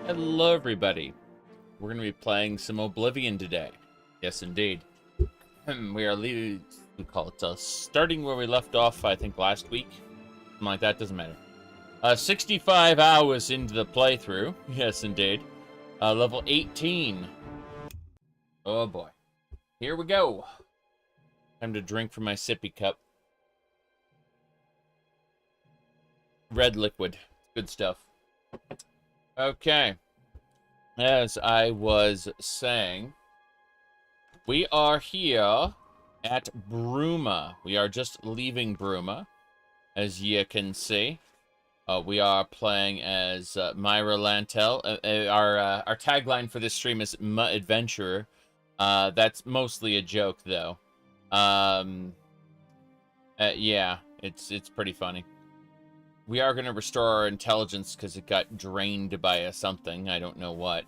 Hello, everybody. We're going to be playing some Oblivion today. Yes, indeed. We are starting where we left off, I think, last week. Something like that, doesn't matter. 65 hours into the playthrough. Yes, indeed. Level 18. Oh, boy. Here we go. Time to drink from my sippy cup. Red liquid. Good stuff. Okay. As I was saying, we are here at Bruma. We are just leaving Bruma, as you can see. We are playing as Myra Lantel. Our tagline for this stream is Adventurer. That's mostly a joke, though. Yeah, it's pretty funny. We are going to restore our intelligence because it got drained by something. I don't know what.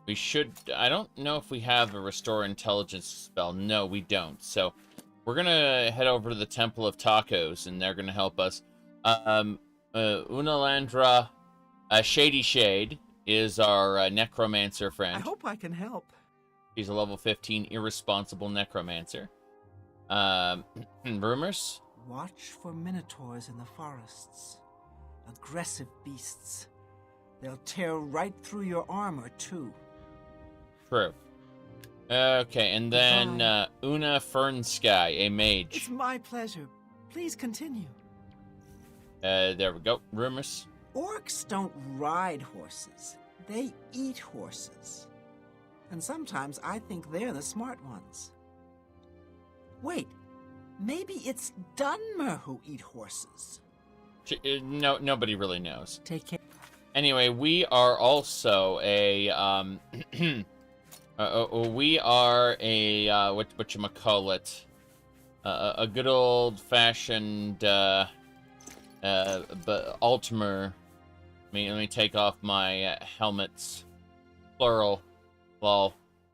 We should... I don't know if we have a restore intelligence spell. No, we don't. So, we're going to head over to the Temple of Tacos, and they're going to help us. Unalandra Shady Shade is our necromancer friend. I hope I can help. She's a level 15 irresponsible necromancer. Rumors? Watch for minotaurs in the forests. Aggressive beasts. They'll tear right through your armor, too. True. Okay, and then Una Fernsky, a mage. It's my pleasure. Please continue. There we go. Rumors? Orcs don't ride horses. They eat horses. And sometimes I think they're the smart ones. Wait, maybe it's Dunmer who eat horses. No, nobody really knows. Take care. Anyway, we are also a we are a whatchamacallit, a good old-fashioned Altmer. Let me take off my helmets. Plural. Lol.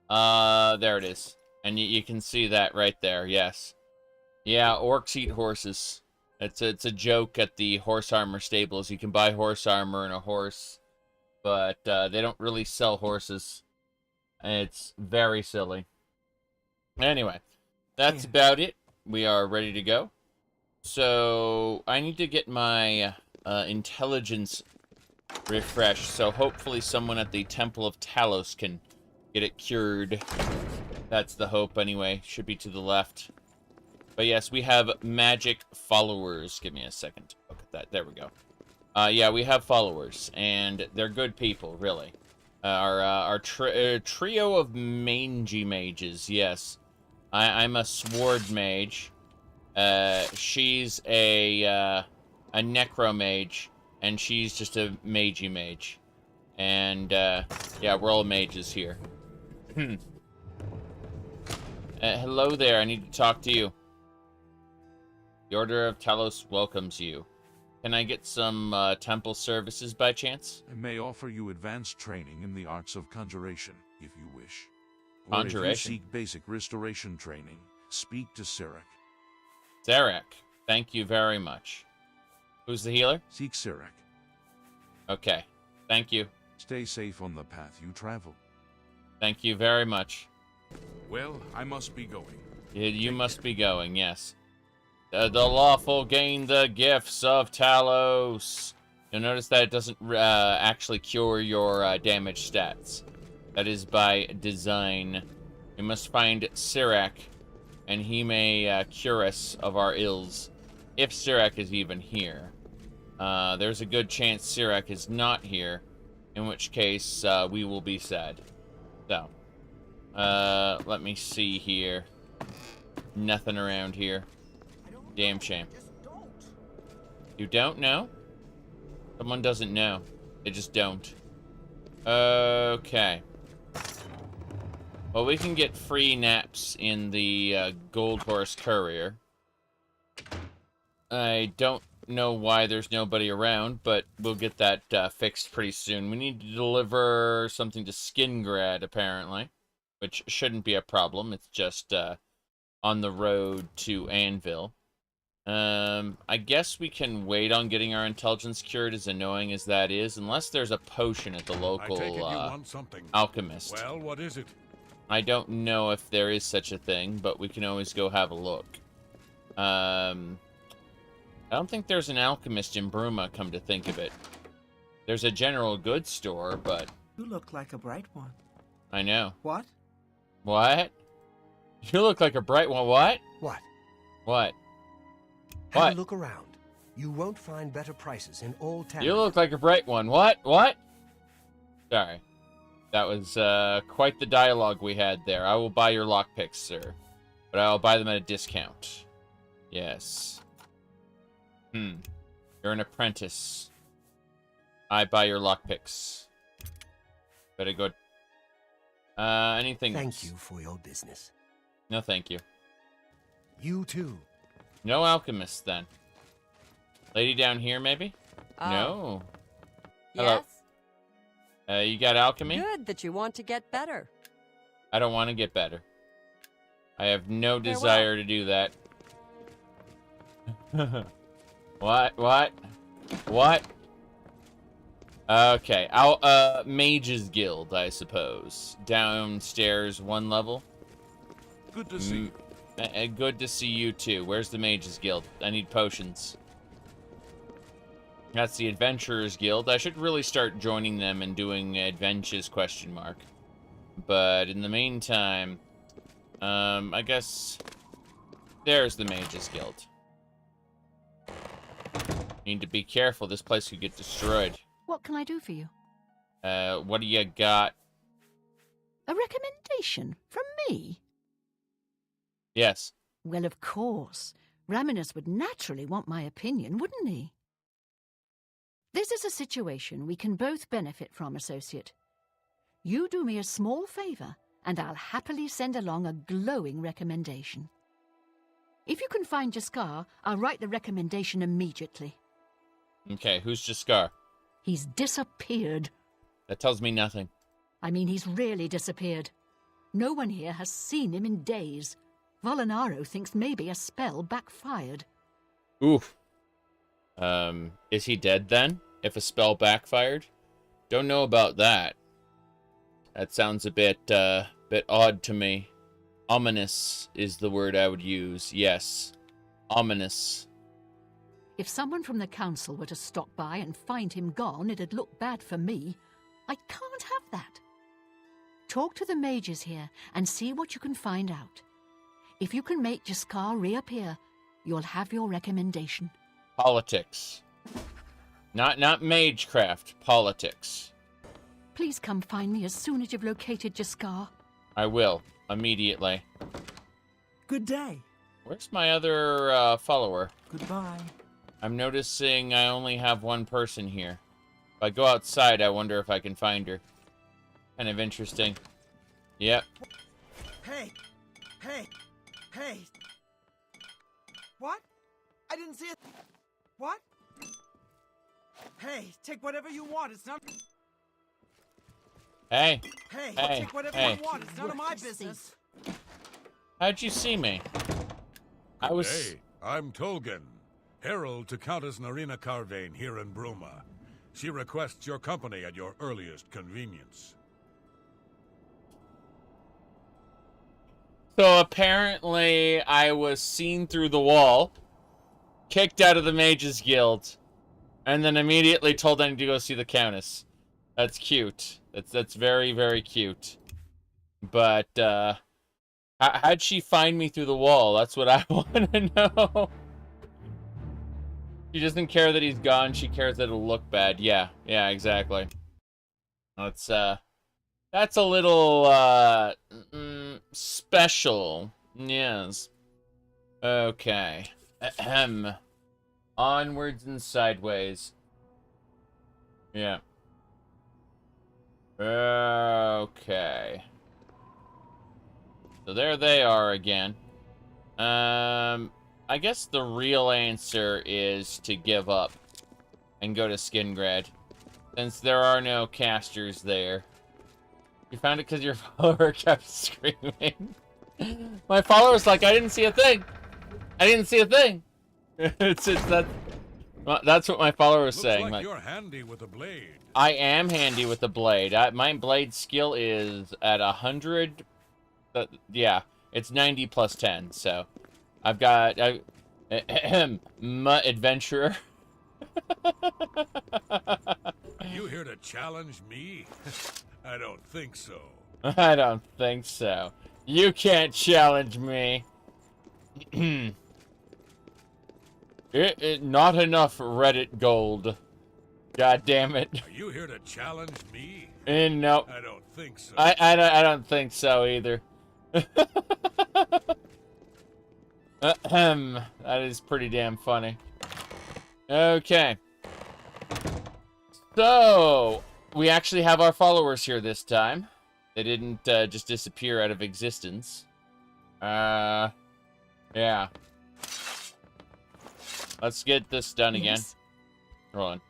There it is. And you can see that right there, yes. Yeah, orcs eat horses. It's a joke at the horse armor stables. You can buy horse armor and a horse, but they don't really sell horses. It's very silly. Anyway, that's about it. We are ready to go. So, I need to get my intelligence refreshed, so hopefully someone at the Temple of Talos can get it cured. That's the hope, anyway. Should be to the left. But yes, we have magic followers. Give me a second. Look at that. There we go. Yeah, we have followers, and they're good people, really. Our trio of mangy mages, yes. I'm a sword mage. She's a necromage, and she's just a magey mage. And, yeah, we're all mages here. Hello there, I need to talk to you. The Order of Talos welcomes you. Can I get some temple services by chance? I may offer you advanced training in the arts of conjuration, if you wish. Conjuration? Or if you seek basic restoration training, speak to Zaric. Zaric, thank you very much. Who's the healer? Seek Zaric. Okay, thank you. Stay safe on the path you travel. Thank you very much. Well, I must be going. You must be going, yes. The lawful gain the gifts of Talos. You'll notice that it doesn't actually cure your damage stats. That is by design. We must find Zaric, and he may cure us of our ills, if Zaric is even here. There's a good chance Zaric is not here, in which case we will be sad. So, let me see here. Nothing around here. Damn shame. You don't know? Someone doesn't know. They just don't. Okay. Well, we can get free naps in the Gold Horse Courier. I don't know why there's nobody around, but we'll get that fixed pretty soon. We need to deliver something to Skingrad, apparently, which shouldn't be a problem. It's just on the road to Anvil. I guess we can wait on getting our intelligence cured, as annoying as that is, unless there's a potion at the local I take it you want something. alchemist. Well, what is it? I don't know if there is such a thing, but we can always go have a look. I don't think there's an alchemist in Bruma, come to think of it. There's a general goods store, but... You look like a bright one. I know. What? What? You look like a bright one. What? What? What? Have What? a look around. You won't find better prices in all town. You look like a bright one. What? What? Sorry. That was quite the dialogue we had there. I will buy your lockpicks, sir. But I will buy them at a discount. Yes. You're an apprentice. I buy your lockpicks. Better go... anything Thank else? you for your business. No, thank you. You too. No alchemist, then. Lady down here, maybe? Oh. No. Hello. Yes. You got alchemy? Good that you want to get better. I don't want to get better. I have no Farewell. desire to do that. What? What? What? Okay. Mages Guild, I suppose. Downstairs, one level. Good to see you. Good to see you too. Where's the Mages Guild? I need potions. That's the Adventurers Guild. I should really start joining them and doing adventures, question mark. But in the meantime, I guess there's the Mages Guild. Need to be careful. This place could get destroyed. What can I do for you? What do you got? A recommendation from me? Yes. Well, of course. Raminus would naturally want my opinion, wouldn't he? This is a situation we can both benefit from, associate. You do me a small favor, and I'll happily send along a glowing recommendation. If you can find Jaskar, I'll write the recommendation immediately. Okay, who's Jaskar? He's disappeared. That tells me nothing. I mean, he's really disappeared. No one here has seen him in days. Volinaro thinks maybe a spell backfired. Oof. Is he dead then? If a spell backfired? Don't know about that. That sounds a bit odd to me. Ominous is the word I would use. Yes. Ominous. If someone from the council were to stop by and find him gone, it'd look bad for me. I can't have that. Talk to the mages here and see what you can find out. If you can make Jaskar reappear, you'll have your recommendation. Politics. Not magecraft. Politics. Please come find me as soon as you've located Jaskar. I will. Immediately. Good day. Where's my other follower? Goodbye. I'm noticing I only have one person here. If I go outside, I wonder if I can find her. Kind of interesting. Yep. Hey! Hey! Hey! What? I didn't see it. What? Hey, take whatever you want. It's not... Hey. Hey, Hey, take whatever hey. you want. It's none of my business. How'd you see me? I was... Hey, I'm Tolgan, herald to Countess Narina Carvane here in Bruma. She requests your company at your earliest convenience. So apparently I was seen through the wall, kicked out of the Mages Guild, and then immediately told I need to go see the Countess. That's cute. That's very, very cute. But, how'd she find me through the wall? That's what I want to know. She doesn't care that he's gone. She cares that it'll look bad. Yeah, exactly. That's a little, special. Yes. Okay. Ahem. Onwards and sideways. Yeah. Okay. So there they are again. I guess the real answer is to give up and go to Skingrad, since there are no casters there. You found it because your follower kept screaming. My follower's like, I didn't see a thing. I didn't see a thing. It's that. Well, that's what my follower was saying. Looks like you're handy with a blade. I am handy with the blade. My blade skill is at 100. Yeah, it's 90 plus 10. So, I've got adventurer. Are you here to challenge me? I don't think so. I don't think so. You can't challenge me. Not enough Reddit gold. God damn it. Are you here to challenge me? No. I don't think so. I don't think so either. That is pretty damn funny. Okay. So, we actually have our followers here this time. They didn't just disappear out of existence. Yeah. Let's get this done again. Yes. Hold on.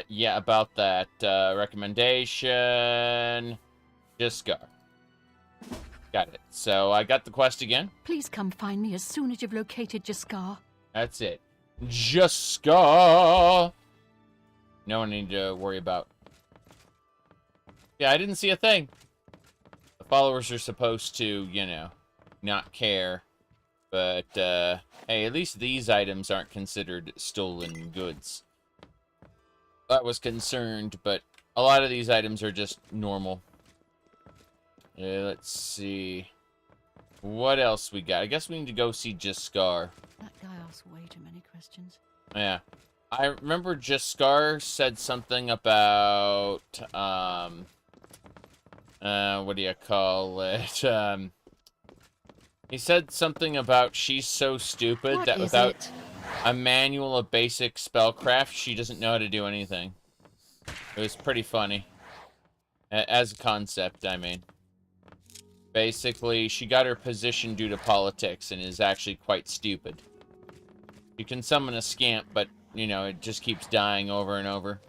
Yeah, about that. Recommendation. Jiskar. Got it. So I got the quest again. Please come find me as soon as you've located Jaskar. That's it. Jiskar! No one need to worry about. Yeah, I didn't see a thing. The followers are supposed to, you know, not care. But, hey, at least these items aren't considered stolen goods. I was concerned, but a lot of these items are just normal. Let's see. What else we got? I guess we need to go see Jiskar. That guy asks way too many questions. Yeah. I remember Jiskar said something about, what do you call it? He said something about she's so stupid What that is without it? a manual of basic spellcraft, she doesn't know how to do anything. It was pretty funny. As a concept, I mean. Basically, she got her position due to politics and is actually quite stupid. You can summon a scamp, but, you know, it just keeps dying over and over.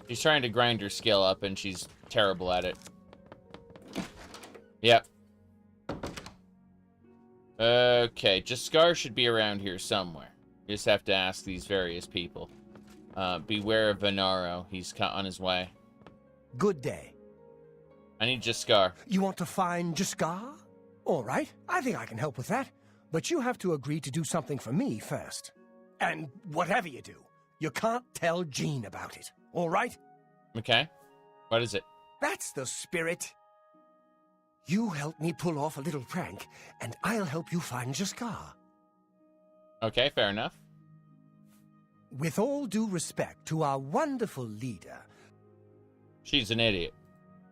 She's trying to grind her skill up, and she's terrible at it. Yep. Okay, Jiskar should be around here somewhere. You just have to ask these various people. Beware of Venaro. He's on his way. Good day. I need Jiskar. You want to find Jaskar? All right, I think I can help with that. But you have to agree to do something for me first. And whatever you do, you can't tell Jean about it. All right? Okay. What is it? That's the spirit. You help me pull off a little prank, and I'll help you find Jaskar. Okay, fair enough. With all due respect to our wonderful leader, She's an idiot.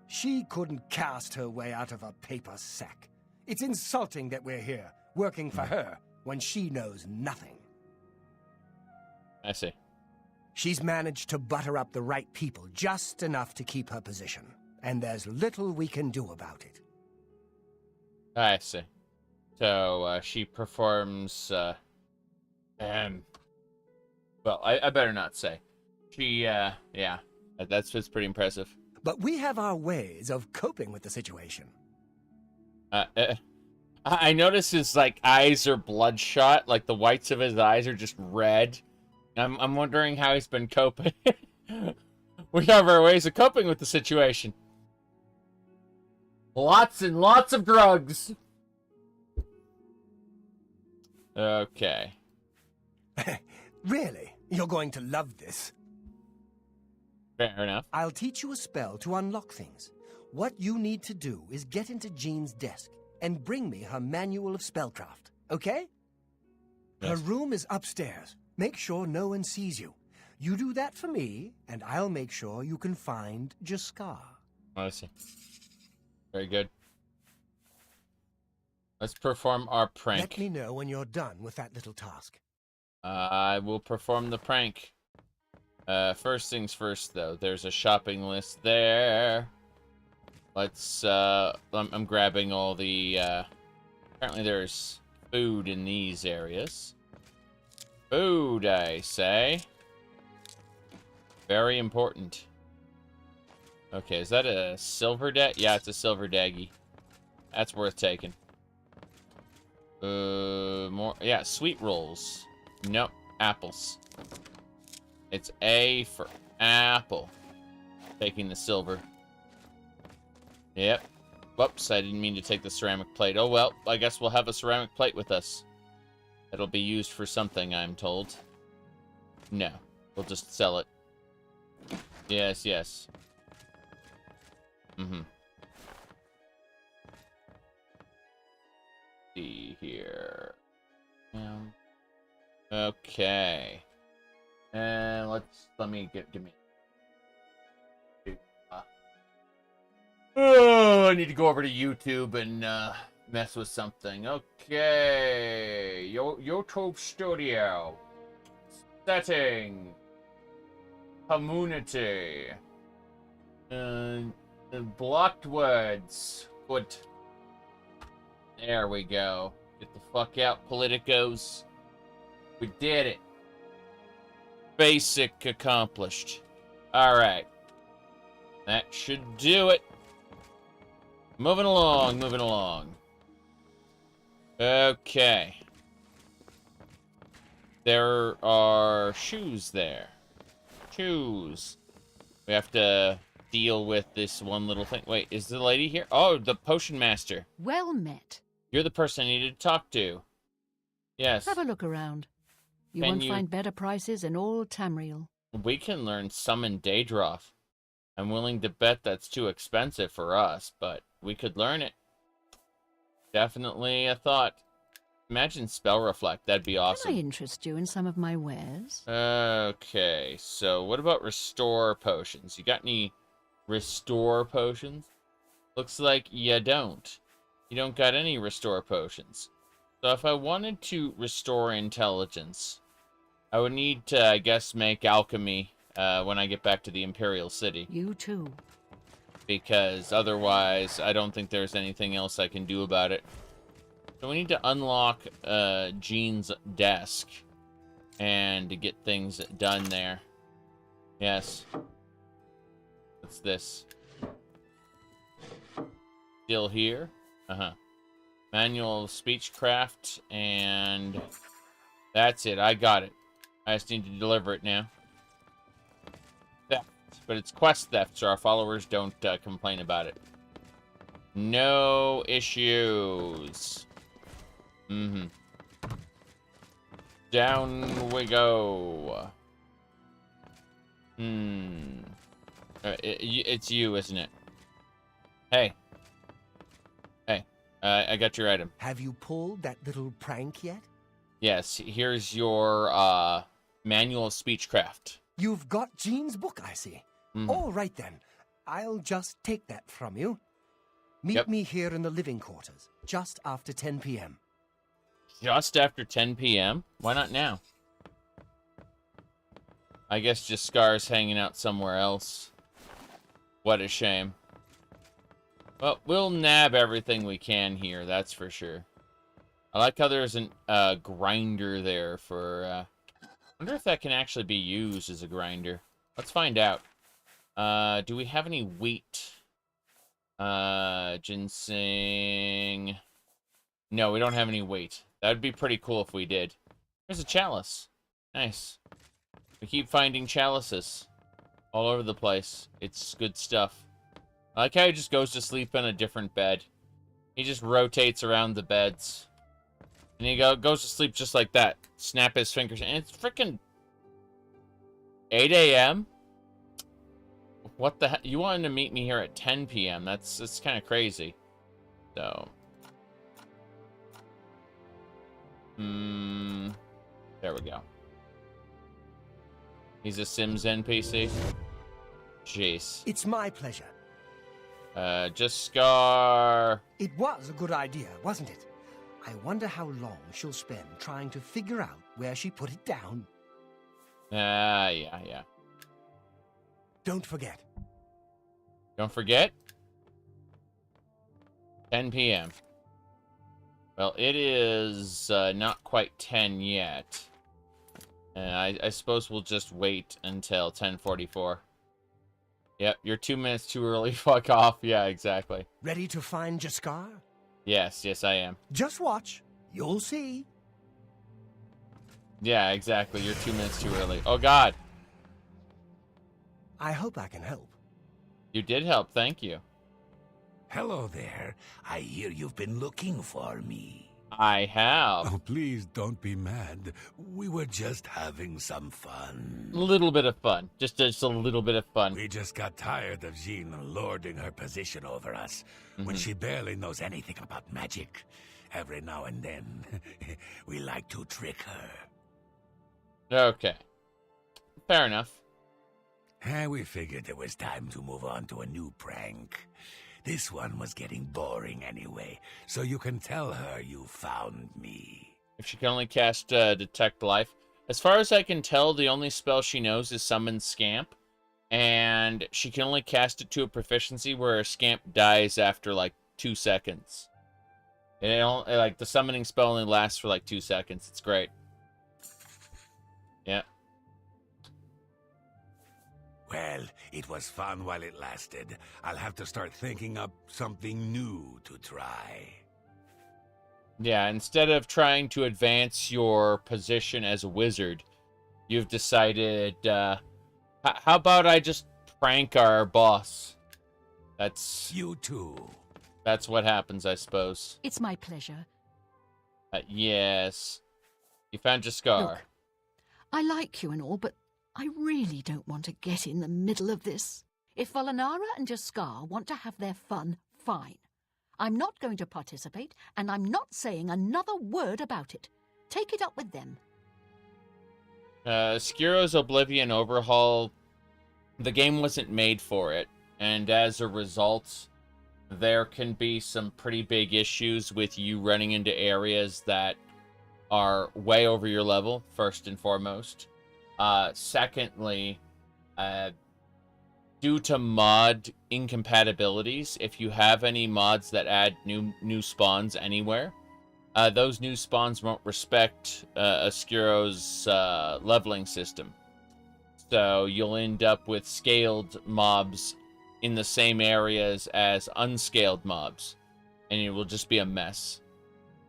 she couldn't cast her way out of a paper sack. It's insulting that we're here, working for her, when she knows nothing. I see. She's managed to butter up the right people just enough to keep her position, and there's little we can do about it. I see. So, she performs, well, I better not say. She, yeah, that's pretty impressive. But we have our ways of coping with the situation. I notice his, like, eyes are bloodshot, like the whites of his eyes are just red. I'm wondering how he's been coping. We have our ways of coping with the situation. Lots and lots of drugs. Okay. Really? You're going to love this. Fair enough. I'll teach you a spell to unlock things. What you need to do is get into Jean's desk and bring me her manual of spellcraft, okay? Yes. Her room is upstairs. Make sure no one sees you. You do that for me, and I'll make sure you can find Jaskar. I see. Very good. Let's perform our prank. Let me know when you're done with that little task. I will perform the prank. First things first, though. There's a shopping list there. Let's, I'm grabbing all the, apparently there's food in these areas. Food, I say. Very important. Okay, is that a silver dag? Yeah, it's a silver daggy. That's worth taking. More, yeah, sweet rolls. Nope. Apples. It's A for apple. Taking the silver. Yep. Whoops, I didn't mean to take the ceramic plate. Oh well, I guess we'll have a ceramic plate with us. It'll be used for something, I'm told. No. We'll just sell it. Yes, yes. Mm-hmm. See here. Okay. And let me give me. Oh, I need to go over to YouTube and mess with something. Okay. YouTube Studio. Setting. Community. Blocked words. Good. There we go. Get the fuck out, politicos. We did it. Basic accomplished. Alright. That should do it. Moving along, moving along. Okay. There are shoes there. Shoes. We have to deal with this one little thing. Wait, is the lady here? Oh, the potion master. Well met. You're the person I needed to talk to. Yes. Have a look around. You Can won't you- find better prices in all Tamriel. We can learn Summon Daedroth. I'm willing to bet that's too expensive for us, but we could learn it. Definitely a thought. Imagine Spell Reflect. That'd be Can I awesome. interest you in some of my wares? Okay, so what about Restore Potions? You got any Restore Potions? Looks like you don't. You don't got any Restore Potions. So if I wanted to restore intelligence, I would need to, I guess, make alchemy when I get back to the Imperial City. You too. Because otherwise, I don't think there's anything else I can do about it. So we need to unlock Jean's desk and to get things done there. Yes. What's this? Still here? Uh-huh. Manual of Speechcraft, and that's it. I got it. I just need to deliver it now. Theft. But it's quest theft, so our followers don't complain about it. No issues. Mm-hmm. Down we go. It's you, isn't it? Hey. Hey. I got your item. Have you pulled that little prank yet? Yes, here's your manual of speechcraft. You've got Jean's book, I see. All right, then. I'll just take that from you. Meet me here in the living quarters, just after 10 p.m. Just after 10 p.m.? Why not now? I guess just Scar's hanging out somewhere else. What a shame. Well, we'll nab everything we can here, that's for sure. I like how there's a grinder there for... I wonder if that can actually be used as a grinder. Let's find out. Do we have any wheat? Ginseng... No, we don't have any wheat. That'd be pretty cool if we did. There's a chalice. Nice. We keep finding chalices all over the place. It's good stuff. I like how he just goes to sleep in a different bed. He just rotates around the beds. And he goes to sleep just like that. Snap his fingers. And it's freaking 8 a.m.? What the heck? You wanted to meet me here at 10 p.m. That's kind of crazy. So... there we go. He's a Sims NPC. Jeez. It's my pleasure. Just Scar. It was a good idea, wasn't it? I wonder how long she'll spend trying to figure out where she put it down. Yeah. Don't forget. Don't forget. 10 p.m. Well, it is not quite 10 yet. I suppose we'll just wait until 10:44. Yep, you're 2 minutes too early. Fuck off. Yeah, exactly. Ready to find Jaskar? Yes, I am. Just watch. You'll see. Yeah, exactly. You're 2 minutes too early. Oh, God. I hope I can help. You did help. Thank you. Hello there. I hear you've been looking for me. I have. Oh, please don't be mad. We were just having some A fun. little bit of fun. Just a little bit of fun. We just got tired of Jean lording her position over us when she barely knows anything about magic. Every now and then, we like to trick her. Okay. Fair enough. We figured it was time to move on to a new prank. This one was getting boring anyway, so you can tell her you found me. If she can only cast Detect Life. As far as I can tell, the only spell she knows is Summon Scamp. And she can only cast it to a proficiency where a Scamp dies after, like, 2 seconds. Like, the summoning spell only lasts for, like, 2 seconds. It's great. Yeah. Well, it was fun while it lasted. I'll have to start thinking up something new to try. Yeah, instead of trying to advance your position as a wizard, you've decided, how about I just prank our boss? You too. That's what happens, I suppose. It's my pleasure. Yes. You found Jaskar. Look, I like you and all, but I really don't want to get in the middle of this. If Volanara and Jaskar want to have their fun, fine. I'm not going to participate, and I'm not saying another word about it. Take it up with them. Skiro's Oblivion overhaul, the game wasn't made for it, and as a result, there can be some pretty big issues with you running into areas that are way over your level, first and foremost. Secondly, due to mod incompatibilities, if you have any mods that add new spawns anywhere, those new spawns won't respect Skiro's leveling system. So you'll end up with scaled mobs in the same areas as unscaled mobs, and it will just be a mess.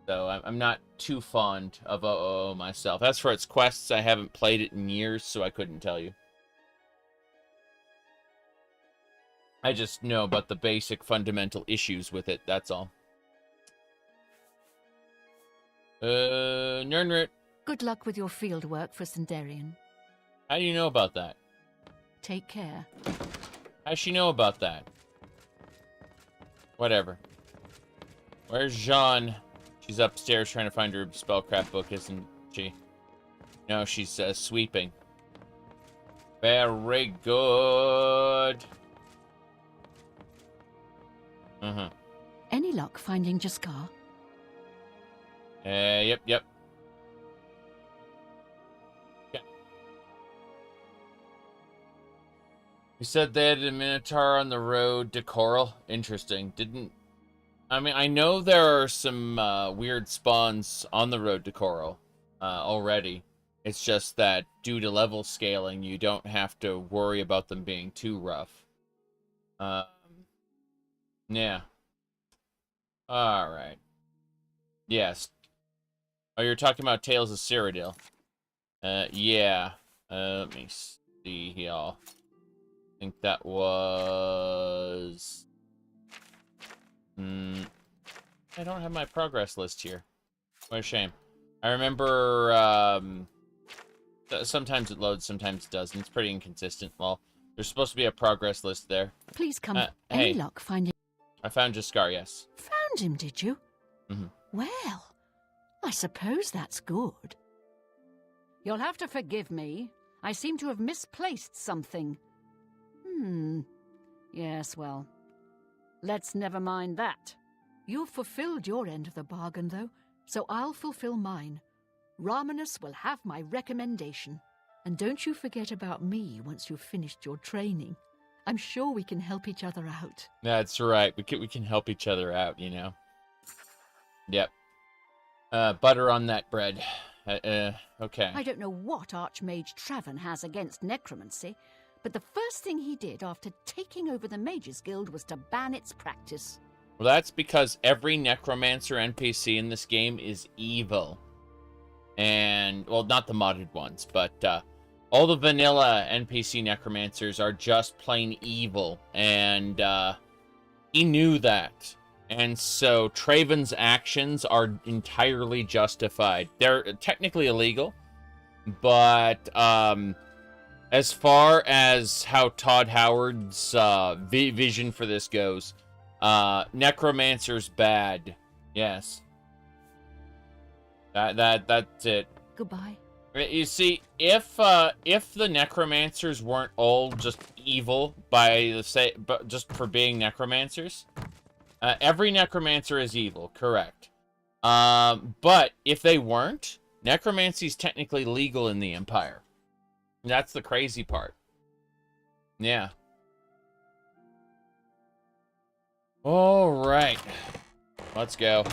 So I'm not too fond of OO myself. As for its quests, I haven't played it in years, so I couldn't tell you. I just know about the basic fundamental issues with it, that's all. Nernrit. Good luck with your field work for Sindarian. How do you know about that? Take care. How's she know about that? Whatever. Where's Jean? She's upstairs trying to find her spellcraft book, isn't she? No, she's sweeping. Very good. Any luck finding Jaskar? Yep. Yeah. You said they had a Minotaur on the road to Coral. Interesting. I mean, I know there are some weird spawns on the road to Coral already. It's just that due to level scaling, you don't have to worry about them being too rough. Yeah. Alright. Yes. Oh, you're talking about Tales of Cyrodiil. Yeah. Let me see here. I think that was... I don't have my progress list here. What a shame. I remember, sometimes it loads, sometimes it doesn't. It's pretty inconsistent. Well, there's supposed to be a progress list there. Please come. hey. Any luck finding... I found Jaskar, yes. Found him, did you? Mm-hmm. Well, I suppose that's good. You'll have to forgive me. I seem to have misplaced something. Yes, well, let's never mind that. You've fulfilled your end of the bargain, though, so I'll fulfill mine. Ramanus will have my recommendation. And don't you forget about me once you've finished your training. I'm sure we can help each other out. That's right. We can help each other out, you know. Yep. Butter on that bread. Okay. I don't know what Archmage Traven has against necromancy, but the first thing he did after taking over the Mages Guild was to ban its practice. Well, that's because every necromancer NPC in this game is evil. And, well, not the modded ones, but all the vanilla NPC necromancers are just plain evil. And he knew that. And so Traven's actions are entirely justified. They're technically illegal, but as far as how Todd Howard's vision for this goes, necromancer's bad. Yes. That's it. Goodbye. You see, if the necromancers weren't all just evil but just for being necromancers, every necromancer is evil, correct? But if they weren't, necromancy is technically legal in the Empire. That's the crazy part. Yeah. All right, let's go.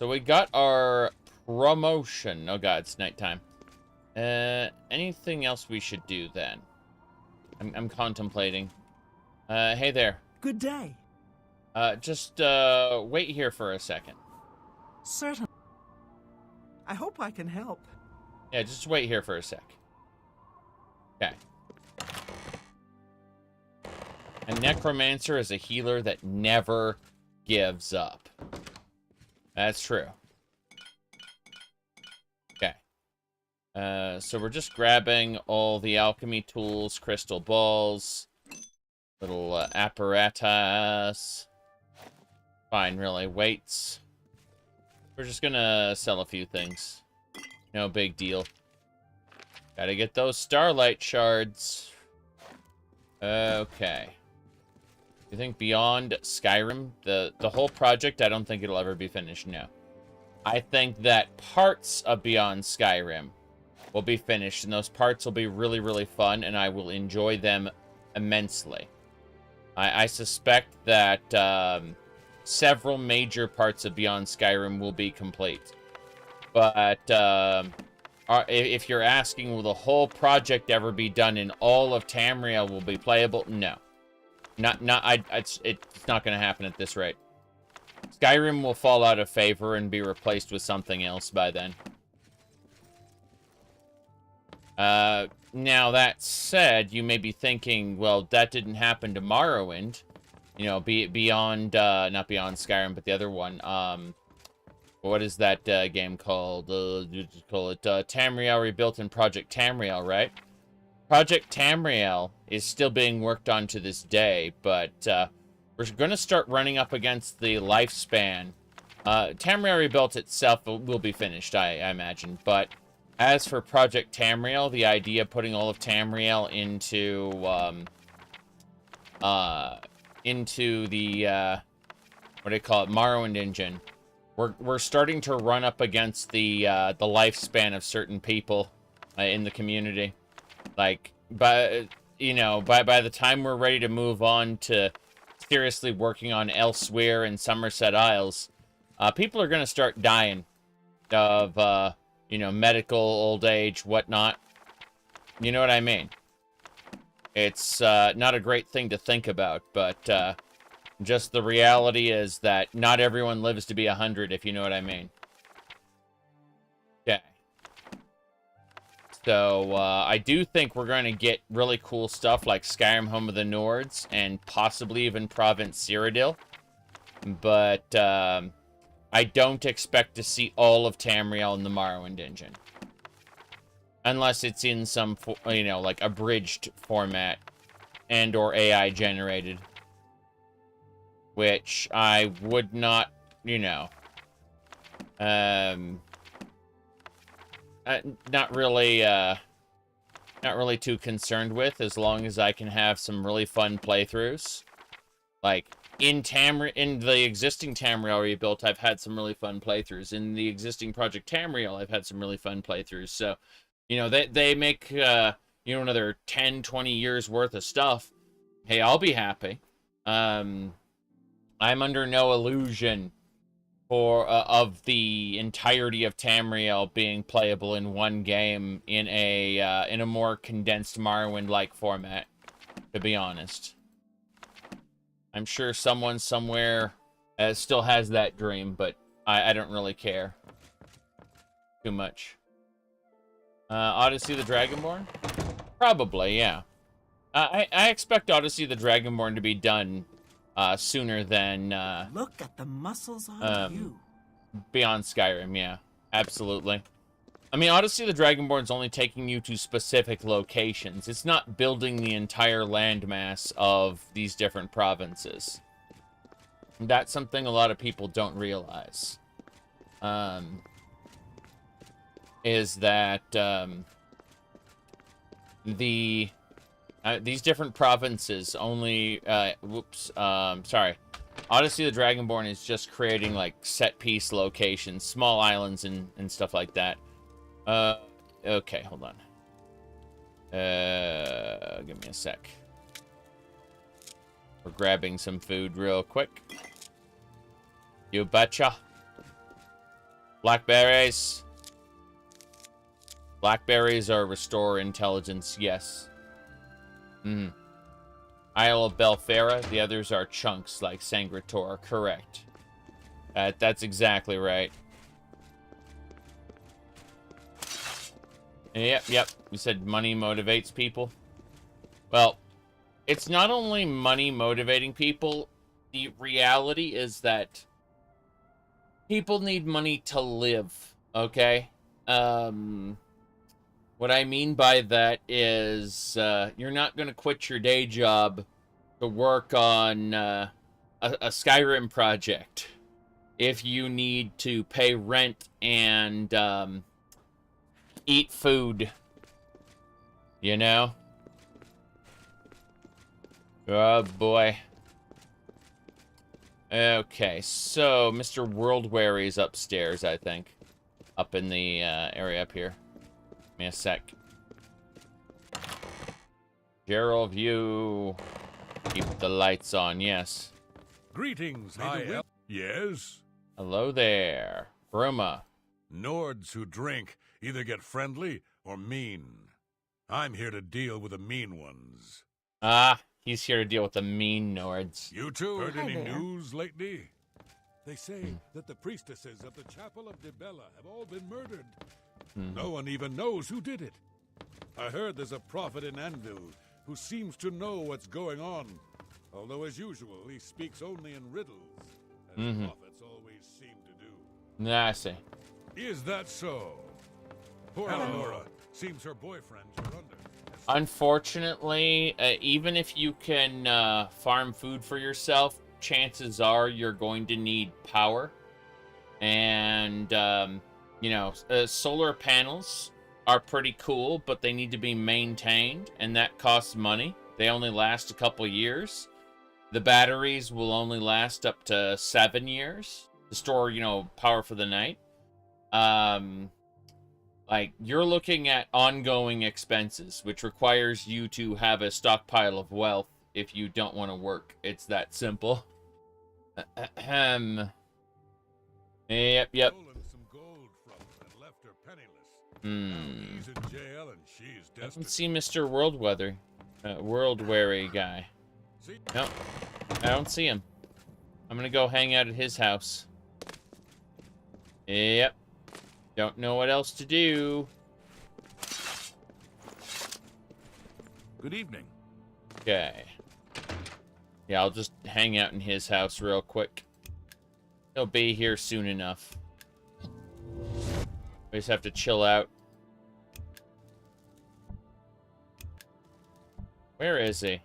So we got our promotion. Oh god, it's nighttime. Anything else we should do then? I'm contemplating. Hey there. Good day. Just wait here for a second. Certainly. I hope I can help. Yeah, just wait here for a sec. Okay. A necromancer is a healer that never gives up. That's true. Okay. So we're just grabbing all the alchemy tools, crystal balls, little apparatus. Fine, really. Weights. We're just gonna sell a few things. No big deal. Gotta get those starlight shards. Okay. You think beyond Skyrim, the whole project, I don't think it'll ever be finished, no. I think that parts of Beyond Skyrim will be finished, and those parts will be really, really fun, and I will enjoy them immensely. I suspect that several major parts of Beyond Skyrim will be complete. But if you're asking, will the whole project ever be done and all of Tamriel will be playable? No. It's not going to happen at this rate. Skyrim will fall out of favor and be replaced with something else by then. Now, that said, you may be thinking, well, that didn't happen to Morrowind. You know, beyond, not Beyond Skyrim, but the other one. What is that game called? You just call it Tamriel Rebuilt in Project Tamriel, right? Project Tamriel is still being worked on to this day, but we're going to start running up against the lifespan. Tamriel Rebuilt itself will be finished, I imagine, but as for Project Tamriel, the idea of putting all of Tamriel into the what do you call it, Morrowind engine, we're starting to run up against the lifespan of certain people in the community. Like, by the time we're ready to move on to seriously working on Elsewhere and Somerset Isles, people are going to start dying of, medical, old age, whatnot. You know what I mean? It's not a great thing to think about, but just the reality is that not everyone lives to be 100, if you know what I mean. Okay. So, I do think we're going to get really cool stuff like Skyrim Home of the Nords and possibly even Province Cyrodiil. But, I don't expect to see all of Tamriel in the Morrowind engine. Unless it's in some, like abridged format and or AI generated. Which I would not, not really too concerned with, as long as I can have some really fun playthroughs. Like, in the existing Tamriel Rebuilt, I've had some really fun playthroughs. In the existing Project Tamriel, I've had some really fun playthroughs. So, they make, another 10, 20 years worth of stuff. Hey, I'll be happy. I'm under no illusion of the entirety of Tamriel being playable in one game in a more condensed Morrowind-like format, to be honest. I'm sure someone somewhere still has that dream, but I don't really care. too much. Odyssey the Dragonborn? Probably, yeah. I expect Odyssey the Dragonborn to be done sooner than Look at the muscles on you. Beyond Skyrim, yeah. Absolutely. I mean, Odyssey the Dragonborn's only taking you to specific locations. It's not building the entire landmass of these different provinces. That's something a lot of people don't realize. Is that these different provinces only sorry. Odyssey the Dragonborn is just creating like set piece locations, small islands and stuff like that. Okay, hold on. Give me a sec. We're grabbing some food real quick. You betcha. Blackberries. Blackberries are restore intelligence, yes. Isle of Belfera, the others are chunks like Sangrator, correct. That's exactly right. Yep. You said money motivates people. Well, it's not only money motivating people. The reality is that people need money to live, okay? What I mean by that is you're not going to quit your day job to work on a Skyrim project if you need to pay rent and eat food, you know? Oh, boy. Okay, so Mr. Worldweary's upstairs, I think. Up in the area up here. Give me a sec. Gerald View. Keep the lights on, yes. Greetings, High Yes? Hello there. Bruma. Nords who drink either get friendly or mean. I'm here to deal with the mean ones. Ah, he's here to deal with the mean Nords. You two heard Hi any there. news lately? They say that the priestesses of the Chapel of Dibella have all been murdered. No one even knows who did it. I heard there's a prophet in Anvil who seems to know what's going on. Although, as usual, he speaks only in riddles, as prophets always seem to do. I see. Is that so? Poor Eleonora. Seems her boyfriend, Gerunda. Unfortunately, even if you can farm food for yourself, chances are you're going to need power. And, you know, solar panels are pretty cool, but they need to be maintained, and that costs money. They only last a couple years. The batteries will only last up to 7 years to store, you know, power for the night. Like, you're looking at ongoing expenses, which requires you to have a stockpile of wealth if you don't want to work. It's that simple. Yep. Stolen some gold from her and left her penniless. Now he's in jail and she's I don't desperate. see Mr. World-weary guy. See? Nope. I don't see him. I'm gonna go hang out at his house. Yep. Don't know what else to do. Good evening. Okay. Yeah, I'll just hang out in his house real quick. He'll be here soon enough. We just have to chill out. Where is he?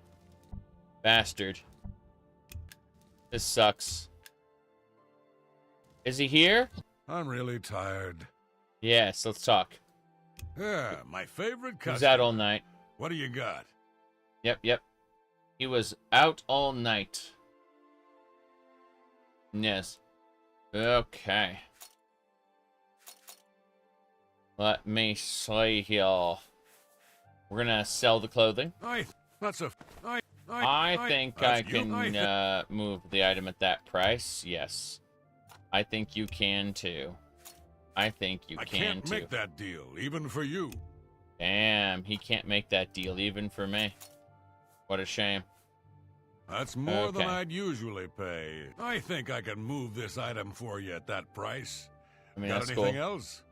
Bastard. This sucks. Is he here? I'm really tired. Yes, let's talk. Yeah, my favorite He was customer. out all night. What do you got? Yep. He was out all night. Yes. Okay. Let me see here. We're gonna sell the clothing. I think I can move the item at that price. Yes. I think you can too. I think you I can can't too. make that deal, even for you. Damn, he can't make that deal even for me. What a shame. That's more than Okay. I'd usually pay. I think I can move this item for you at that price. I mean, Got that's anything cool. else?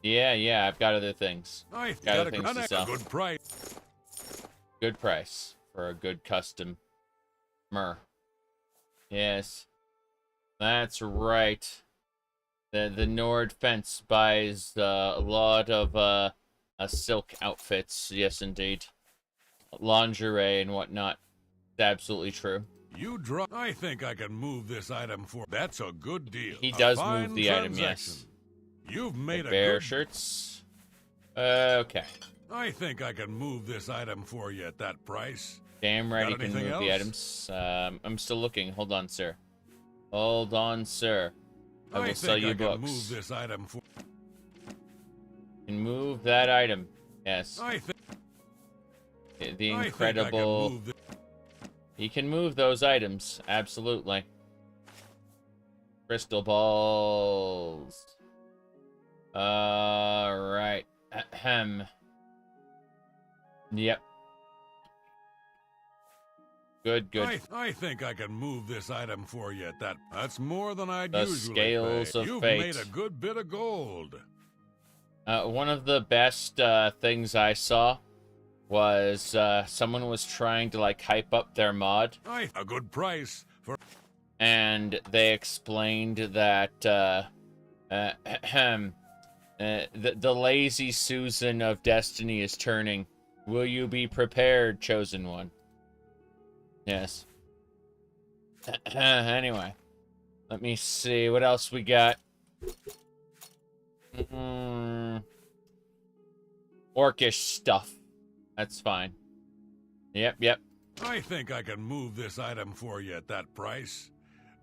Yeah, I've got other things. I Got other got things to sell. a good price. Good price for a good customer. Yes. That's right. The Nord fence buys a lot of silk outfits. Yes, indeed. Lingerie and whatnot. It's absolutely true. You draw. I think I can move this item for. That's a good deal. He A does fine move the item, transaction. yes. You've made a Bear good. shirts. Okay. I think I can move this item for you at that price. Damn right Got he can anything move the else? items. I'm still looking. Hold on, sir. Hold on, sir. I will sell you I can books. move this item for. Can move that item. Yes. I think. The I incredible. think I can move this. He can move those items. Absolutely. Crystal balls. Right. Ahem. Yep. Good. I think I can move this item for you at that. That's more than I'd The usually scales pay. of You've fate. made a good bit of gold. One of the best things I saw was someone was trying to like hype up their mod, A good price for. and they explained that the lazy Susan of Destiny is turning. Will you be prepared, chosen one? Yes. Anyway, let me see what else we got. Orcish stuff. That's fine. Yep. I think I can move this item for you at that price.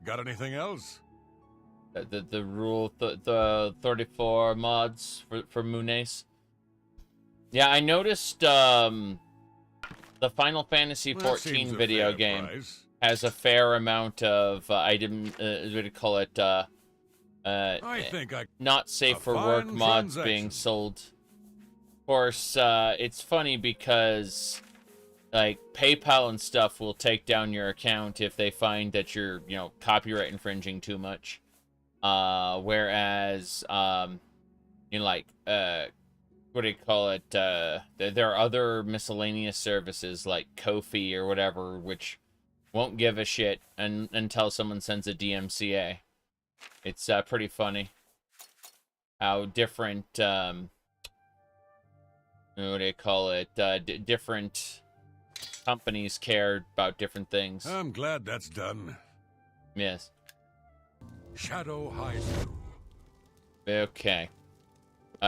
Got anything else? The rule, the 34 mods for Munes. Yeah, I noticed the Final Fantasy Well, that seems 14 a video fair game price. has a fair amount of item, what do you call it, I think I. not safe A for work fine mods transaction. being sold. Of course, it's funny because like PayPal and stuff will take down your account if they find that you're, copyright infringing too much. Whereas, like, what do you call it? There are other miscellaneous services like Ko-fi or whatever, which won't give a shit until someone sends a DMCA. It's pretty funny how different, what do you call it? Different companies care about different things. I'm glad that's done. Yes. Shadow hides you. Okay.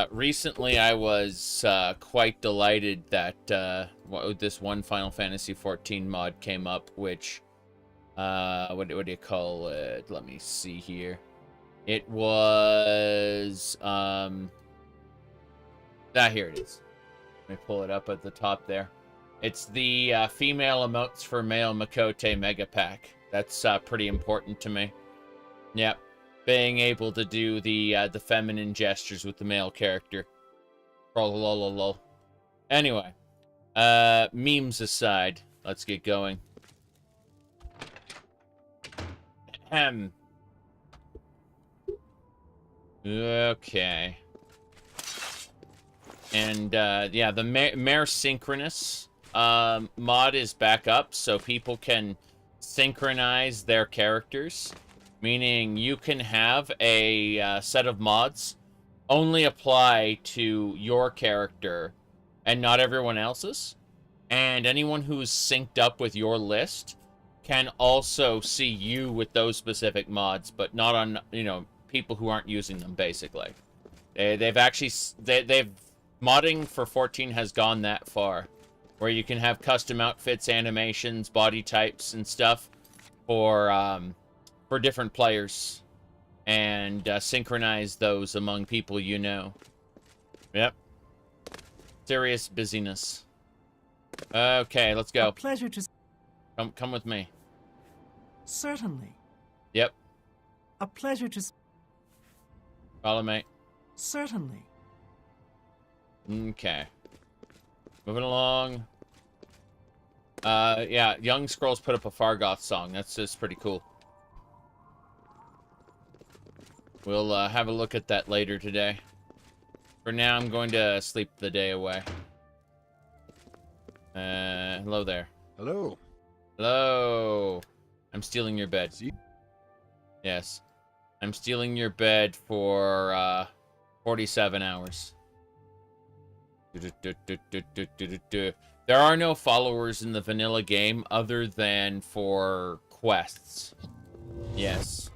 Recently, I was quite delighted that this one Final Fantasy 14 mod came up, which, what do you call it? Let me see here. It was, here it is. Let me pull it up at the top there. It's the female emotes for male Makote Mega Pack. That's pretty important to me. Yep. Being able to do the feminine gestures with the male character. Lol. Anyway, memes aside, let's get going. Ahem. Okay. And yeah, the Mare Synchronous mod is back up, so people can synchronize their characters. Meaning you can have a set of mods only apply to your character and not everyone else's. And anyone who's synced up with your list can also see you with those specific mods, but not on, people who aren't using them, basically. They've modding for 14 has gone that far, where you can have custom outfits, animations, body types, and stuff for different players, and synchronize those among people you know. Yep. Serious busyness. Okay, let's go. A pleasure to... Come with me. Certainly. Yep. A pleasure to... Follow me. Certainly. Okay. Moving along. Yeah, Young Scrolls put up a Fargoth song. That's just pretty cool. We'll have a look at that later today. For now, I'm going to sleep the day away. Hello there. Hello. Hello. I'm stealing your bed. See? Yes. I'm stealing your bed for, 47 hours. There are no followers in the vanilla game other than for quests. Yes.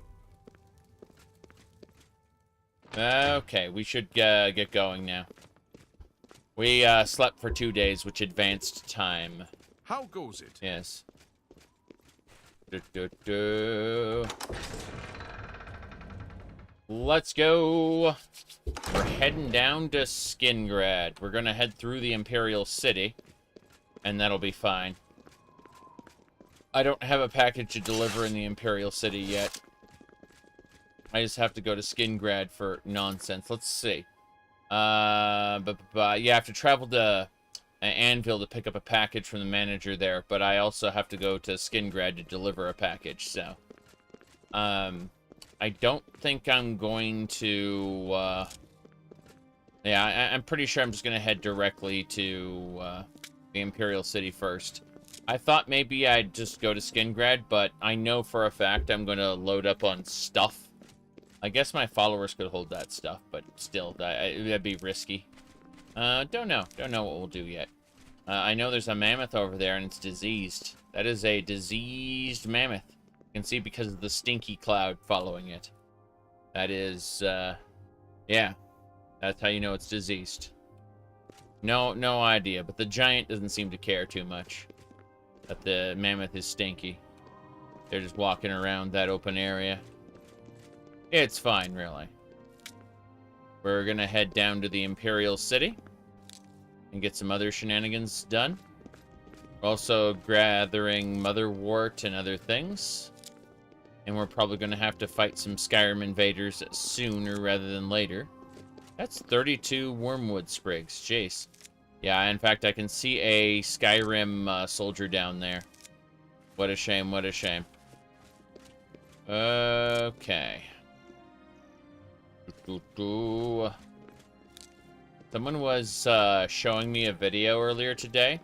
Okay, we should get going now. We slept for 2 days, which advanced time. How goes it? Yes. Let's go. We're heading down to Skingrad. We're gonna head through the Imperial City, and that'll be fine. I don't have a package to deliver in the Imperial City yet. I just have to go to Skingrad for nonsense. Let's see. Yeah, I have to travel to Anvil to pick up a package from the manager there, but I also have to go to Skingrad to deliver a package, so... I don't think I'm going to, yeah, I'm pretty sure I'm just going to head directly to, the Imperial City first. I thought maybe I'd just go to Skingrad, but I know for a fact I'm going to load up on stuff. I guess my followers could hold that stuff, but still, that'd be risky. Don't know. Don't know what we'll do yet. I know there's a mammoth over there, and it's diseased. That is a diseased mammoth. You can see because of the stinky cloud following it. That is, yeah. That's how you know it's diseased. No idea, but the giant doesn't seem to care too much that the mammoth is stinky. They're just walking around that open area. It's fine, really. We're gonna head down to the Imperial City and get some other shenanigans done. Also gathering motherwort and other things. And we're probably gonna have to fight some Skyrim invaders sooner rather than later. That's 32 wormwood sprigs. Jeez. Yeah, in fact, I can see a Skyrim soldier down there. What a shame, what a shame. Okay. Someone was showing me a video earlier today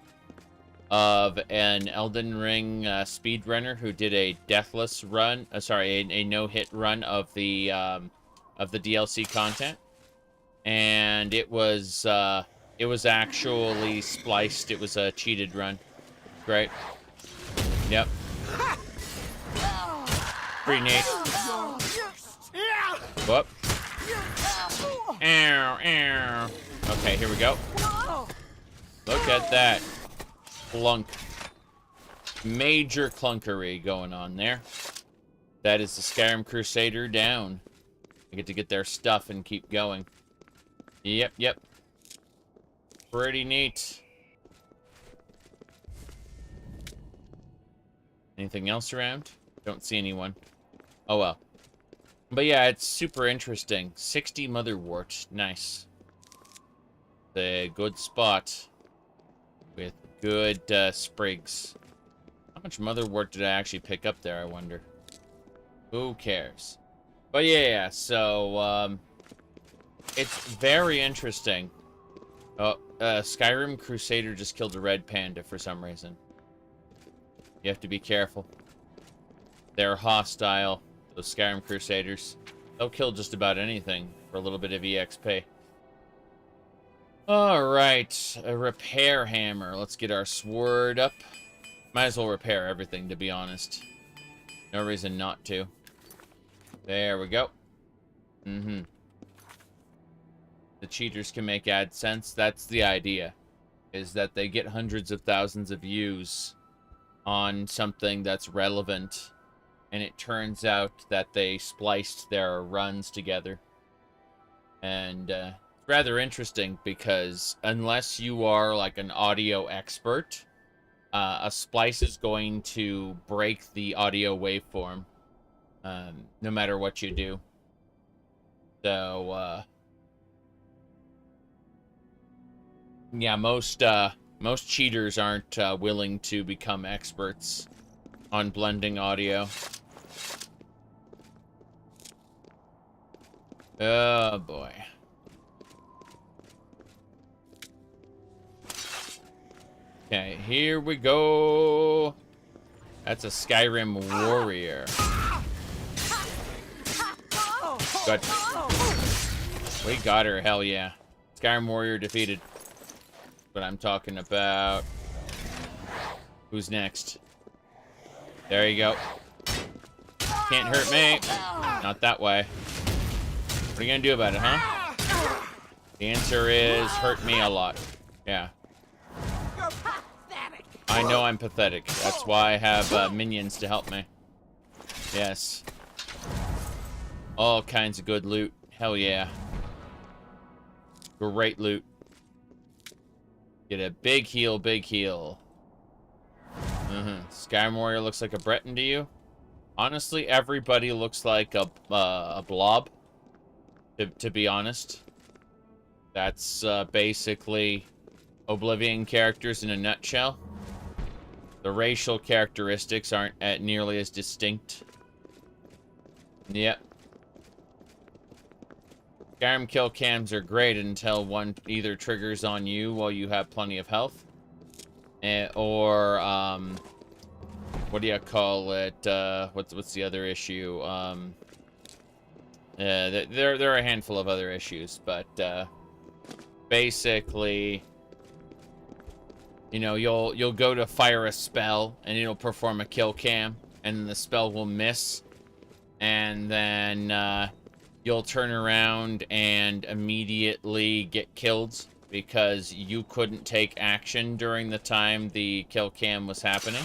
of an Elden Ring speedrunner who did a deathless run, a no-hit run of the DLC content. And it was actually spliced. It was a cheated run. Great. Yep. Pretty neat. Whoop. Ow, ow. Okay, here we go. Look at that. Clunk. Major clunkery going on there. That is the Skyrim Crusader down. I get to get their stuff and keep going. Yep. Pretty neat. Anything else around? Don't see anyone. Oh well. But yeah, it's super interesting. 60 motherwort. Nice. A good spot. With good sprigs. How much motherwort did I actually pick up there, I wonder? Who cares? But yeah, so, it's very interesting. Oh, Skyrim Crusader just killed a red panda for some reason. You have to be careful. They're hostile, those Skyrim Crusaders. They'll kill just about anything for a little bit of EXP. Alright, a repair hammer. Let's get our sword up. Might as well repair everything, to be honest. No reason not to. There we go. The cheaters can make AdSense. That's the idea. Is that they get hundreds of thousands of views on something that's relevant. And it turns out that they spliced their runs together. And it's rather interesting because unless you are like an audio expert, a splice is going to break the audio waveform. No matter what you do. So, yeah, most cheaters aren't willing to become experts on blending audio. Oh boy. Okay, here we go. That's a Skyrim warrior. Good. We got her, hell yeah. Skyrim warrior defeated. What I'm talking about. Who's next? There you go. Can't hurt me. Not that way. What are you gonna do about it, huh? The answer is hurt me a lot. Yeah. I know I'm pathetic. That's why I have minions to help me. Yes. All kinds of good loot. Hell yeah. Great loot. Get a big heal, big heal. Skyrim warrior looks like a Breton to you? Honestly, everybody looks like a blob. To be honest. That's basically Oblivion characters in a nutshell. The racial characteristics aren't nearly as distinct. Yep. Skyrim kill cams are great until one either triggers on you while you have plenty of health. Or, what do you call it? What's the other issue? There are a handful of other issues, but, basically, you know, you'll go to fire a spell, and it'll perform a kill cam, and the spell will miss, and then, you'll turn around and immediately get killed because you couldn't take action during the time the kill cam was happening.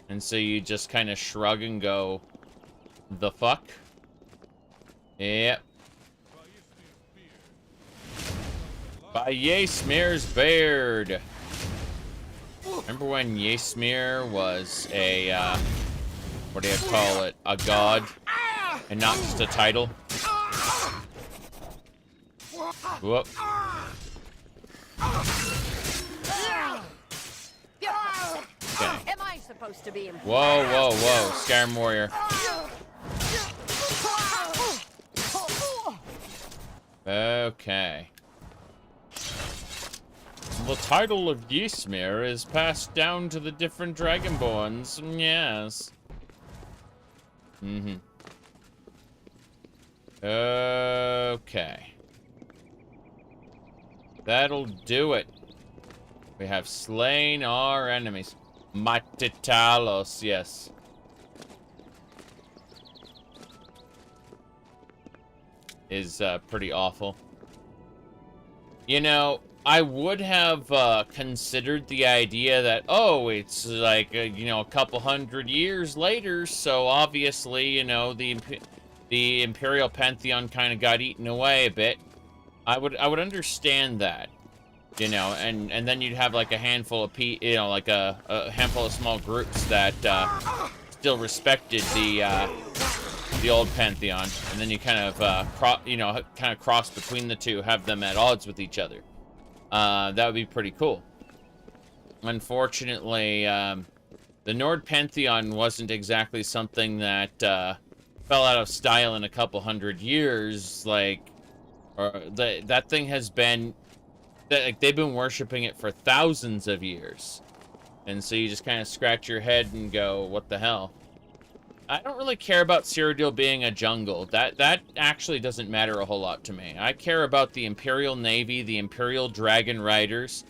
And so you just kind of shrug and go, the fuck? Yep. By Ysmir's beard. Remember when Ysmir was a, what do you call it? A god? And not just a title? Whoop. Okay. Am I supposed to be important? Whoa, whoa, whoa. Skyrim warrior. Okay. The title of Ysmir is passed down to the different Dragonborns. Yes. Okay. That'll do it. We have slain our enemies. Matitalos, yes. Is pretty awful. You know, I would have considered the idea that, oh, it's like, you know, a couple hundred years later, so obviously, you know, the Imperial Pantheon kind of got eaten away a bit. I would understand that, you know, and then you'd have like a handful of you know, like a handful of small groups that still respected the old Pantheon, and then you kind of cross between the two, have them at odds with each other. That would be pretty cool. Unfortunately, the Nord Pantheon wasn't exactly something that fell out of style in a couple hundred years. Like, that thing has been, like, they've been worshiping it for thousands of years, and so you just kind of scratch your head and go, "What the hell?" I don't really care about Cyrodiil being a jungle. That actually doesn't matter a whole lot to me. I care about the Imperial Navy, the Imperial Dragon Riders,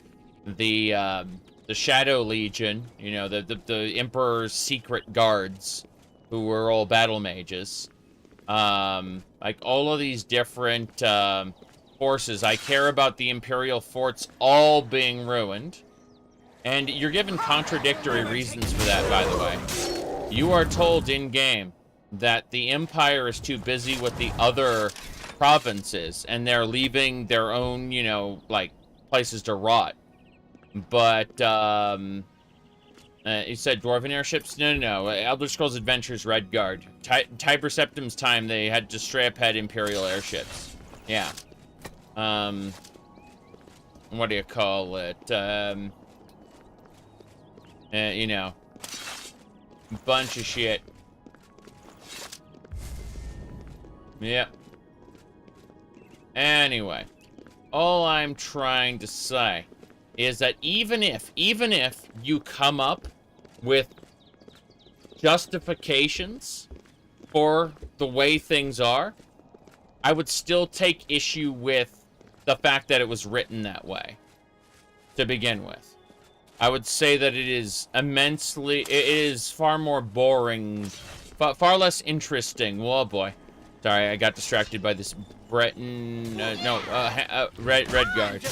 the Shadow Legion, you know, the Emperor's secret guards, who were all battle mages. Like, all of these different forces. I care about the Imperial forts all being ruined. And you're given contradictory reasons for that, by the way. You are told in-game that the Empire is too busy with the other provinces, and they're leaving their own, you know, like, places to rot. But, you said Dwarven airships? No. Elder Scrolls Adventures Redguard. Tiber Septim's time, they had just straight up had Imperial airships. Yeah. What do you call it? You know, bunch of shit. Yep. Anyway, all I'm trying to say is that even if you come up with justifications for the way things are, I would still take issue with the fact that it was written that way to begin with. I would say that it is far more boring, far less interesting. Oh boy. Sorry, I got distracted by this Breton, Red Guard.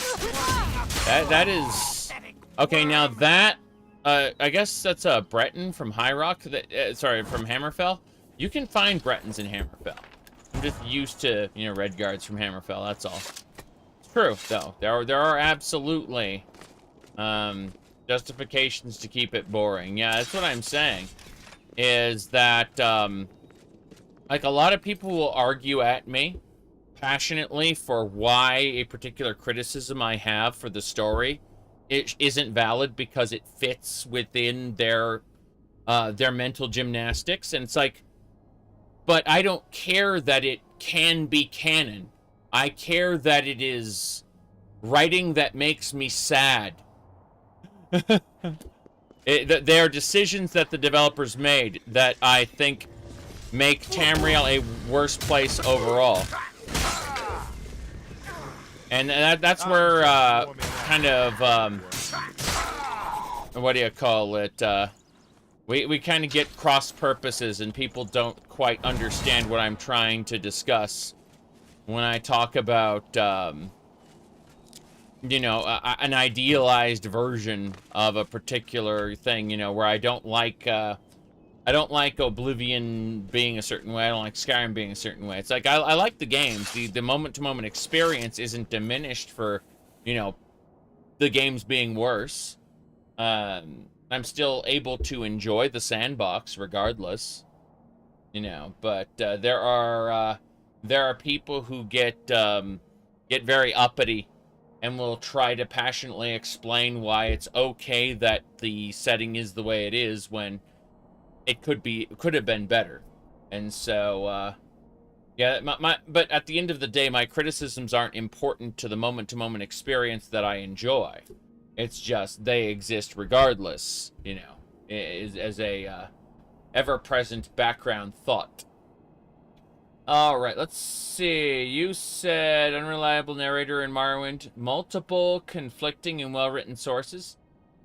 That is... Okay, now that, I guess that's a Breton from High Rock, sorry, from Hammerfell. You can find Bretons in Hammerfell. I'm just used to, you know, Red Guards from Hammerfell, that's all. It's true, though. There are absolutely, justifications to keep it boring. Yeah, that's what I'm saying. Is that, like, a lot of people will argue at me passionately for why a particular criticism I have for the story isn't valid because it fits within their mental gymnastics. And it's like, but I don't care that it can be canon. I care that it is writing that makes me sad. There are decisions that the developers made that I think make Tamriel a worse place overall. And that's where, kind of, what do you call it, we kind of get cross purposes and people don't quite understand what I'm trying to discuss when I talk about, you know, an idealized version of a particular thing, you know, where I don't like Oblivion being a certain way. I don't like Skyrim being a certain way. It's like, I like the games. The moment-to-moment experience isn't diminished for, you know, the games being worse. I'm still able to enjoy the sandbox regardless, you know, but there are people who get very uppity and will try to passionately explain why it's okay that the setting is the way it is when it could have been better. And so, yeah, but at the end of the day, my criticisms aren't important to the moment-to-moment experience that I enjoy. It's just they exist regardless, you know, as a ever-present background thought. All right, let's see. You said unreliable narrator in Morrowind, multiple conflicting and well-written sources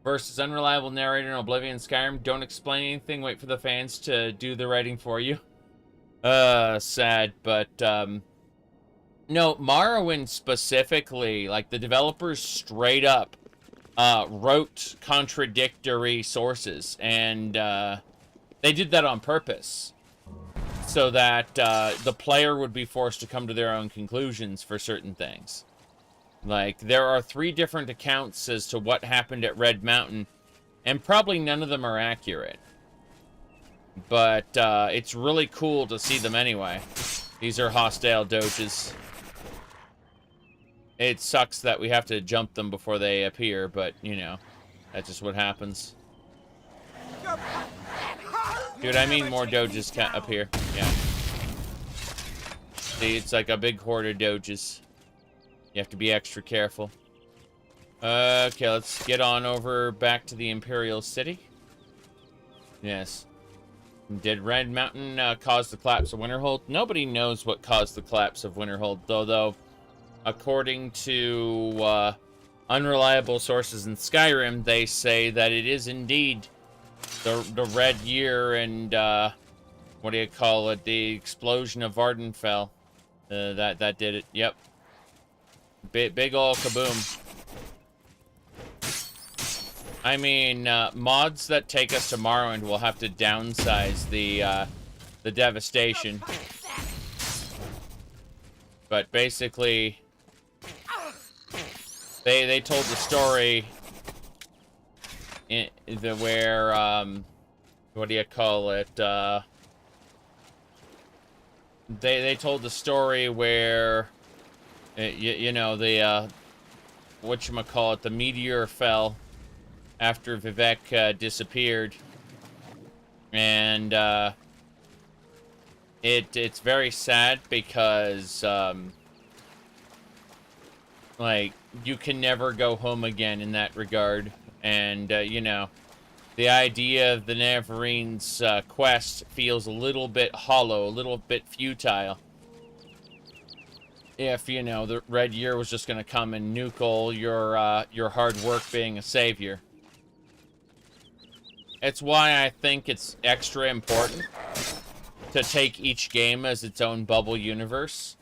versus unreliable narrator in Oblivion, Skyrim. Don't explain anything. Wait for the fans to do the writing for you. Sad, but no, Morrowind specifically, like the developers straight up wrote contradictory sources, and they did that on purpose so that the player would be forced to come to their own conclusions for certain things. Like, there are 3 different accounts as to what happened at Red Mountain, and probably none of them are accurate. But it's really cool to see them anyway. These are hostile doges. It sucks that we have to jump them before they appear, but, you know, that's just what happens. Dude, I mean more doges can't appear. Yeah. See, it's like a big horde of doges. You have to be extra careful. Okay, let's get on over back to the Imperial City. Yes. Did Red Mountain cause the collapse of Winterhold? Nobody knows what caused the collapse of Winterhold, though according to unreliable sources in Skyrim, they say that it is indeed the Red Year and, what do you call it, the explosion of Vardenfell. That did it, yep. Big ol' kaboom. I mean, mods that take us to Morrowind will have to downsize the devastation. But basically, they told the story where what do you call it? They told the story where you know, the whatchamacallit, the meteor fell after Vivek disappeared, and it's very sad because Like, you can never go home again in that regard. And, you know, the idea of the Navarrene's quest feels a little bit hollow, a little bit futile. If, you know, the Red Year was just going to come and nuke all your hard work being a savior. It's why I think it's extra important to take each game as its own bubble universe.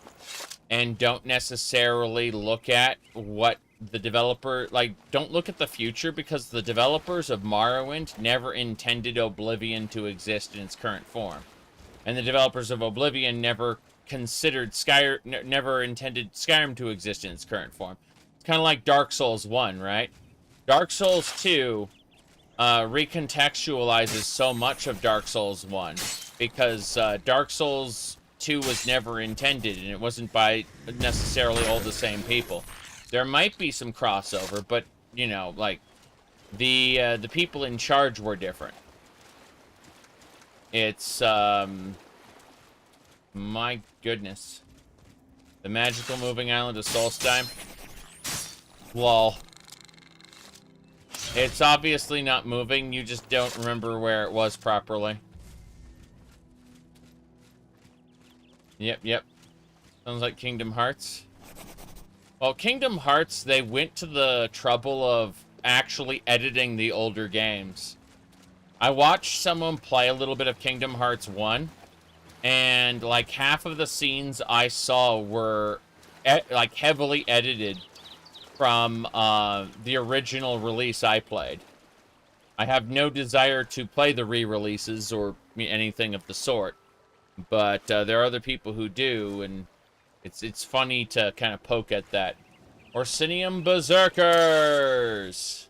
And don't necessarily look at what the developer... Like, don't look at the future, because the developers of Morrowind never intended Oblivion to exist in its current form. And the developers of Oblivion never considered never intended Skyrim to exist in its current form. It's kind of like Dark Souls 1, right? Dark Souls 2 recontextualizes so much of Dark Souls 1, because Dark Souls 2 was never intended, and it wasn't by necessarily all the same people. There might be some crossover, but, you know, like, the people in charge were different. It's, my goodness. The magical moving island of Solstheim? Lol. It's obviously not moving, you just don't remember where it was properly. Yep. Sounds like Kingdom Hearts. Well, Kingdom Hearts, they went to the trouble of actually editing the older games. I watched someone play a little bit of Kingdom Hearts 1, and like half of the scenes I saw were like heavily edited from the original release I played. I have no desire to play the re-releases or anything of the sort. But there are other people who do, and it's funny to kind of poke at that. Orsinium Berserkers!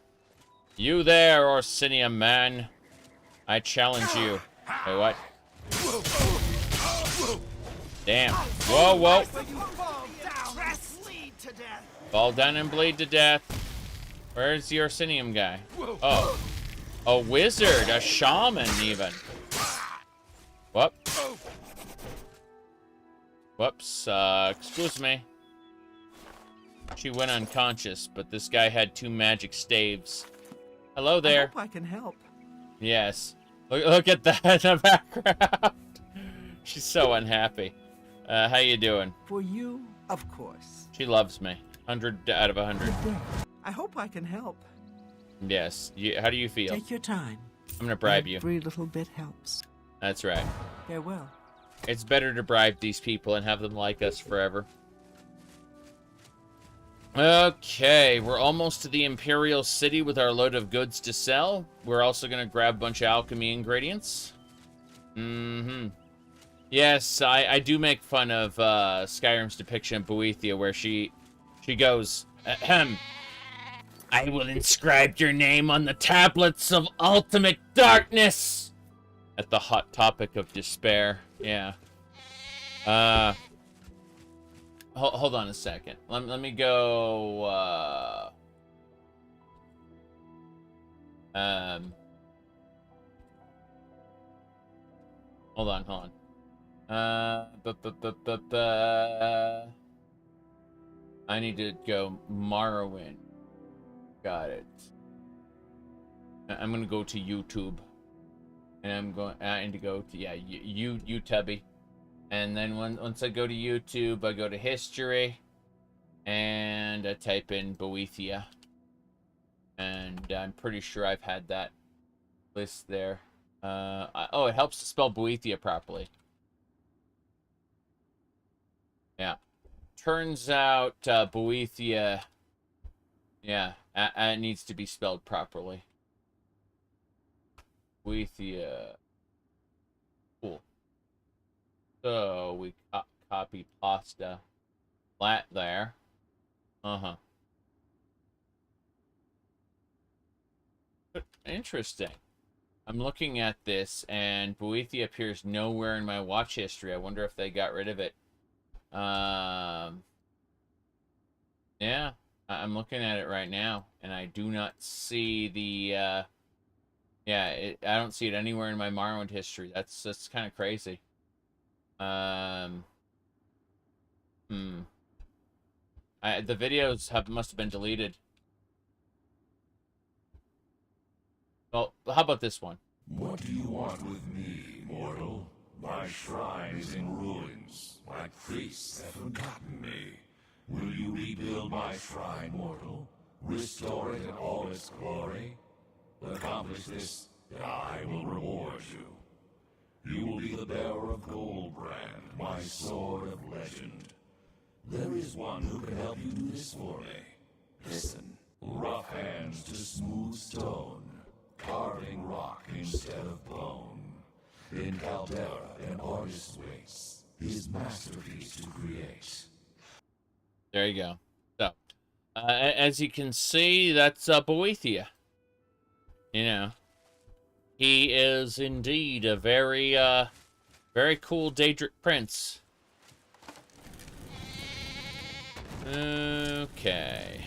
You there, Orsinium man. I challenge you. Wait, what? Damn. Whoa. Fall down and bleed to death. Where's the Orsinium guy? Oh. A wizard, a shaman even. Whoop. Whoops, excuse me. She went unconscious, but this guy had 2 magic staves. Hello there. I hope I can help. Yes. Look at that in the background. She's so unhappy. How you doing? For you, of course. She loves me. 100 out of 100. I hope I can help. Yes. How do you feel? Take your time. I'm gonna bribe you. Every little bit helps. That's right. Farewell. It's better to bribe these people and have them like us forever. Okay, we're almost to the Imperial City with our load of goods to sell. We're also going to grab a bunch of alchemy ingredients. Yes, I do make fun of Skyrim's depiction of Boethia, where she goes, ahem, I will inscribe your name on the tablets of ultimate darkness! At the hot topic of despair. Yeah. Hold on a second. Let me go, hold on. I need to go Morrowind. Got it. I'm gonna go to YouTube. And I need to go to, yeah, YouTube. And then once I go to YouTube, I go to history. And I type in Boethia. And I'm pretty sure I've had that list there. Oh, it helps to spell Boethia properly. Yeah. Turns out Boethia, yeah, it needs to be spelled properly. Boethia. Cool. So we copy pasta flat there. Interesting. I'm looking at this, and Boethia appears nowhere in my watch history. I wonder if they got rid of it. Yeah, I'm looking at it right now, and I do not see the, yeah, I don't see it anywhere in my Morrowind history. That's kind of crazy. I The videos must have been deleted. Well, how about this one? What do you want with me, mortal? My shrine is in ruins. My priests have forgotten me. Will you rebuild my shrine, mortal? Restore it in all its glory? Accomplish this, and I will reward you. You will be the bearer of Goldbrand, my sword of legend. There is one who can help you do this for me. Listen, rough hands to smooth stone, carving rock instead of bone. In Caldera, an artist waits his masterpiece to create. There you go. So, as you can see, that's Boethia. You know, he is indeed a very, very cool Daedric prince. Okay.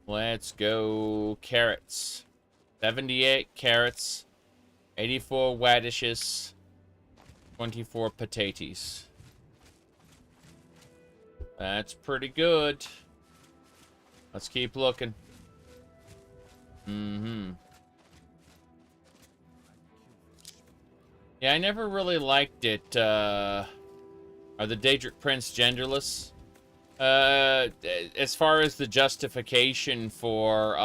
Let's go carrots. 78 carrots. 84 radishes. 24 potatoes. That's pretty good. Let's keep looking. Yeah, I never really liked it. Are the Daedric Prince genderless? As far as the justification for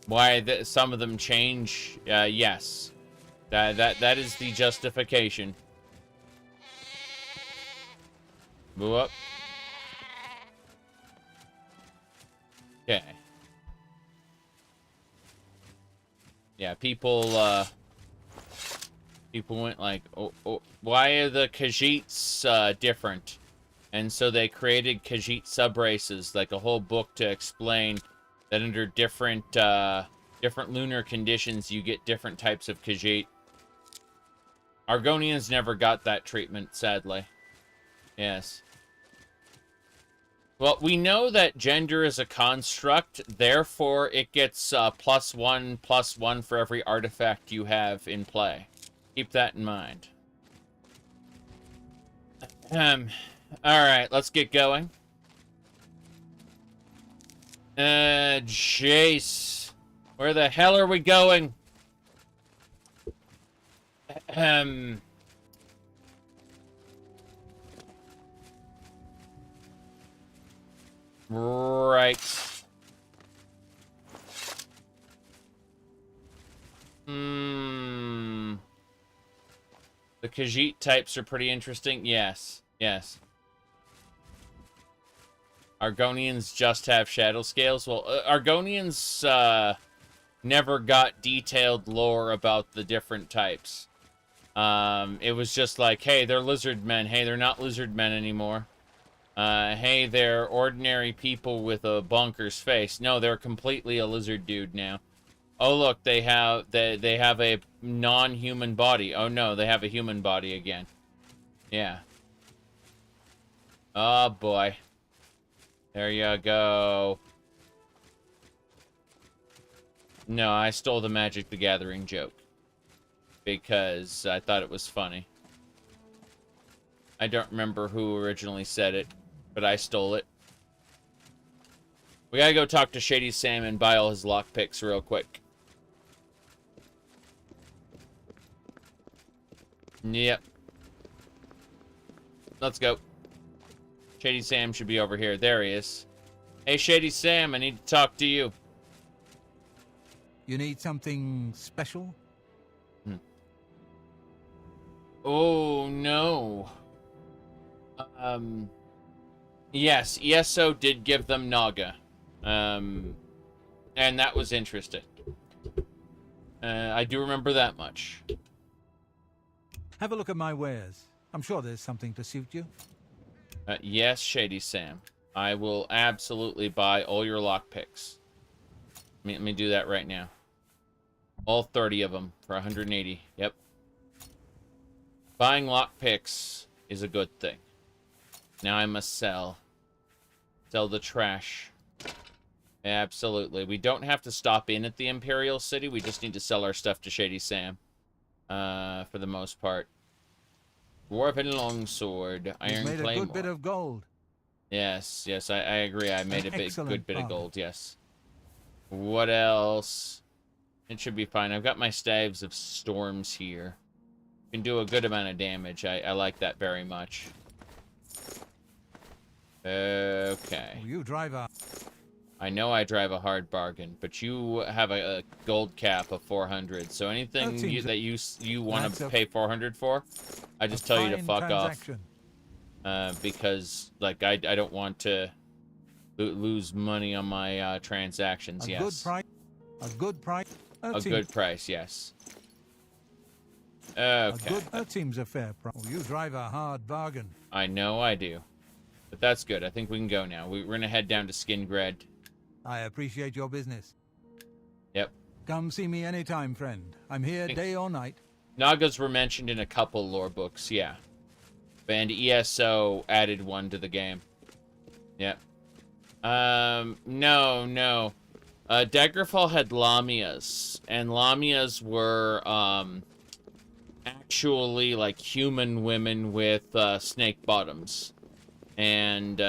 why some of them change, yes. That is the justification. Move up. Okay. Yeah, people went like, oh, why are the Khajiits different? And so they created Khajiit subraces, like a whole book to explain that under different lunar conditions, you get different types of Khajiit. Argonians never got that treatment, sadly. Yes. Well, we know that gender is a construct, therefore it gets +1/+1 for every artifact you have in play. Keep that in mind. Alright, let's get going. Jace. Where the hell are we going? Right. The Khajiit types are pretty interesting. Yes. Yes. Argonians just have shadow scales. Well, Argonians never got detailed lore about the different types. It was just like, hey, they're lizard men. Hey, they're not lizard men anymore. Hey, they're ordinary people with a bonkers face. No, they're completely a lizard dude now. Oh, look, they have a non-human body. Oh, no, they have a human body again. Yeah. Oh, boy. There you go. No, I stole the Magic the Gathering joke. Because I thought it was funny. I don't remember who originally said it, but I stole it. We gotta go talk to Shady Sam and buy all his lockpicks real quick. Yep. Let's go. Shady Sam should be over here. There he is. Hey, Shady Sam, I need to talk to you. You need something special? Oh, no. Yes, ESO did give them Naga. And that was interesting. I do remember that much. Have a look at my wares. I'm sure there's something to suit you. Yes, Shady Sam. I will absolutely buy all your lockpicks. Let me do that right now. All 30 of them for 180. Yep. Buying lockpicks is a good thing. Now I must sell. Sell the trash. Absolutely. We don't have to stop in at the Imperial City. We just need to sell our stuff to Shady Sam. For the most part. Dwarven longsword. Iron You've made claymore. a good bit of gold. Yes, yes, I agree. I made a good bit of bargain. gold, yes. What else? It should be fine. I've got my Staves of Storms here. Can do a good amount of damage. I like that very much. Okay. You drive a... I know I drive a hard bargain, but you have a gold cap of 400. So anything that you want to pay 400 for, I just tell you to fuck off. Because like I don't want to lose money on my transactions. Yes. Good price. A good price. A good price. Yes. Okay. That seems a fair price. You drive a hard bargain. I know I do. But that's good. I think we can go now. We're going to head down to Skingrad. I appreciate your business. Yep. Come see me anytime, friend. I'm here day or night. Nagas were mentioned in a couple lore books, yeah. And ESO added one to the game. Yep. No. Daggerfall had Lamias. And Lamias were, actually, like, human women with, snake bottoms. And,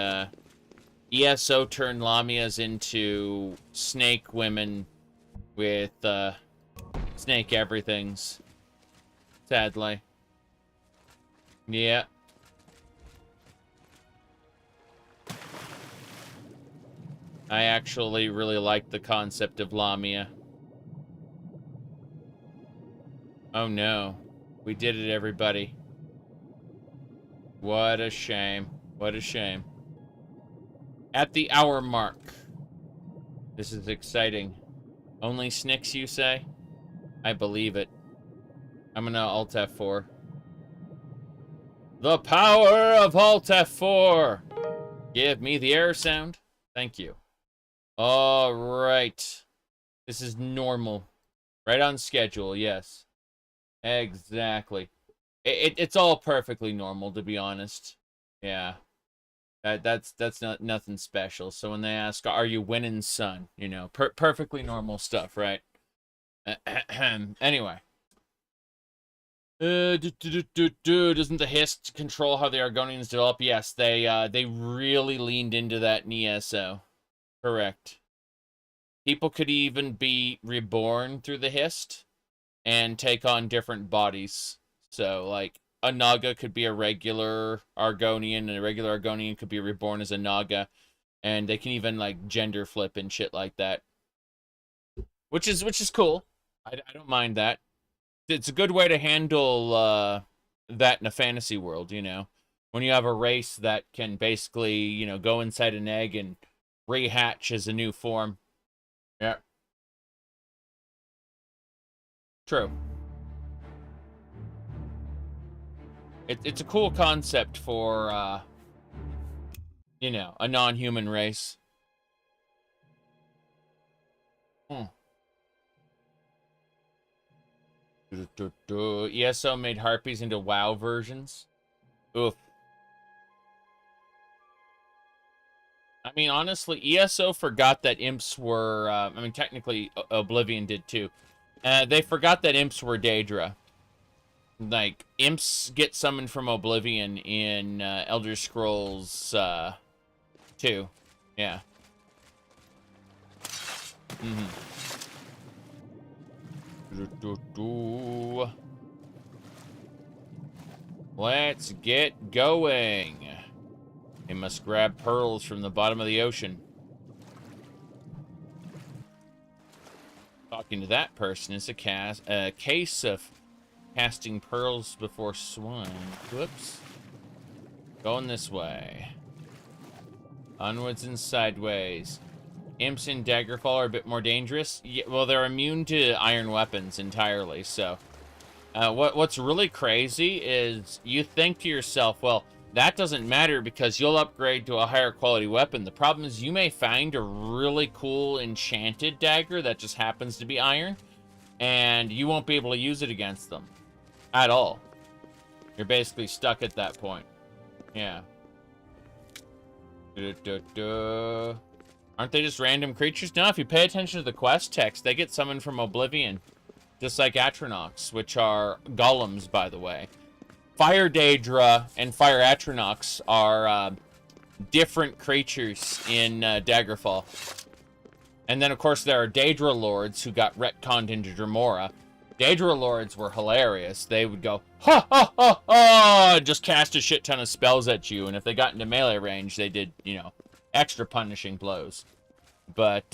ESO turned Lamias into snake women with, snake everythings. Sadly. Yeah. I actually really like the concept of Lamia. Oh no. We did it, everybody. What a shame. What a shame. At the hour mark. This is exciting. Only Snicks, you say? I believe it. I'm gonna Alt F4. The power of Alt F4! Give me the air sound. Thank you. Alright. This is normal. Right on schedule, yes. Exactly. It's all perfectly normal, to be honest. Yeah. That's not nothing special. So when they ask, are you winning, son? You know, perfectly normal stuff, right? Anyway. Doesn't the Hist control how the Argonians develop? Yes, they really leaned into that in ESO. Correct. People could even be reborn through the Hist and take on different bodies. So, like, a Naga could be a regular Argonian, and a regular Argonian could be reborn as a Naga. And they can even, like, gender flip and shit like that. Which is cool. I don't mind that. It's a good way to handle that in a fantasy world, you know. When you have a race that can basically, you know, go inside an egg and rehatch as a new form. Yeah. True. It's a cool concept for, you know, a non-human race. ESO made harpies into WoW versions. Oof. I mean, honestly, ESO forgot that imps were, I mean, technically, Oblivion did too. They forgot that imps were Daedra. Like, imps get summoned from Oblivion in Elder Scrolls 2. Yeah. Let's get going. We must grab pearls from the bottom of the ocean. Talking to that person is a case of casting pearls before swine. Whoops. Going this way. Onwards and sideways. Imps in Daggerfall are a bit more dangerous. Yeah, well, they're immune to iron weapons entirely, so... what's really crazy is you think to yourself, well, that doesn't matter because you'll upgrade to a higher quality weapon. The problem is you may find a really cool enchanted dagger that just happens to be iron, and you won't be able to use it against them. At all. You're basically stuck at that point. Yeah. Aren't they just random creatures? No, if you pay attention to the quest text, they get summoned from Oblivion. Just like Atronachs, which are golems, by the way. Fire Daedra and Fire Atronachs are different creatures in Daggerfall. And then, of course, there are Daedra Lords who got retconned into Dremora. Daedra Lords were hilarious. They would go, ha, ha, ha, ha, and just cast a shit ton of spells at you. And if they got into melee range, they did, you know, extra punishing blows. But,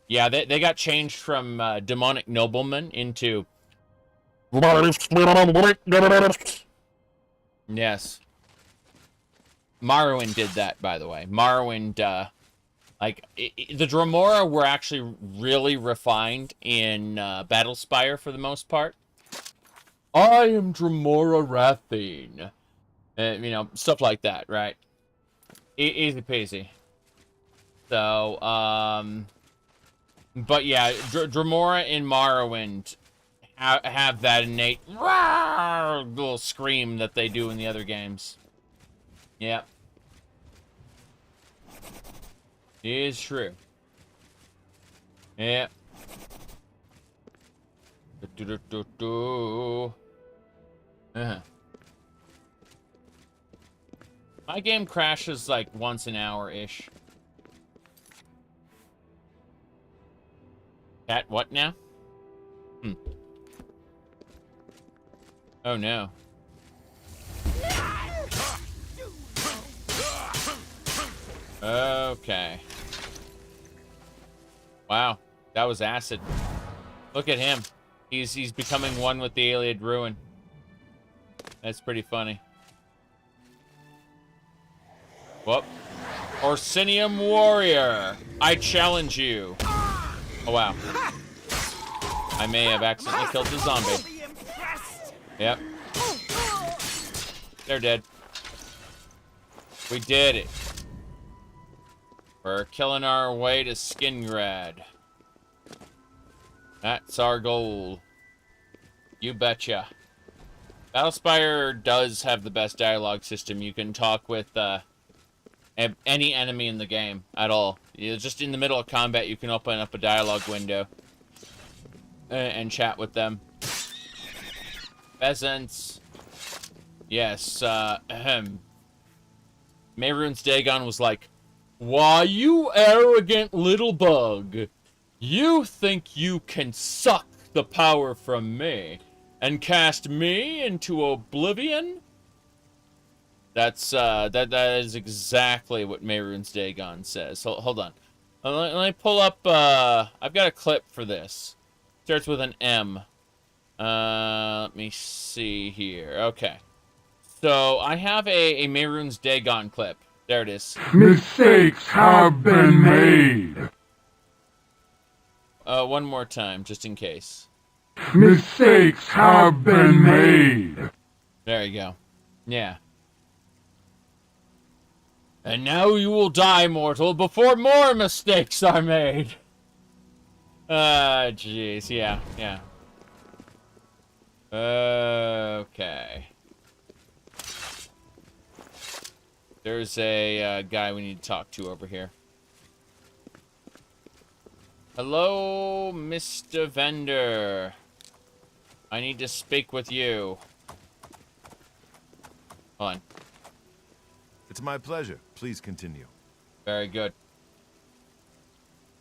yeah, they got changed from Demonic Noblemen into... Yes. Morrowind did that, by the way. Morrowind, like, the Dremora were actually really refined in Battlespire for the most part. I am Dremora Rathine. You know, stuff like that, right? Easy peasy. So, but yeah, Dremora in Morrowind have that innate little scream that they do in the other games. Yep. It is true. Yep. My game crashes like once an hour-ish. Cat, what now? Oh no. Okay. Wow, that was acid. Look at him. He's becoming one with the Iliad Ruin. That's pretty funny. Whoop. Orsinium Warrior, I challenge you. Oh wow. I may have accidentally killed the zombie. Yep. They're dead. We did it. We're killing our way to Skingrad. That's our goal. You betcha. Battlespire does have the best dialogue system. You can talk with any enemy in the game at all. You're just in the middle of combat, you can open up a dialogue window and chat with them. Pheasants. Yes, Mehrunes Dagon was like, "Why, you arrogant little bug, you think you can suck the power from me and cast me into Oblivion?" That's, that is exactly what Mehrunes Dagon says. Hold on. Let me pull up, I've got a clip for this. Starts with an M. Let me see here. Okay. So, I have a Mehrunes Dagon clip. There it is. Mistakes have been made. One more time, just in case. Mistakes have been made. There you go. Yeah. And now you will die, mortal, before more mistakes are made. Jeez, yeah. Okay. There's a guy we need to talk to over here. Hello, Mr. Vendor. I need to speak with you. Hold on. It's my pleasure. Please continue. Very good.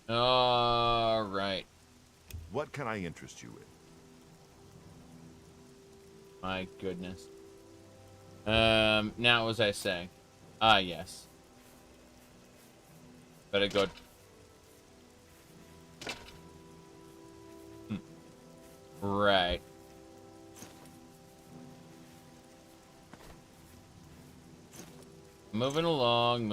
All right. What can I interest you in? My goodness. Now what was I saying? Ah, yes. Very good. Right. Moving along.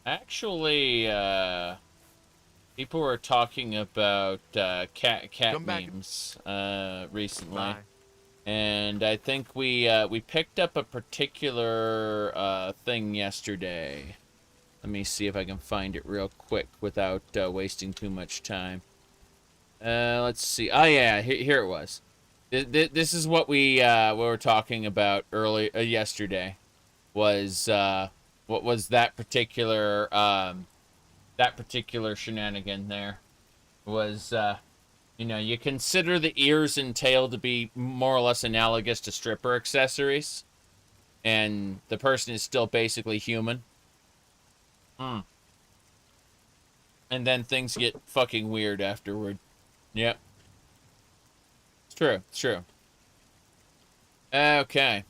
Actually, people were talking about cat memes recently. Bye. And I think we picked up a particular thing yesterday. Let me see if I can find it real quick without wasting too much time. Let's see. Oh yeah, here it was. This is what we were talking about yesterday. Was what was that particular shenanigan there? Was you know, you consider the ears and tail to be more or less analogous to stripper accessories. and the person is still basically human. And then things get fucking weird afterward. Yep. It's true. It's true. Okay.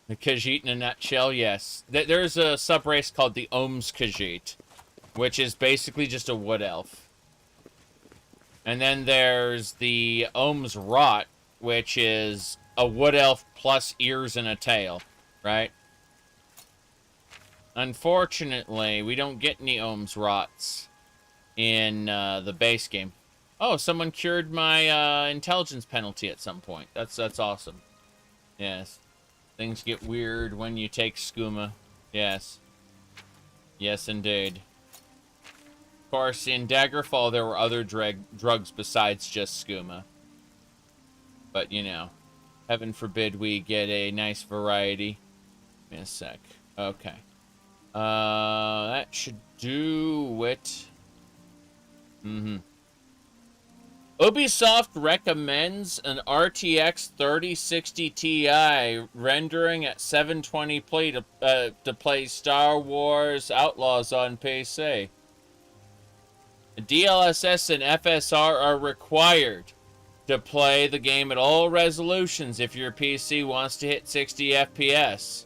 The Khajiit in a nutshell, yes. There's a subrace called the Ohm's Khajiit, which is basically just a wood elf. And then there's the Ohm's Rot, which is a wood elf plus ears and a tail, right? Unfortunately, we don't get any Ohm's Rots in the base game. Oh, someone cured my intelligence penalty at some point. That's awesome. Yes. Things get weird when you take skooma. Yes. Yes, indeed. Of course, in Daggerfall, there were other drugs besides just skooma. But, you know, heaven forbid we get a nice variety. Give me a sec. Okay. That should do it. Ubisoft recommends an RTX 3060 Ti rendering at 720p to play Star Wars Outlaws on PC. DLSS and FSR are required to play the game at all resolutions if your PC wants to hit 60 FPS.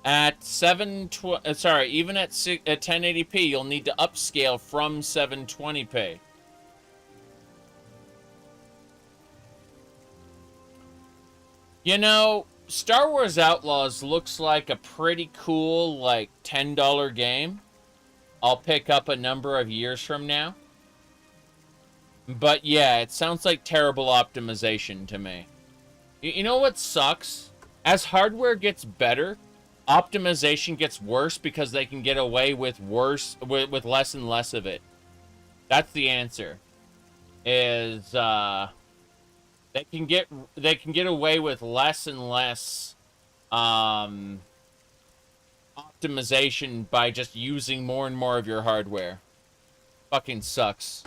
At even at 1080p, you'll need to upscale from 720p. You know, Star Wars Outlaws looks like a pretty cool, like, $10 game. I'll pick up a number of years from now. But yeah, it sounds like terrible optimization to me. You know what sucks? As hardware gets better, optimization gets worse because they can get away with with less and less of it. That's the answer. Is they can get away with less and less optimization by just using more and more of your hardware. Fucking sucks.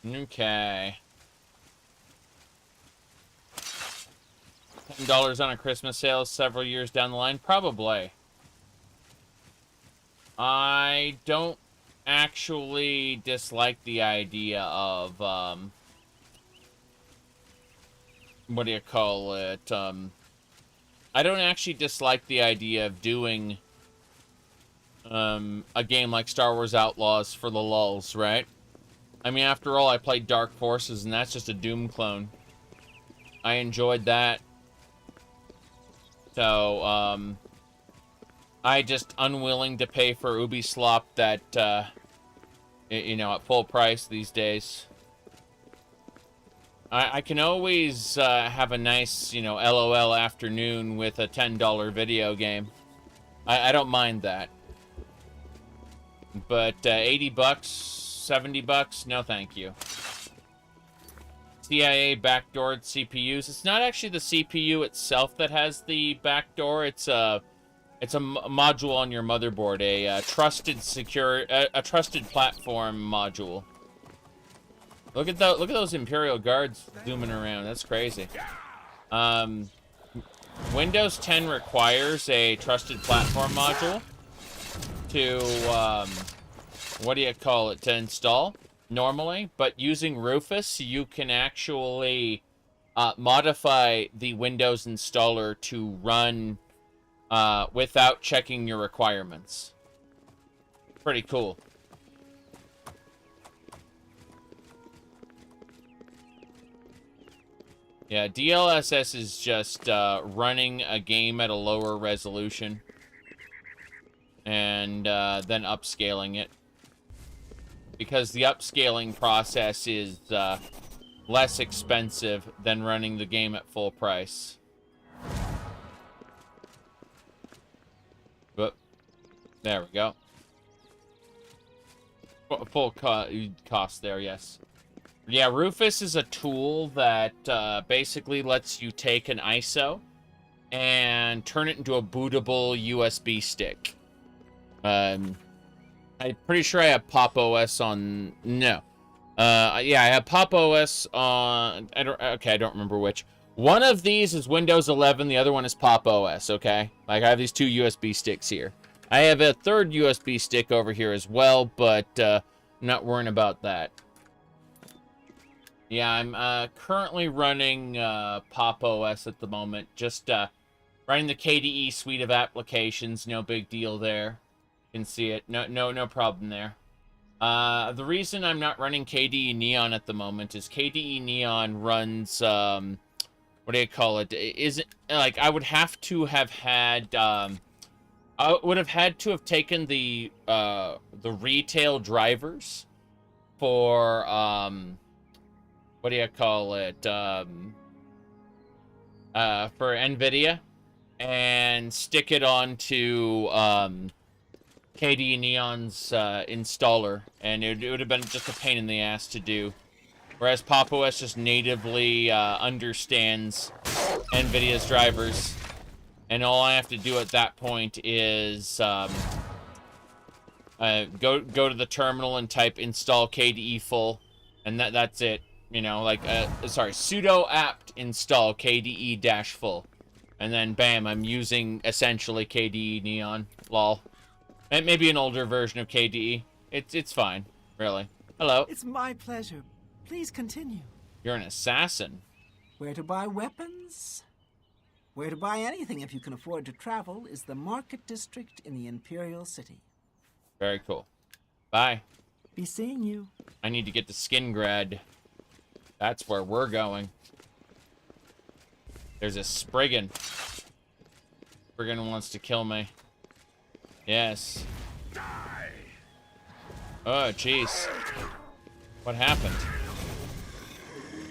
Okay. $10 on a Christmas sale several years down the line? Probably. I don't actually dislike the idea of, what do you call it? I don't actually dislike the idea of doing, a game like Star Wars Outlaws for the lulz, right? I mean, after all, I played Dark Forces, and that's just a Doom clone. I enjoyed that. So, I just unwilling to pay for Ubislop that, you know, at full price these days. I can always have a nice, you know, LOL afternoon with a $10 video game. I don't mind that. But 80 bucks, 70 bucks, no thank you. CIA backdoored CPUs. It's not actually the CPU itself that has the backdoor. It's a module on your motherboard, a trusted platform module. Look at those Imperial Guards zooming around. That's crazy. Windows 10 requires a trusted platform module to what do you call it, to install normally, but using Rufus you can actually modify the Windows installer to run without checking your requirements. Pretty cool. Yeah, DLSS is just running a game at a lower resolution and then upscaling it. Because the upscaling process is less expensive than running the game at full price. But there we go. Full cost there, yes. Yeah, Rufus is a tool that basically lets you take an ISO and turn it into a bootable USB stick. I'm pretty sure I have Pop OS on... No. Yeah, I have Pop OS on... I don't remember which. One of these is Windows 11, the other one is Pop OS, okay? Like, I have these 2 USB sticks here. I have a third USB stick over here as well, but I'm not worrying about that. Yeah, I'm currently running Pop OS at the moment. Just running the KDE suite of applications. No big deal there. You can see it. No problem there. The reason I'm not running KDE Neon at the moment is KDE Neon runs, what do you call it? Isn't, like, I would have to have had, I would have had to have taken the retail drivers for, what do you call it? For NVIDIA and stick it onto, KDE Neon's installer, and it would have been just a pain in the ass to do. Whereas Pop OS just natively understands NVIDIA's drivers, and all I have to do at that point is go to the terminal and type install KDE full, and that's it. You know, like sorry, sudo apt install KDE dash full, and then bam, I'm using essentially KDE Neon. Lol. And maybe an older version of KDE. It's fine, really. Hello. It's my pleasure. Please continue. You're an assassin. Where to buy weapons? Where to buy anything if you can afford to travel is the market district in the Imperial City. Very cool. Bye. Be seeing you. I need to get to Skingrad. That's where we're going. There's a Spriggan. Spriggan wants to kill me. Yes. Die. Oh, jeez. What happened?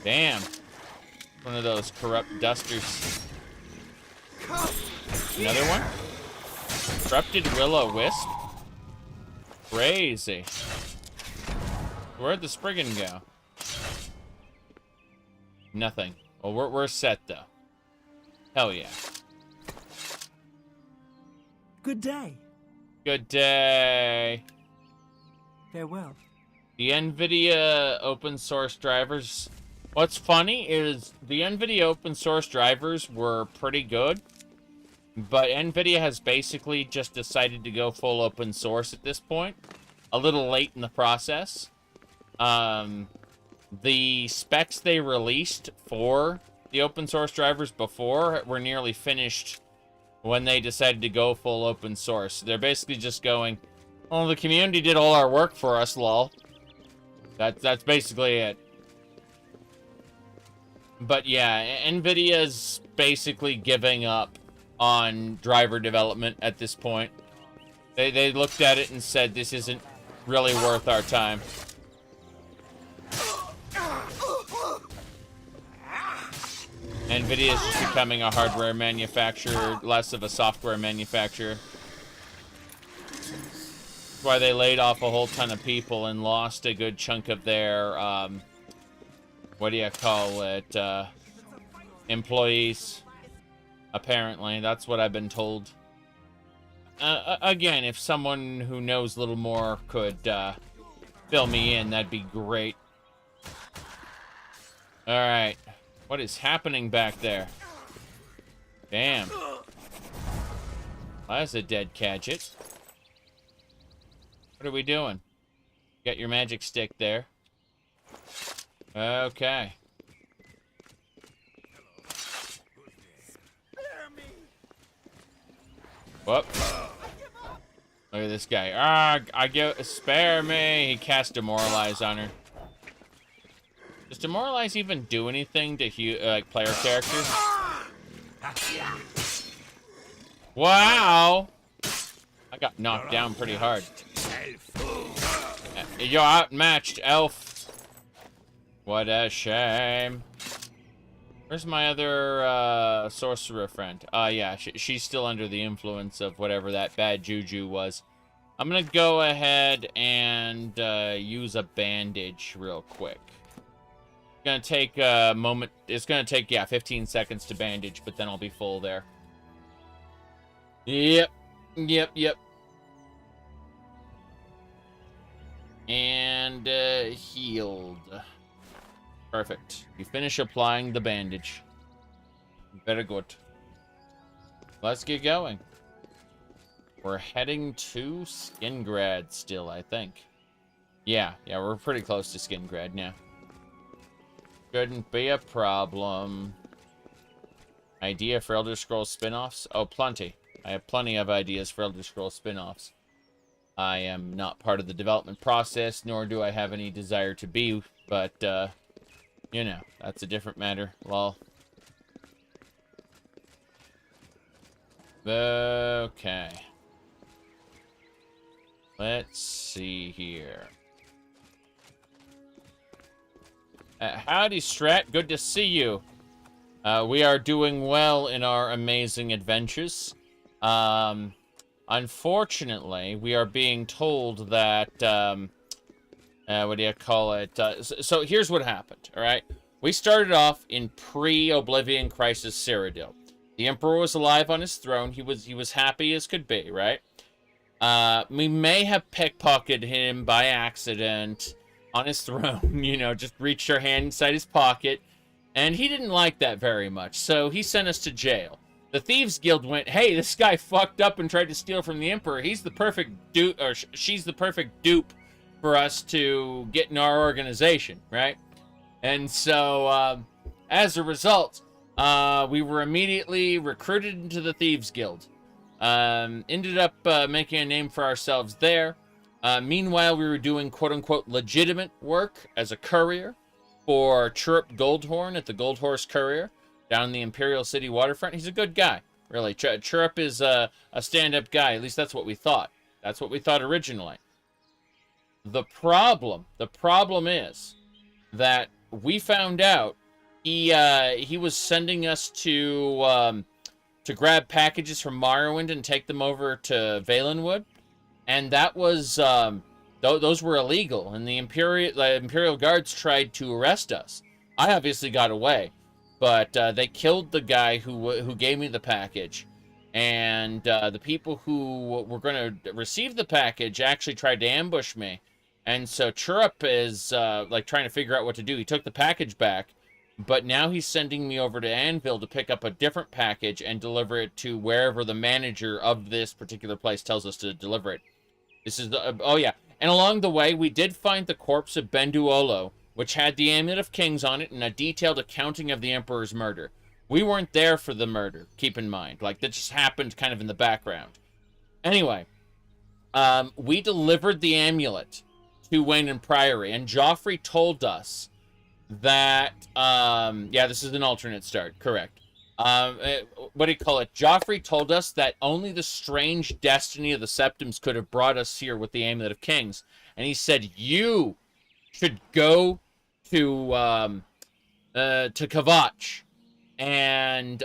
Damn. One of those corrupt dusters. Another one? Corrupted Will-O-Wisp? Crazy. Where'd the Spriggan go? Nothing. Well, we're set, though. Hell yeah. Good day. Good day. Farewell. The NVIDIA open source drivers. What's funny is the NVIDIA open source drivers were pretty good, but NVIDIA has basically just decided to go full open source at this point. A little late in the process. The specs they released for the open source drivers before were nearly finished when they decided to go full open source. They're basically just going, oh, the community did all our work for us, lol. That's basically it. But yeah, NVIDIA's basically giving up on driver development at this point. They looked at it and said, this isn't really worth our time. NVIDIA is just becoming a hardware manufacturer, less of a software manufacturer. That's why they laid off a whole ton of people and lost a good chunk of their, what do you call it, employees. Apparently, that's what I've been told. Again, if someone who knows a little more could fill me in, that'd be great. Alright. What is happening back there? Damn. Well, that's a dead Cadget. What are we doing? Got your magic stick there. Okay. Whoop. Look at this guy. Spare me. He cast Demoralize on her. Does Demoralize even do anything to player characters? Wow! I got knocked down pretty hard. You're outmatched, elf. What a shame. Where's my other sorcerer friend? Yeah, she's still under the influence of whatever that bad juju was. I'm gonna go ahead and use a bandage real quick. It's gonna take a moment. It's gonna take, yeah, 15 seconds to bandage, but then I'll be full there. Yep. And healed. Perfect. You finish applying the bandage. Very good. Let's get going. We're heading to Skingrad still, I think. Yeah, we're pretty close to Skingrad now. Shouldn't be a problem. Idea for Elder Scrolls spin-offs? Oh, plenty. I have plenty of ideas for Elder Scrolls spin-offs. I am not part of the development process, nor do I have any desire to be, but, you know, that's a different matter. Lol. Okay. Let's see here. Howdy, Strat. Good to see you. We are doing well in our amazing adventures. Unfortunately, we are being told that, what do you call it? So here's what happened, all right? We started off in pre-Oblivion Crisis Cyrodiil. The Emperor was alive on his throne. He was happy as could be, right? We may have pickpocketed him by accident on his throne, you know, just reached our hand inside his pocket, and he didn't like that very much, so he sent us to jail. The Thieves Guild went, hey, this guy fucked up and tried to steal from the Emperor. He's the perfect dupe, or she's the perfect dupe for us to get in our organization, right? And so, as a result, we were immediately recruited into the Thieves Guild. Ended up making a name for ourselves there. Meanwhile, we were doing quote-unquote legitimate work as a courier for Chirrup Goldhorn at the Gold Horse Courier down in the Imperial City waterfront. He's a good guy, really. Chirrup is a stand-up guy. At least that's what we thought. That's what we thought originally. The problem is that we found out he was sending us to grab packages from Morrowind and take them over to Valenwood, and that was those were illegal, and the Imperial Guards tried to arrest us. I obviously got away, but they killed the guy who gave me the package, and the people who were going to receive the package actually tried to ambush me, and so Chirrup is like trying to figure out what to do. He took the package back, but now he's sending me over to Anvil to pick up a different package and deliver it to wherever the manager of this particular place tells us to deliver it. This is the oh yeah, and along the way we did find the corpse of Benduolo, which had the Amulet of Kings on it and a detailed accounting of the Emperor's murder. We weren't there for the murder, keep in mind. Like, that just happened kind of in the background. Anyway, we delivered the amulet to Wayne and Priory, and Joffrey told us that, yeah, this is an alternate start, correct. What do you call it? Joffrey told us that only the strange destiny of the Septums could have brought us here with the Amulet of Kings. And he said, you should go to Kvatch and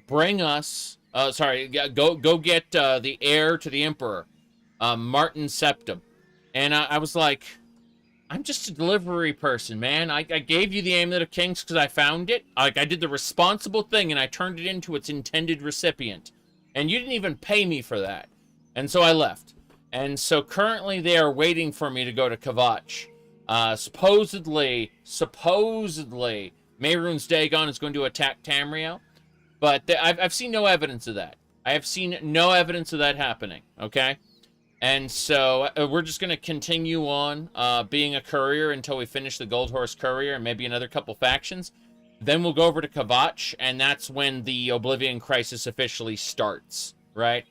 bring us go get the heir to the Emperor, Martin Septim. And I was like, I'm just a delivery person, man. I gave you the Amulet of Kings because I found it. I did the responsible thing and I turned it into its intended recipient, and you didn't even pay me for that. And so I left. And so currently they are waiting for me to go to Kvatch. Supposedly, Mehrunes Dagon is going to attack Tamriel, but I've seen no evidence of that. I have seen no evidence of that happening, okay? And so we're just going to continue on being a courier until we finish the Gold Horse Courier and maybe another couple factions. Then we'll go over to Kvatch, and that's when the Oblivion Crisis officially starts, right?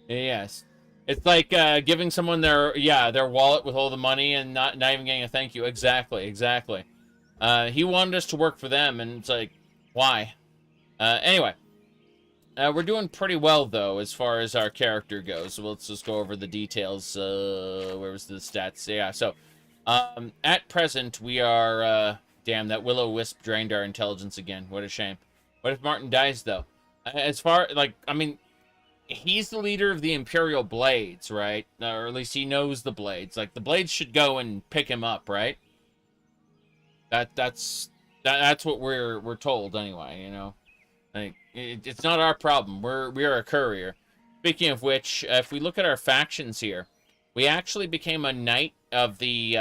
Yes. It's like giving someone their wallet with all the money and not even getting a thank you. Exactly. He wanted us to work for them, and it's like, why? Anyway, we're doing pretty well, though, as far as our character goes. So let's just go over the details. Where was the stats? Yeah, so at present, we are... damn, that Will-O-Wisp drained our intelligence again. What a shame. What if Martin dies, though? As far, like, I mean... He's the leader of the Imperial Blades, right? Or at least he knows the Blades. Like, the Blades should go and pick him up, right? That's what we're told anyway, you know. Like, it's not our problem. We are a courier. Speaking of which, if we look at our factions here, we actually became a knight of the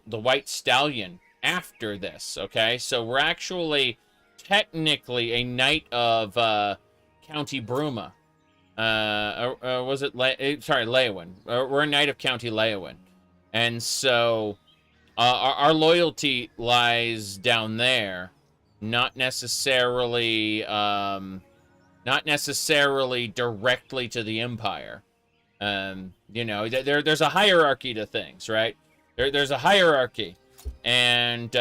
White Stallion after this, okay? So we're actually technically a knight of County Bruma. Was it Leowin? We're a knight of County Leowin. And so our loyalty lies down there, not necessarily directly to the Empire. You know, there's a hierarchy to things, right? There's a hierarchy, and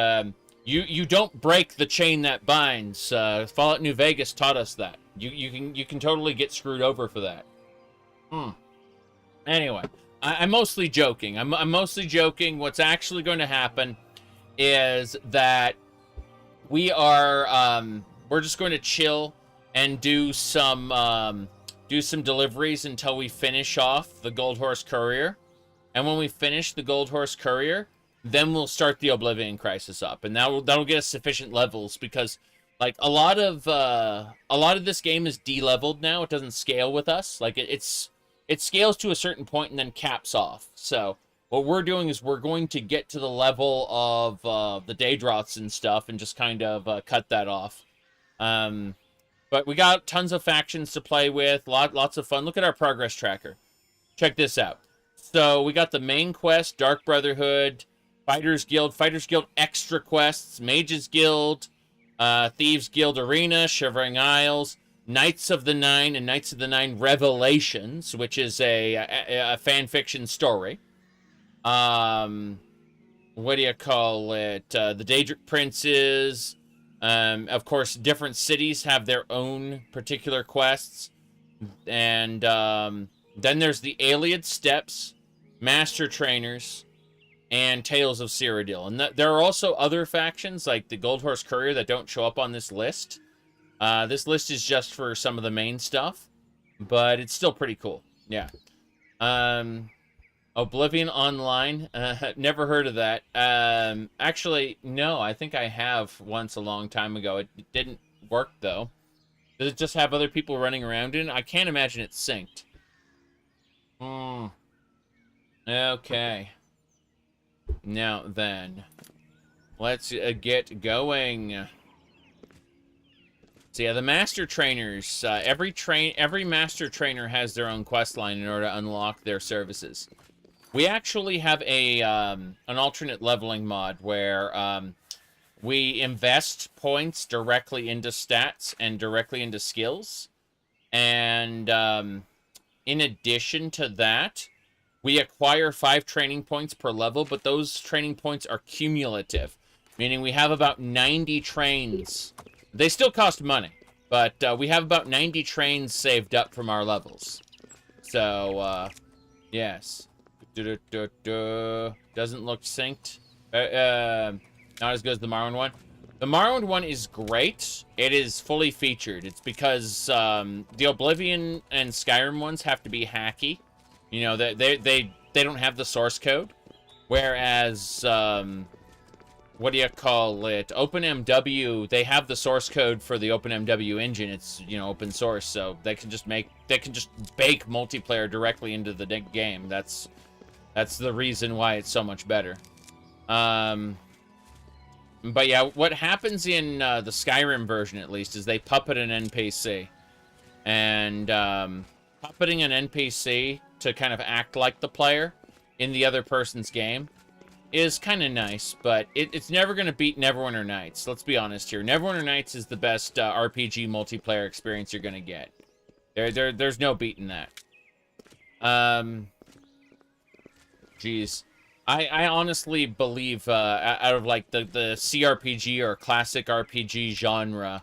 you don't break the chain that binds. Fallout New Vegas taught us that. You can totally get screwed over for that. Anyway, I'm mostly joking. I'm mostly joking. What's actually going to happen is that we're just going to chill and do some deliveries until we finish off the Gold Horse Courier. And when we finish the Gold Horse Courier, then we'll start the Oblivion Crisis up, and that'll get us sufficient levels, because like a lot of this game is de-leveled now. It doesn't scale with us. Like it scales to a certain point and then caps off. So what we're doing is we're going to get to the level of the Daedroths and stuff and just kind of cut that off. But we got tons of factions to play with, lots of fun. Look at our progress tracker. Check this out. So we got the main quest, Dark Brotherhood, Fighters Guild extra quests, Mages Guild, Thieves Guild Arena, Shivering Isles, Knights of the Nine, and Knights of the Nine Revelations, which is a fan fiction story. What do you call it? The Daedric Princes. Of course, different cities have their own particular quests. And then there's the Ayleid Steppes, Master Trainers, and Tales of Cyrodiil. And there are also other factions, like the Gold Horse Courier, that don't show up on this list. This list is just for some of the main stuff, but it's still pretty cool. Yeah. Oblivion Online. Never heard of that. Actually, no, I think I have once a long time ago. It didn't work, though. Does it just have other people running around in it? I can't imagine it's synced. Okay. Now then, let's get going. So yeah, the Master Trainers. Every Master Trainer has their own quest line in order to unlock their services. We actually have an alternate leveling mod where we invest points directly into stats and directly into skills. And in addition to that, we acquire 5 training points per level, but those training points are cumulative, meaning we have about 90 trains. They still cost money, but we have about 90 trains saved up from our levels. So, yes. Doesn't look synced. Not as good as the Morrowind one. The Morrowind one is great. It is fully featured. It's because the Oblivion and Skyrim ones have to be hacky. You know, they don't have the source code. Whereas, what do you call it? OpenMW, they have the source code for the OpenMW engine. It's, you know, open source, so they can just bake multiplayer directly into the game. That's the reason why it's so much better. But yeah, what happens in the Skyrim version, at least, is they puppet an NPC. And puppeting an NPC to kind of act like the player in the other person's game is kind of nice, but it's never going to beat Neverwinter Nights. Let's be honest here. Neverwinter Nights is the best RPG multiplayer experience you're going to get. There's no beating that. Geez. I honestly believe, out of, like, the CRPG or classic RPG genre,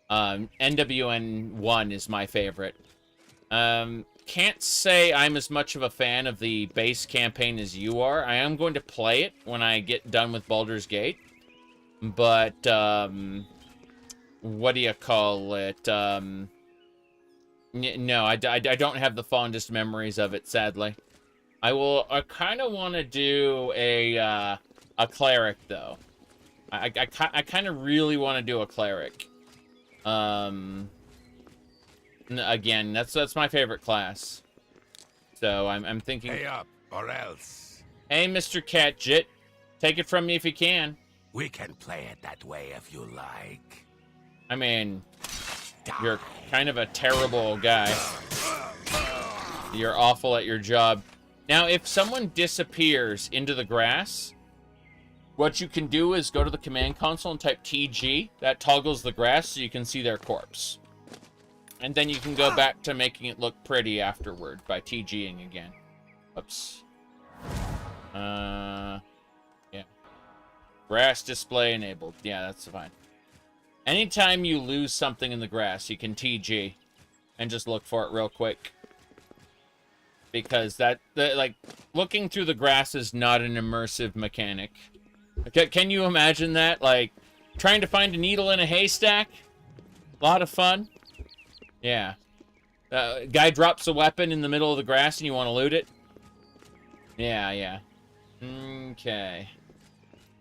NWN1 is my favorite. Can't say I'm as much of a fan of the base campaign as you are. I am going to play it when I get done with Baldur's Gate. But, what do you call it? No, I don't have the fondest memories of it, sadly. I kind of want to do a cleric, though. I kind of really want to do a cleric. Again, that's my favorite class. So I'm thinking. Hey up! Or else, Hey, Mr. Catjit. Take it from me if you can. we can play it that way if you like. I mean, you're kind of a terrible guy. You're awful at your job. Now, if someone disappears into the grass, what you can do is go to the command console and type TG. That toggles the grass so you can see their corpse. And then you can go back to making it look pretty afterward by TGing again. Oops. Yeah. Grass display enabled. Yeah, that's fine. Anytime you lose something in the grass, you can TG and just look for it real quick. Because like, looking through the grass is not an immersive mechanic. Can you imagine that? Like, trying to find a needle in a haystack? A lot of fun. Yeah. Guy drops a weapon in the middle of the grass and you want to loot it? Yeah, yeah. Okay.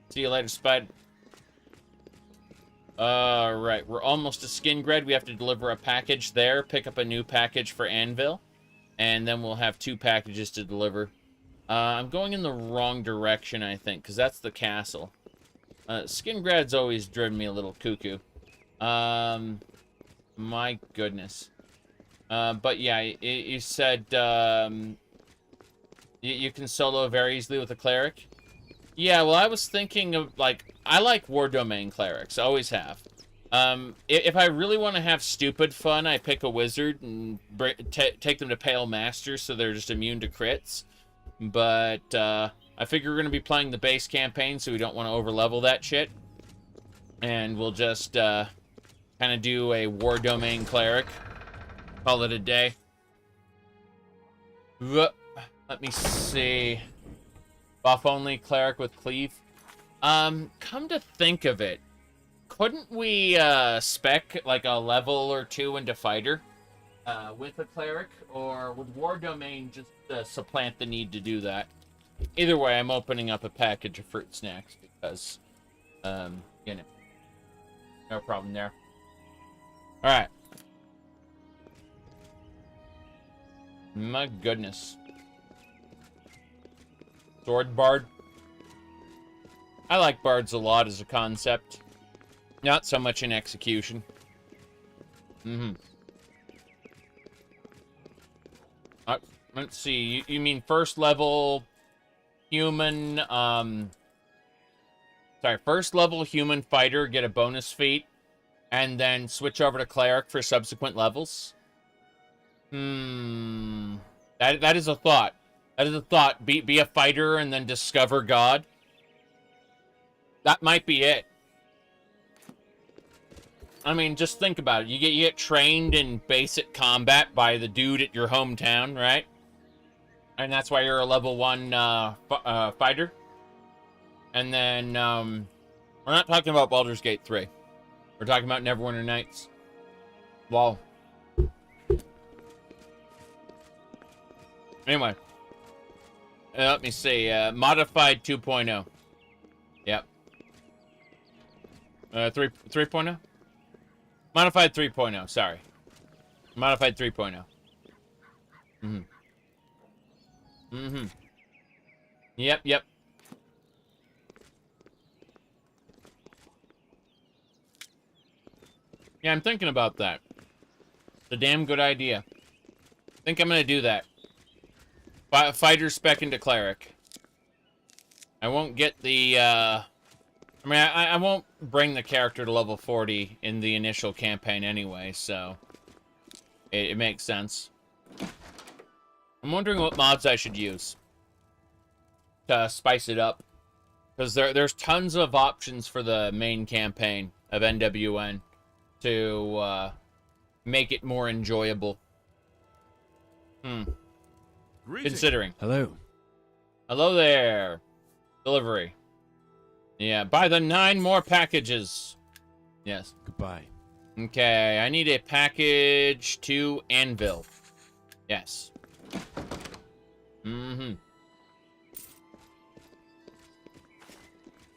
See you later, Spud. Alright, we're almost to Skingrad. We have to deliver a package there, pick up a new package for Anvil, and then we'll have 2 packages to deliver. I'm going in the wrong direction, I think, because that's the castle. Skingrad's always driven me a little cuckoo. My goodness. But yeah, you said you can solo very easily with a cleric. Yeah, well, I was thinking of, like, I like War Domain clerics. I always have. If I really want to have stupid fun, I pick a wizard and take them to Pale Master so they're just immune to crits. But I figure we're going to be playing the base campaign, so we don't want to overlevel that shit. And we'll just kind of do a War Domain cleric. Call it a day. Let me see. Buff only cleric with cleave. Come to think of it, couldn't we spec like a level or 2 into fighter with a cleric, or would War Domain just supplant the need to do that? Either way, I'm opening up a package of fruit snacks because, you know, no problem there. All right. My goodness. Sword Bard. I like bards a lot as a concept. Not so much in execution. Let's see. You mean first level human, sorry, first level human fighter, get a bonus feat, and then switch over to cleric for subsequent levels? That is a thought. That is a thought. Be a fighter and then discover God. That might be it. I mean, just think about it. You get trained in basic combat by the dude at your hometown, right? And that's why you're a level 1 fighter. And then, we're not talking about Baldur's Gate 3. We're talking about Neverwinter Nights. Well. Anyway. Let me see. Modified 2.0. Yep. 3.0? Modified 3.0, sorry. Modified 3.0. Yep. Yeah, I'm thinking about that. It's a damn good idea. I think I'm gonna do that. Fighter spec into cleric. I won't get the, I mean, I won't bring the character to level 40 in the initial campaign anyway, so it makes sense. I'm wondering what mods I should use to spice it up. Because there's tons of options for the main campaign of NWN to make it more enjoyable. Considering. Hello. Hello there. Delivery. Yeah, buy the 9 more packages. Yes. Goodbye. Okay, I need a package to Anvil. Yes.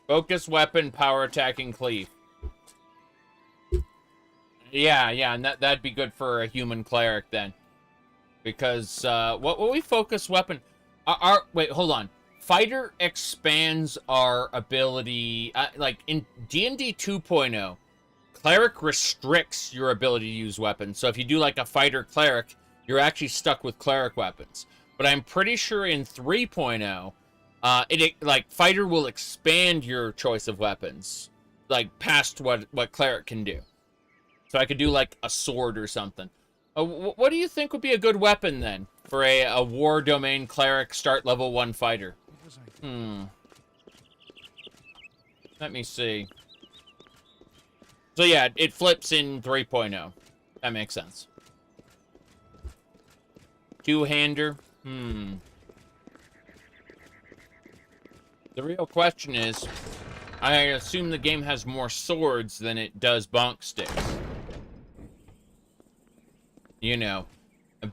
Focus weapon, power attacking cleave. Yeah, and that'd be good for a human cleric then. Because, what will we focus weapon? Wait, hold on. Fighter expands our ability, like in D&D 2.0, cleric restricts your ability to use weapons. So if you do like a fighter cleric, you're actually stuck with cleric weapons. But I'm pretty sure in 3.0, like fighter will expand your choice of weapons, like past what cleric can do. So I could do like a sword or something. What do you think would be a good weapon then for a war domain cleric start level 1 fighter? Let me see. So yeah, it flips in 3.0. That makes sense. Two-hander. The real question is, I assume the game has more swords than it does bonk sticks. You know,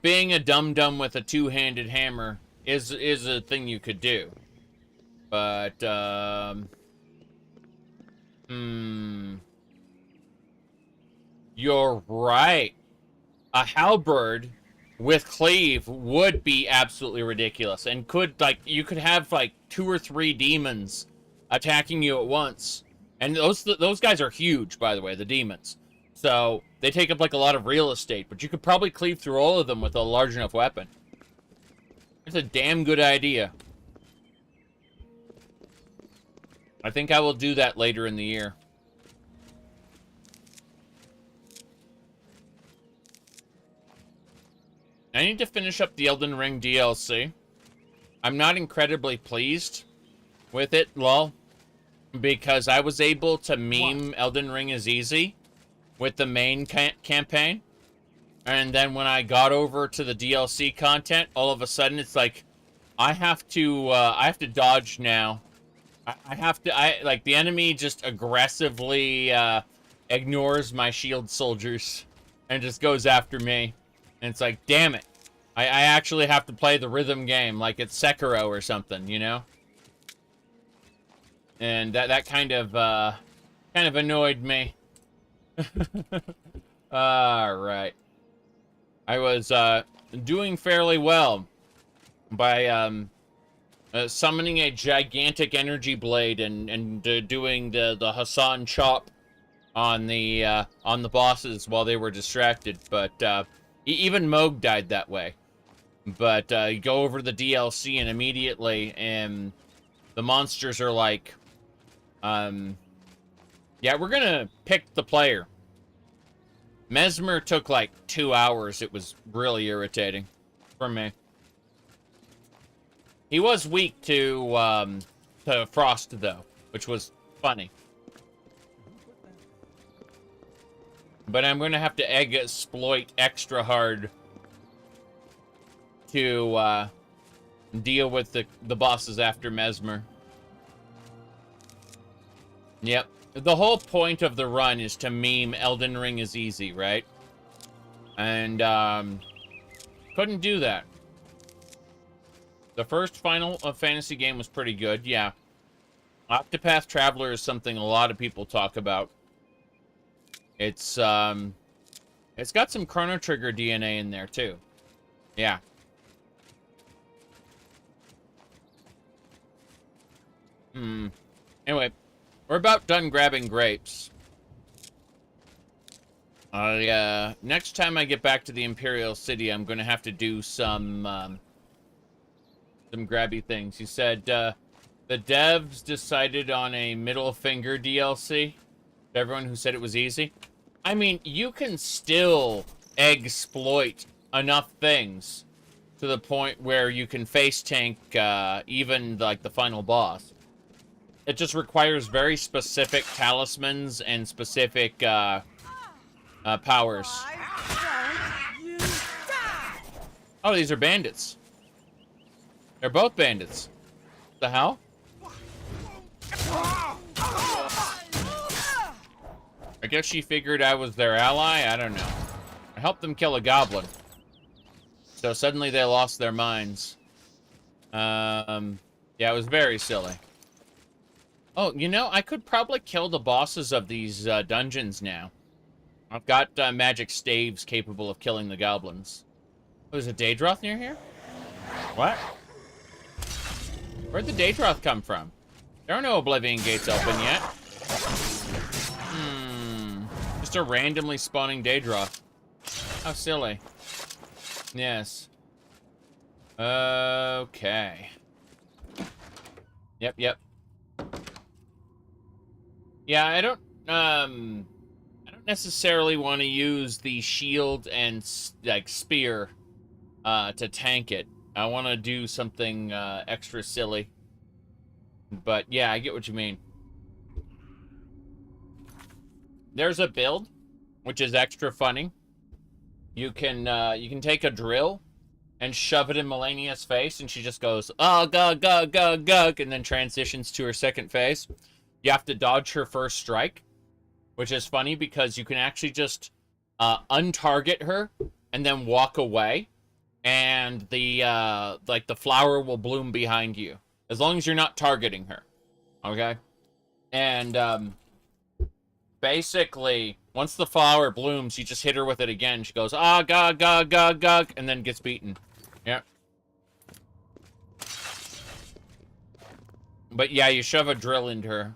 being a dum-dum with a two-handed hammer is a thing you could do. But, you're right. A halberd with cleave would be absolutely ridiculous, and could, like, you could have, like, 2 or 3 demons attacking you at once. And those guys are huge, by the way, the demons. So, they take up, like, a lot of real estate, but you could probably cleave through all of them with a large enough weapon. It's a damn good idea. I think I will do that later in the year. I need to finish up the Elden Ring DLC. I'm not incredibly pleased with it, lol, because I was able to meme Elden Ring is easy with the main campaign, and then when I got over to the DLC content, all of a sudden it's like I have to dodge now. Like, the enemy just aggressively ignores my shield soldiers and just goes after me. And it's like, damn it. I actually have to play the rhythm game like it's Sekiro or something, you know? And that kind of annoyed me. Alright. I was doing fairly well by summoning a gigantic energy blade and doing the Hassan chop on the bosses while they were distracted. But even Moog died that way. But you go over the DLC and immediately the monsters are like, yeah, we're gonna pick the player. Mesmer took like 2 hours. It was really irritating for me. He was weak to Frost, though, which was funny. But I'm going to have to exploit extra hard to deal with the bosses after Mesmer. Yep. The whole point of the run is to meme Elden Ring is easy, right? And couldn't do that. The first Final Fantasy game was pretty good, yeah. Octopath Traveler is something a lot of people talk about. It's got some Chrono Trigger DNA in there, too. Yeah. Anyway, we're about done grabbing grapes. Next time I get back to the Imperial City, I'm going to have to do some grabby things. He said, the devs decided on a middle finger DLC to everyone who said it was easy. I mean, you can still exploit enough things to the point where you can face tank even like the final boss. It just requires very specific talismans and specific powers. Oh, these are bandits. They're both bandits. The hell? I guess she figured I was their ally? I don't know. I helped them kill a goblin. So suddenly they lost their minds. Yeah, it was very silly. Oh, you know, I could probably kill the bosses of these dungeons now. I've got magic staves capable of killing the goblins. Oh, there's a Daedroth near here? What? Where'd the Daedroth come from? There are no Oblivion gates open yet. Just a randomly spawning Daedroth. How silly. Yes. Okay. Yep. Yeah, I don't necessarily want to use the shield and like spear to tank it. I want to do something extra silly. But yeah, I get what you mean. There's a build which is extra funny. You can take a drill and shove it in Melania's face, and she just goes, oh, gug, and then transitions to her second phase. You have to dodge her first strike, which is funny because you can actually just untarget her and then walk away, and the like the flower will bloom behind you as long as you're not targeting her. Okay, and basically once the flower blooms, you just hit her with it again. She goes, ah, gug, and then gets beaten. Yeah. But yeah, you shove a drill into her.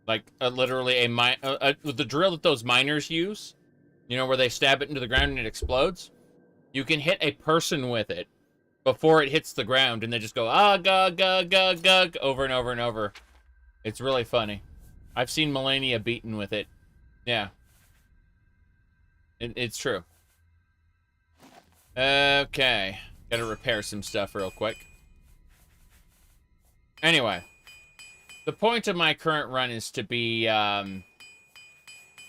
Like, literally the drill that those miners use. You know, where they stab it into the ground and it explodes. You can hit a person with it before it hits the ground. And they just go, ah, gug, over and over and over. It's really funny. I've seen Melania beaten with it. Yeah. It's true. Okay. Gotta repair some stuff real quick. Anyway. The point of my current run is to be,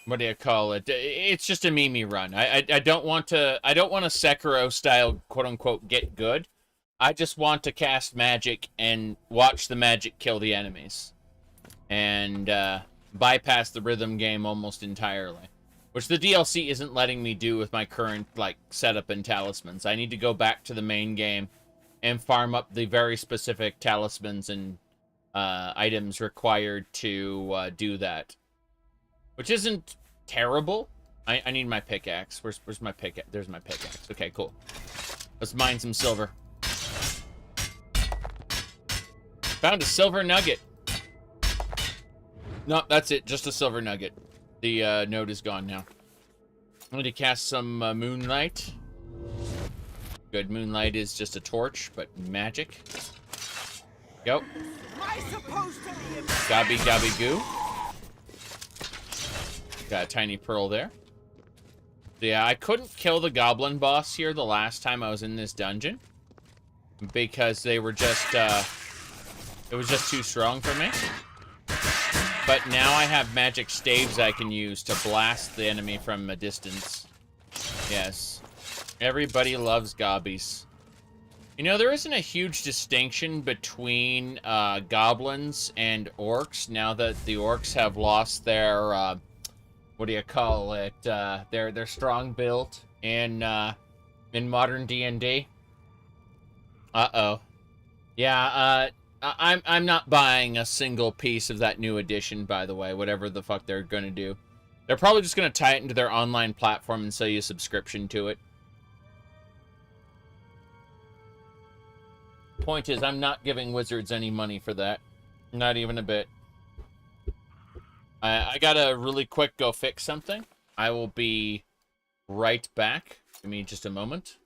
what do you call it? It's just a Mimi run. I don't want a Sekiro style, quote-unquote, get good. I just want to cast magic and watch the magic kill the enemies. And, bypass the rhythm game almost entirely. Which the DLC isn't letting me do with my current, like, setup and talismans. I need to go back to the main game and farm up the very specific talismans and items required to do that. Which isn't terrible. I need my pickaxe. Where's my pickaxe? There's my pickaxe. Okay, cool. Let's mine some silver. Found a silver nugget. No, that's it. Just a silver nugget. The node is gone now. I'm going to cast some moonlight. Good. Moonlight is just a torch, but magic. Go. Gobby goo. Got a tiny pearl there. So yeah, I couldn't kill the goblin boss here the last time I was in this dungeon. Because they were just, it was just too strong for me. But now I have magic staves I can use to blast the enemy from a distance. Yes. Everybody loves gobbies. You know, there isn't a huge distinction between goblins and orcs now that the orcs have lost their, what do you call it? Their strong build in modern D&D. Uh-oh. Yeah, I'm not buying a single piece of that new edition, by the way, whatever the fuck they're gonna do. They're probably just gonna tie it into their online platform and sell you a subscription to it. Point is, I'm not giving Wizards any money for that. Not even a bit. I gotta really quick go fix something. I will be right back. Give me just a moment.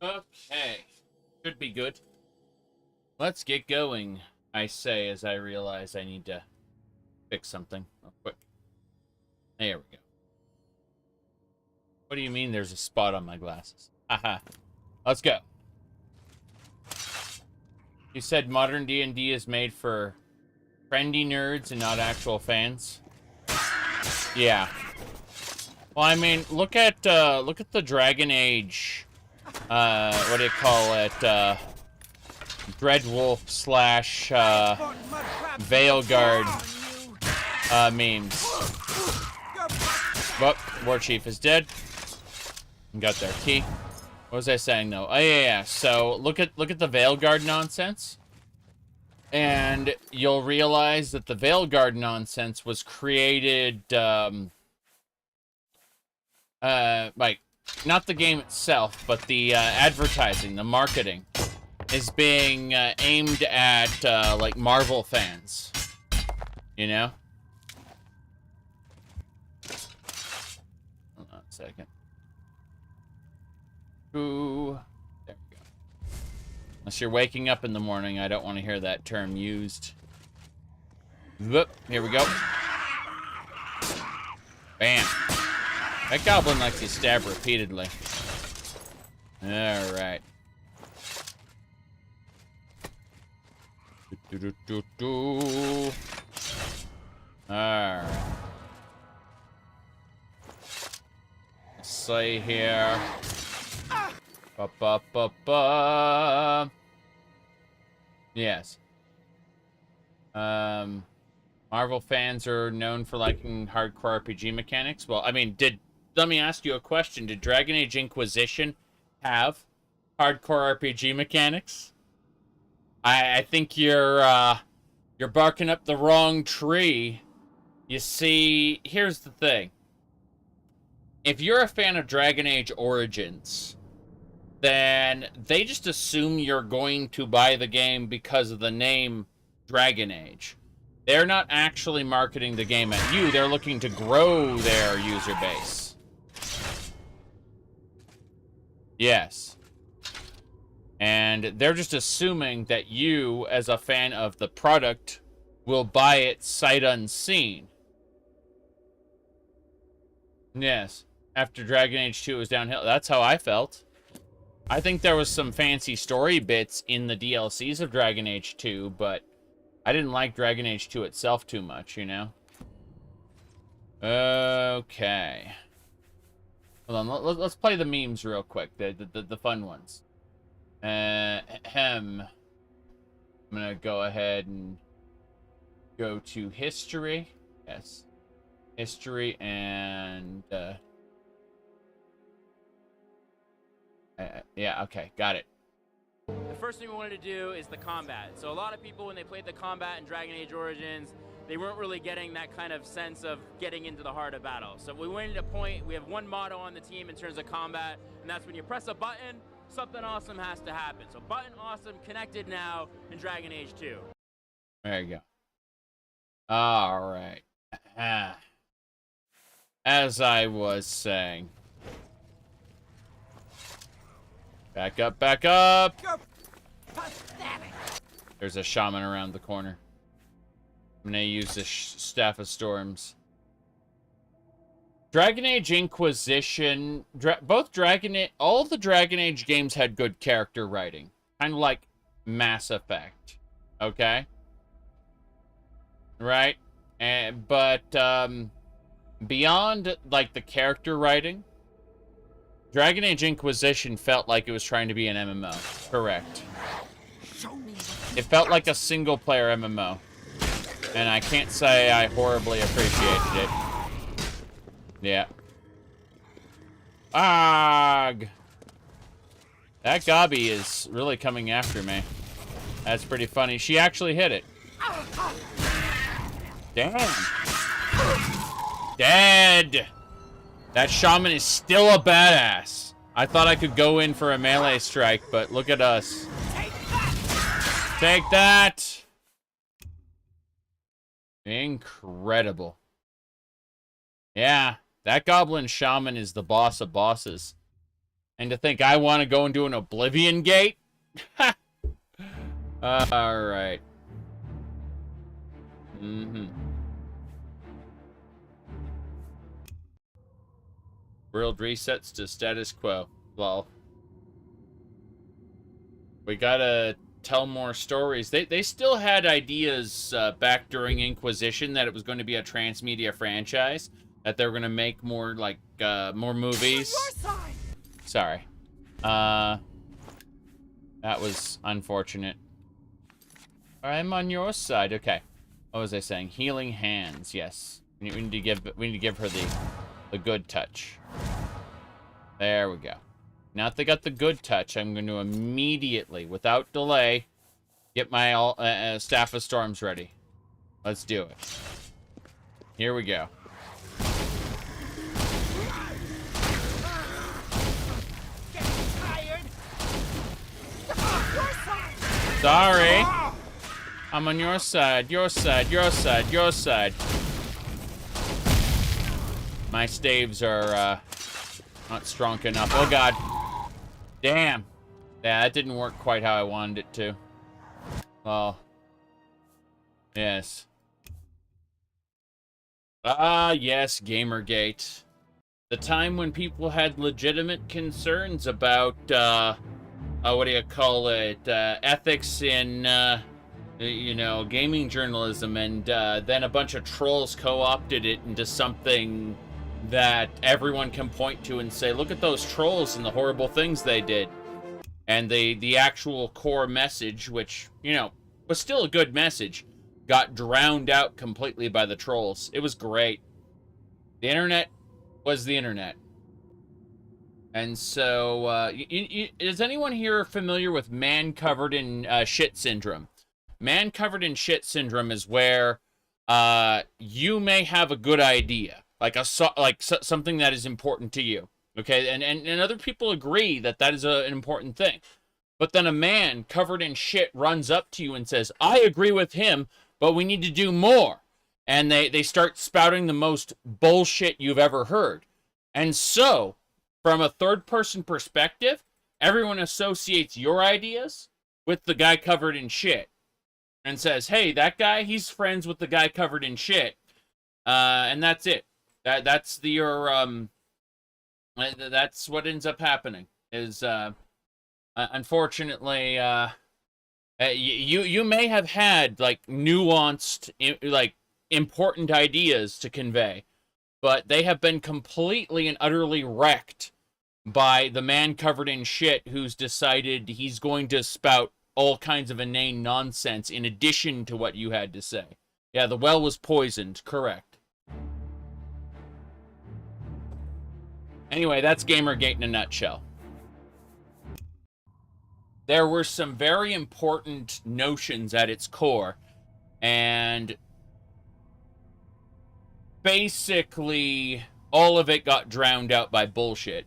Okay. Should be good. Let's get going, I say, as I realize I need to fix something real quick. There we go. What do you mean there's a spot on my glasses? Haha. Let's go. You said modern D&D is made for trendy nerds and not actual fans? Yeah. Well, I mean, look at the Dragon Age, what do you call it, Dreadwolf slash, Veilguard, memes. Well, War Chief is dead. Got their key. What was I saying, though? Oh, yeah. So, look at the Veilguard nonsense. And you'll realize that the Veilguard nonsense was created, like, not the game itself, but the, advertising, the marketing, is being, aimed at, like, Marvel fans. You know? Hold on a second. Ooh. There we go. Unless you're waking up in the morning, I don't want to hear that term used. Whoop. Here we go. Bam. That goblin likes to stab repeatedly. Alright. Alright. Let's see here. Yes. Marvel fans are known for liking hardcore RPG mechanics. Well, I mean, let me ask you a question. Did Dragon Age Inquisition have hardcore RPG mechanics? I think you're barking up the wrong tree. You see, here's the thing. If you're a fan of Dragon Age Origins, then they just assume you're going to buy the game because of the name Dragon Age. They're not actually marketing the game at you. They're looking to grow their user base. Yes. And they're just assuming that you, as a fan of the product, will buy it sight unseen. Yes. After Dragon Age 2 was downhill. That's how I felt. I think there was some fancy story bits in the DLCs of Dragon Age 2, but I didn't like Dragon Age 2 itself too much, you know? Okay. Hold on, let's play the memes real quick, the fun ones. I'm gonna go ahead and go to history. Yes. History and, yeah, okay, got it. The first thing we wanted to do is the combat. So a lot of people, when they played the combat in Dragon Age Origins, they weren't really getting that kind of sense of getting into the heart of battle. So we wanted to point, we have one motto on the team in terms of combat, and that's when you press a button, something awesome has to happen. So button awesome connected now in Dragon Age 2. There you go. All right. As I was saying. Back up, back up! There's a shaman around the corner. I'm gonna use the Staff of Storms. Dragon Age Inquisition, all the Dragon Age games had good character writing. Kind of like Mass Effect. Okay? Right? But beyond, like, the character writing, Dragon Age Inquisition felt like it was trying to be an MMO. Correct. It felt like a single-player MMO. And I can't say I horribly appreciated it. Yeah. Arg! That Gobby is really coming after me. That's pretty funny. She actually hit it. Damn. Dead! That shaman is still a badass. I thought I could go in for a melee strike, but look at us. Take that! Incredible. Yeah, that goblin shaman is the boss of bosses. And to think I want to go and do an Oblivion gate? Alright. World resets to status quo. Lol. We gotta tell more stories. They still had ideas back during Inquisition that it was going to be a transmedia franchise. That they were going to make more, like, more movies. Sorry. That was unfortunate. I'm on your side. Okay. What was I saying? Healing hands. Yes. We need to give her the good touch. There we go. Now that they got the good touch, I'm going to immediately, without delay, get my Staff of Storms ready. Let's do it. Here we go. Sorry. I'm on your side, your side, your side, your side. My staves are not strong enough. Oh god. Damn. Yeah, that didn't work quite how I wanted it to. Oh. Yes. Ah, yes, Gamergate. The time when people had legitimate concerns about, what do you call it, ethics in, you know, gaming journalism, and then a bunch of trolls co-opted it into something that everyone can point to and say, look at those trolls and the horrible things they did. And the actual core message, which, you know, was still a good message, got drowned out completely by the trolls. It was great. The internet was the internet. And so, is anyone here familiar with man covered in shit syndrome? Man covered in shit syndrome is where you may have a good idea, like something that is important to you, okay? And other people agree that that is an important thing. But then a man covered in shit runs up to you and says, I agree with him, but we need to do more. And they start spouting the most bullshit you've ever heard. And so, from a third-person perspective, everyone associates your ideas with the guy covered in shit. And says, hey, that guy, he's friends with the guy covered in shit. And that's it. That's what ends up happening. Is, unfortunately, you may have had, like, nuanced, like, important ideas to convey, but they have been completely and utterly wrecked by the man covered in shit who's decided he's going to spout all kinds of inane nonsense in addition to what you had to say. Yeah, the well was poisoned, correct. Anyway, that's Gamergate in a nutshell. There were some very important notions at its core, and basically all of it got drowned out by bullshit.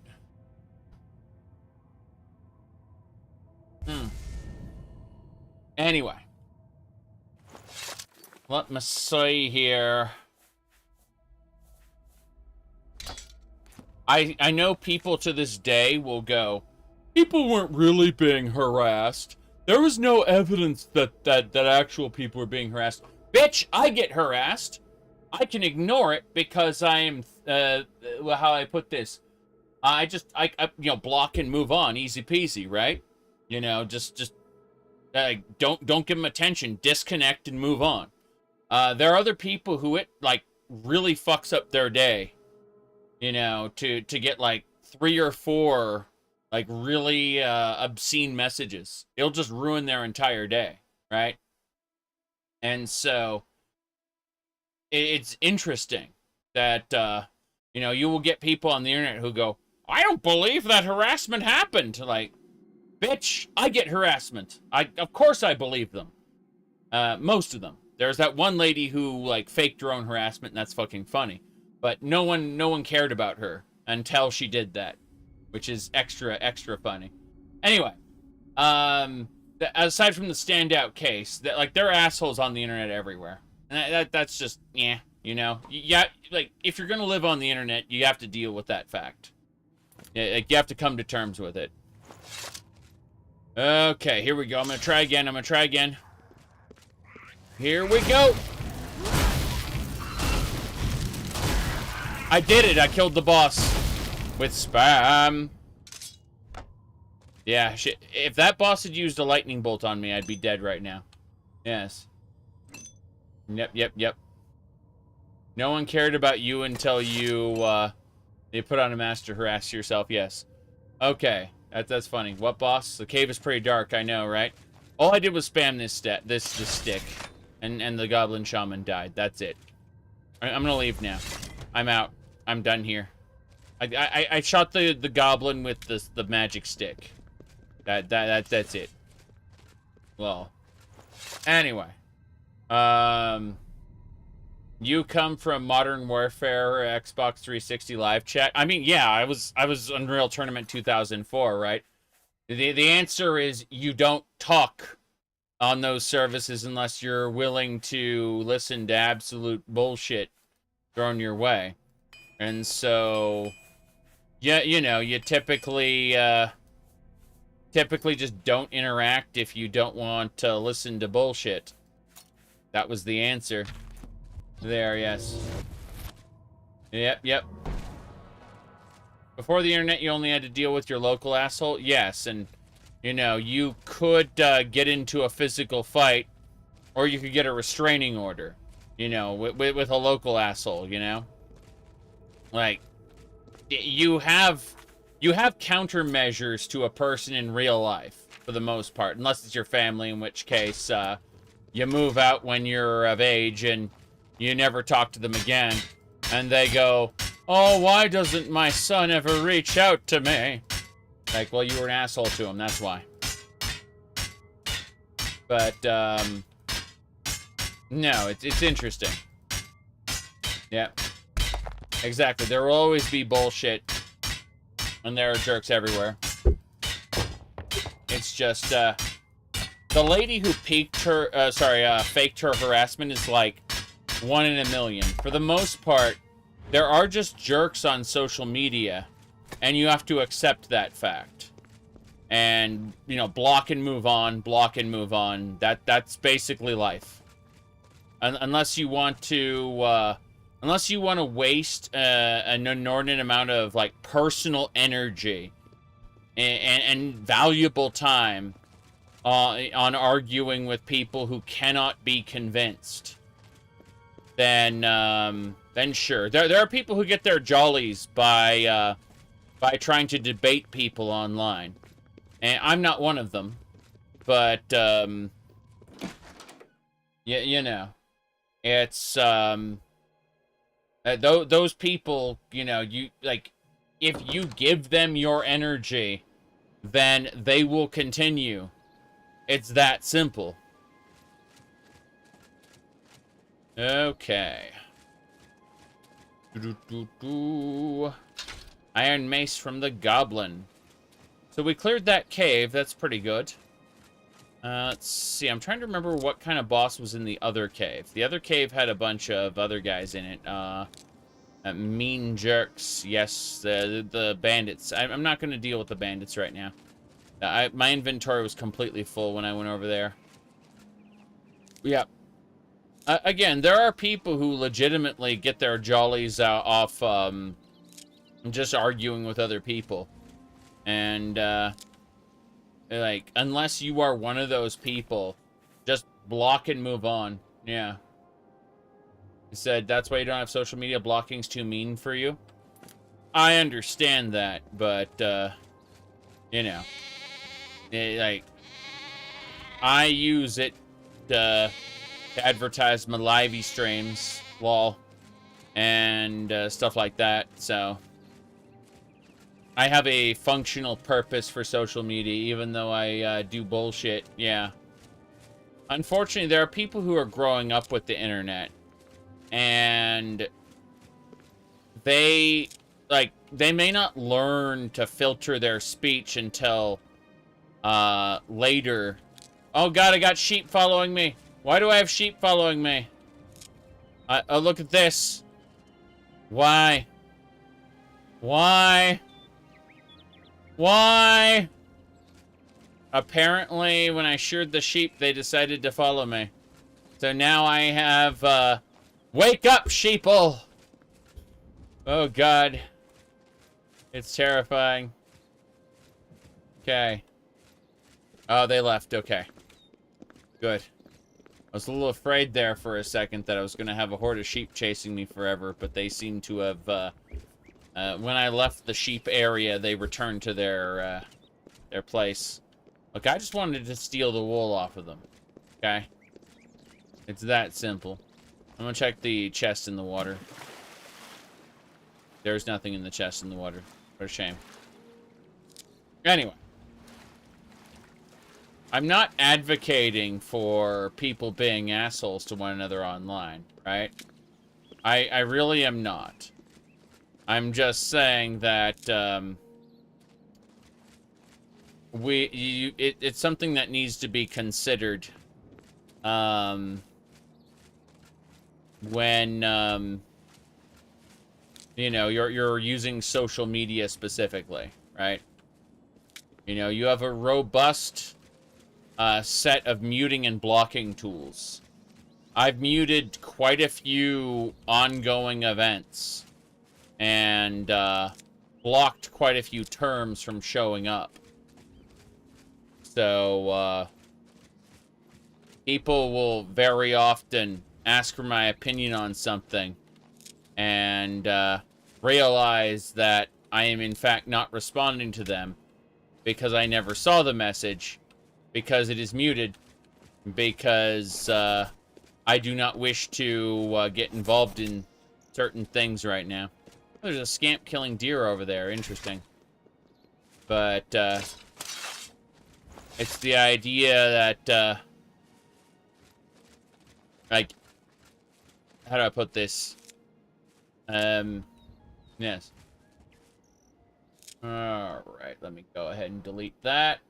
Anyway, let me see here. I know people to this day will go, people weren't really being harassed. There was no evidence that actual people were being harassed. Bitch, I get harassed. I can ignore it because I am, how I put this, I you know, block and move on, easy peasy, right? You know, just don't give them attention, disconnect and move on. There are other people who it, like, really fucks up their day, you know, to get, like, 3 or 4, like, really, obscene messages. It'll just ruin their entire day, right? And so, it's interesting that, you know, you will get people on the internet who go, I don't believe that harassment happened. Like, bitch, I get harassment. Of course I believe them. Most of them. There's that one lady who, like, faked her own harassment, and that's fucking funny. But no one cared about her until she did that, which is extra funny. Anyway, aside from the standout case, that, like, there are assholes on the internet everywhere. And that's just, yeah, you know? Yeah, like, if you're gonna live on the internet, you have to deal with that fact. Like, you have to come to terms with it. Okay, here we go. I'm gonna try again. Here we go. I did it. I killed the boss with spam. Yeah, shit. If that boss had used a lightning bolt on me, I'd be dead right now. Yes. Yep. No one cared about you until you put on a mask to harass yourself. Yes. Okay. That's funny. What boss? The cave is pretty dark, I know, right? All I did was spam this stick. And the goblin shaman died. That's it. I'm gonna leave now. I'm out. I'm done here. I shot the goblin with the magic stick. That's it. Well. Anyway. You come from Modern Warfare Xbox 360 live chat? I mean, yeah, I was Unreal Tournament 2004, right? The answer is you don't talk on those services unless you're willing to listen to absolute bullshit thrown your way. And so, yeah, you know, you typically just don't interact if you don't want to listen to bullshit. That was the answer. There, yes. Yep. Before the internet, you only had to deal with your local asshole? Yes, and, you know, you could get into a physical fight, or you could get a restraining order, you know, with a local asshole, you know? Like, you have countermeasures to a person in real life, for the most part, unless it's your family, in which case, you move out when you're of age, and you never talk to them again, and they go, oh, why doesn't my son ever reach out to me? Like, well, you were an asshole to him, that's why. But, no, it's interesting. Yeah. Exactly, there will always be bullshit, and there are jerks everywhere. It's just, the lady who faked her harassment is like 1 in a million. For the most part, there are just jerks on social media, and you have to accept that fact. And, you know, block and move on. That's basically life. Unless you want to waste an inordinate amount of, like, personal energy and valuable time on arguing with people who cannot be convinced, then sure. There are people who get their jollies by trying to debate people online, and I'm not one of them. But you know, it's those people. You know, you like if you give them your energy, then they will continue. It's that simple. Okay. Iron mace from the goblin. So we cleared that cave. That's pretty good. Let's see. I'm trying to remember what kind of boss was in the other cave. The other cave had a bunch of other guys in it. Mean jerks. Yes, the bandits. I'm not going to deal with the bandits right now. My inventory was completely full when I went over there. Yeah. Again, there are people who legitimately get their jollies off just arguing with other people. And, like, unless you are one of those people, just block and move on. Yeah. He said, that's why you don't have social media. Blocking's too mean for you. I understand that, but, you know. Like, I use it to advertise my livey streams, lol, and stuff like that, so I have a functional purpose for social media, even though I do bullshit, yeah. Unfortunately, there are people who are growing up with the internet, and they may not learn to filter their speech until later. Oh god, I got sheep following me. Why do I have sheep following me? Oh, look at this. Why? Apparently, when I sheared the sheep, they decided to follow me. So now I have, wake up, sheeple! Oh, God. It's terrifying. Okay. Oh, they left. Okay. Good. I was a little afraid there for a second that I was going to have a horde of sheep chasing me forever, but they seem to have, when I left the sheep area, they returned to their place. Look, I just wanted to steal the wool off of them. Okay? It's that simple. I'm gonna check the chest in the water. There's nothing in the chest in the water. What a shame. Anyway. I'm not advocating for people being assholes to one another online, right? I really am not. I'm just saying that, it's something that needs to be considered, when, you know, you're using social media specifically, right? You know, you have a robust set of muting and blocking tools. I've muted quite a few ongoing events and blocked quite a few terms from showing up. So, people will very often ask for my opinion on something and realize that I am in fact not responding to them because I never saw the message, because it is muted, because I do not wish to get involved in certain things right now. There's a scamp killing deer over there. Interesting. But it's the idea that like, how do I put this? Yes. Alright, let me go ahead and delete that.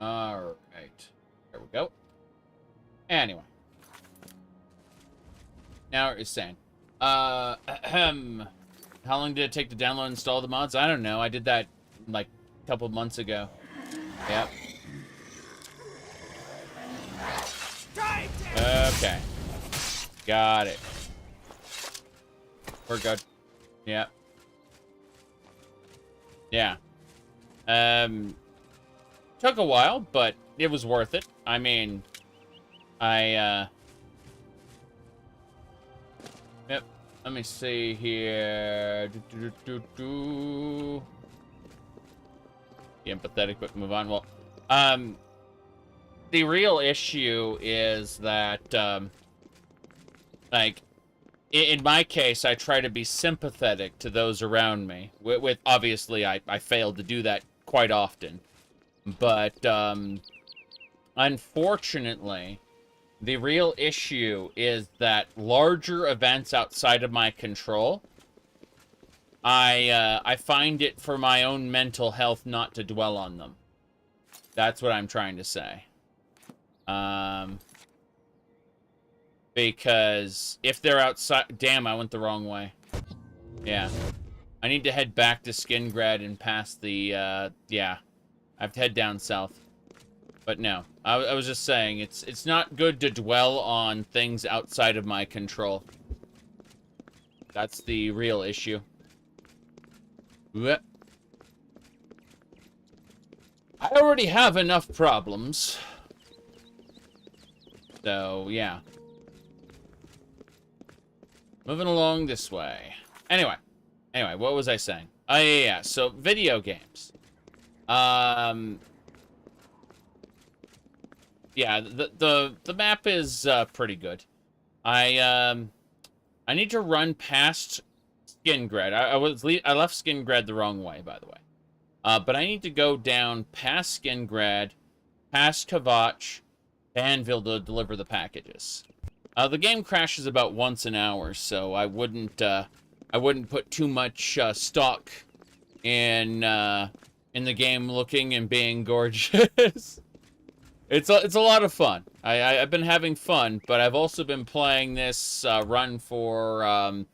Alright. There we go. Anyway. Now it's saying. How long did it take to download and install the mods? I don't know. I did that like a couple months ago. Yep. Okay. Got it. We're good. Yep. Yeah. Took a while, but it was worth it. I mean, yep. Let me see here. Be empathetic, but move on. Well, the real issue is that, like, in my case, I try to be sympathetic to those around me. With obviously, I failed to do that quite often. But, unfortunately, the real issue is that larger events outside of my control, I find it for my own mental health not to dwell on them. That's what I'm trying to say. Because if they're outside... Damn, I went the wrong way. Yeah. I need to head back to Skingrad and past the, yeah. I have to head down south. But no, I was just saying, it's not good to dwell on things outside of my control. That's the real issue. I already have enough problems. So, yeah. Moving along this way. Anyway, what was I saying? Oh, yeah. So, video games. Yeah, the map is pretty good. I need to run past Skingrad. I left Skingrad the wrong way, by the way. But I need to go down past Skingrad, past Kvatch, to Anvil to deliver the packages. The game crashes about once an hour, so I wouldn't put too much stock in the game looking and being gorgeous. It's a lot of fun. I've been having fun, but I've also been playing this run for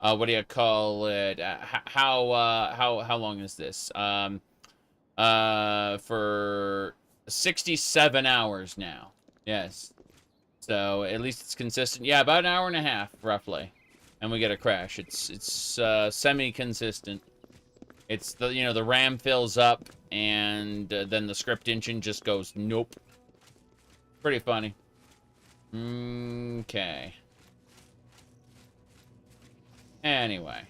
what do you call it? How long is this? For 67 hours now. Yes. So at least it's consistent. Yeah, about an hour and a half roughly, and we get a crash. It's semi-consistent. It's the RAM fills up, and then the script engine just goes nope. Pretty funny. Okay. Anyway,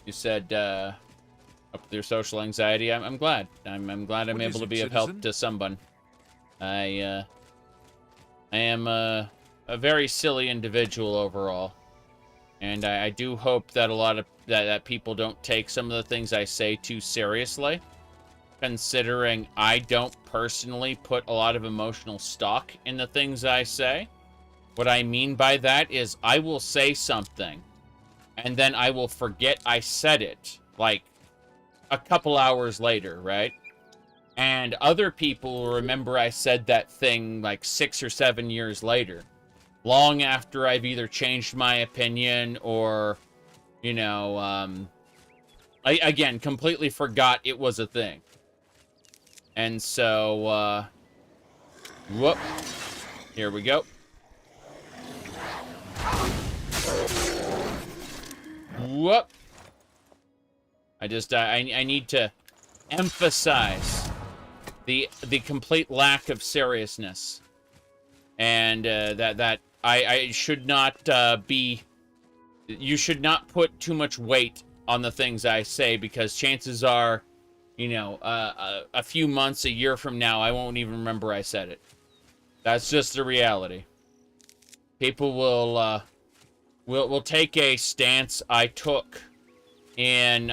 you said up with your social anxiety. I'm glad. I'm glad I'm able to be of help to someone. I am a very silly individual overall, and I do hope that a lot of that people don't take some of the things I say too seriously, considering I don't personally put a lot of emotional stock in the things I say. What I mean by that is I will say something, and then I will forget I said it, like, a couple hours later, right? And other people will remember I said that thing, like, 6 or 7 years later, long after I've either changed my opinion or, you know, I, again, completely forgot it was a thing. And so, whoop, here we go. Whoop. I need to emphasize the complete lack of seriousness, and that I should not be. You should not put too much weight on the things I say, because chances are, you know, a few months, a year from now, I won't even remember I said it. That's just the reality. People will take a stance I took in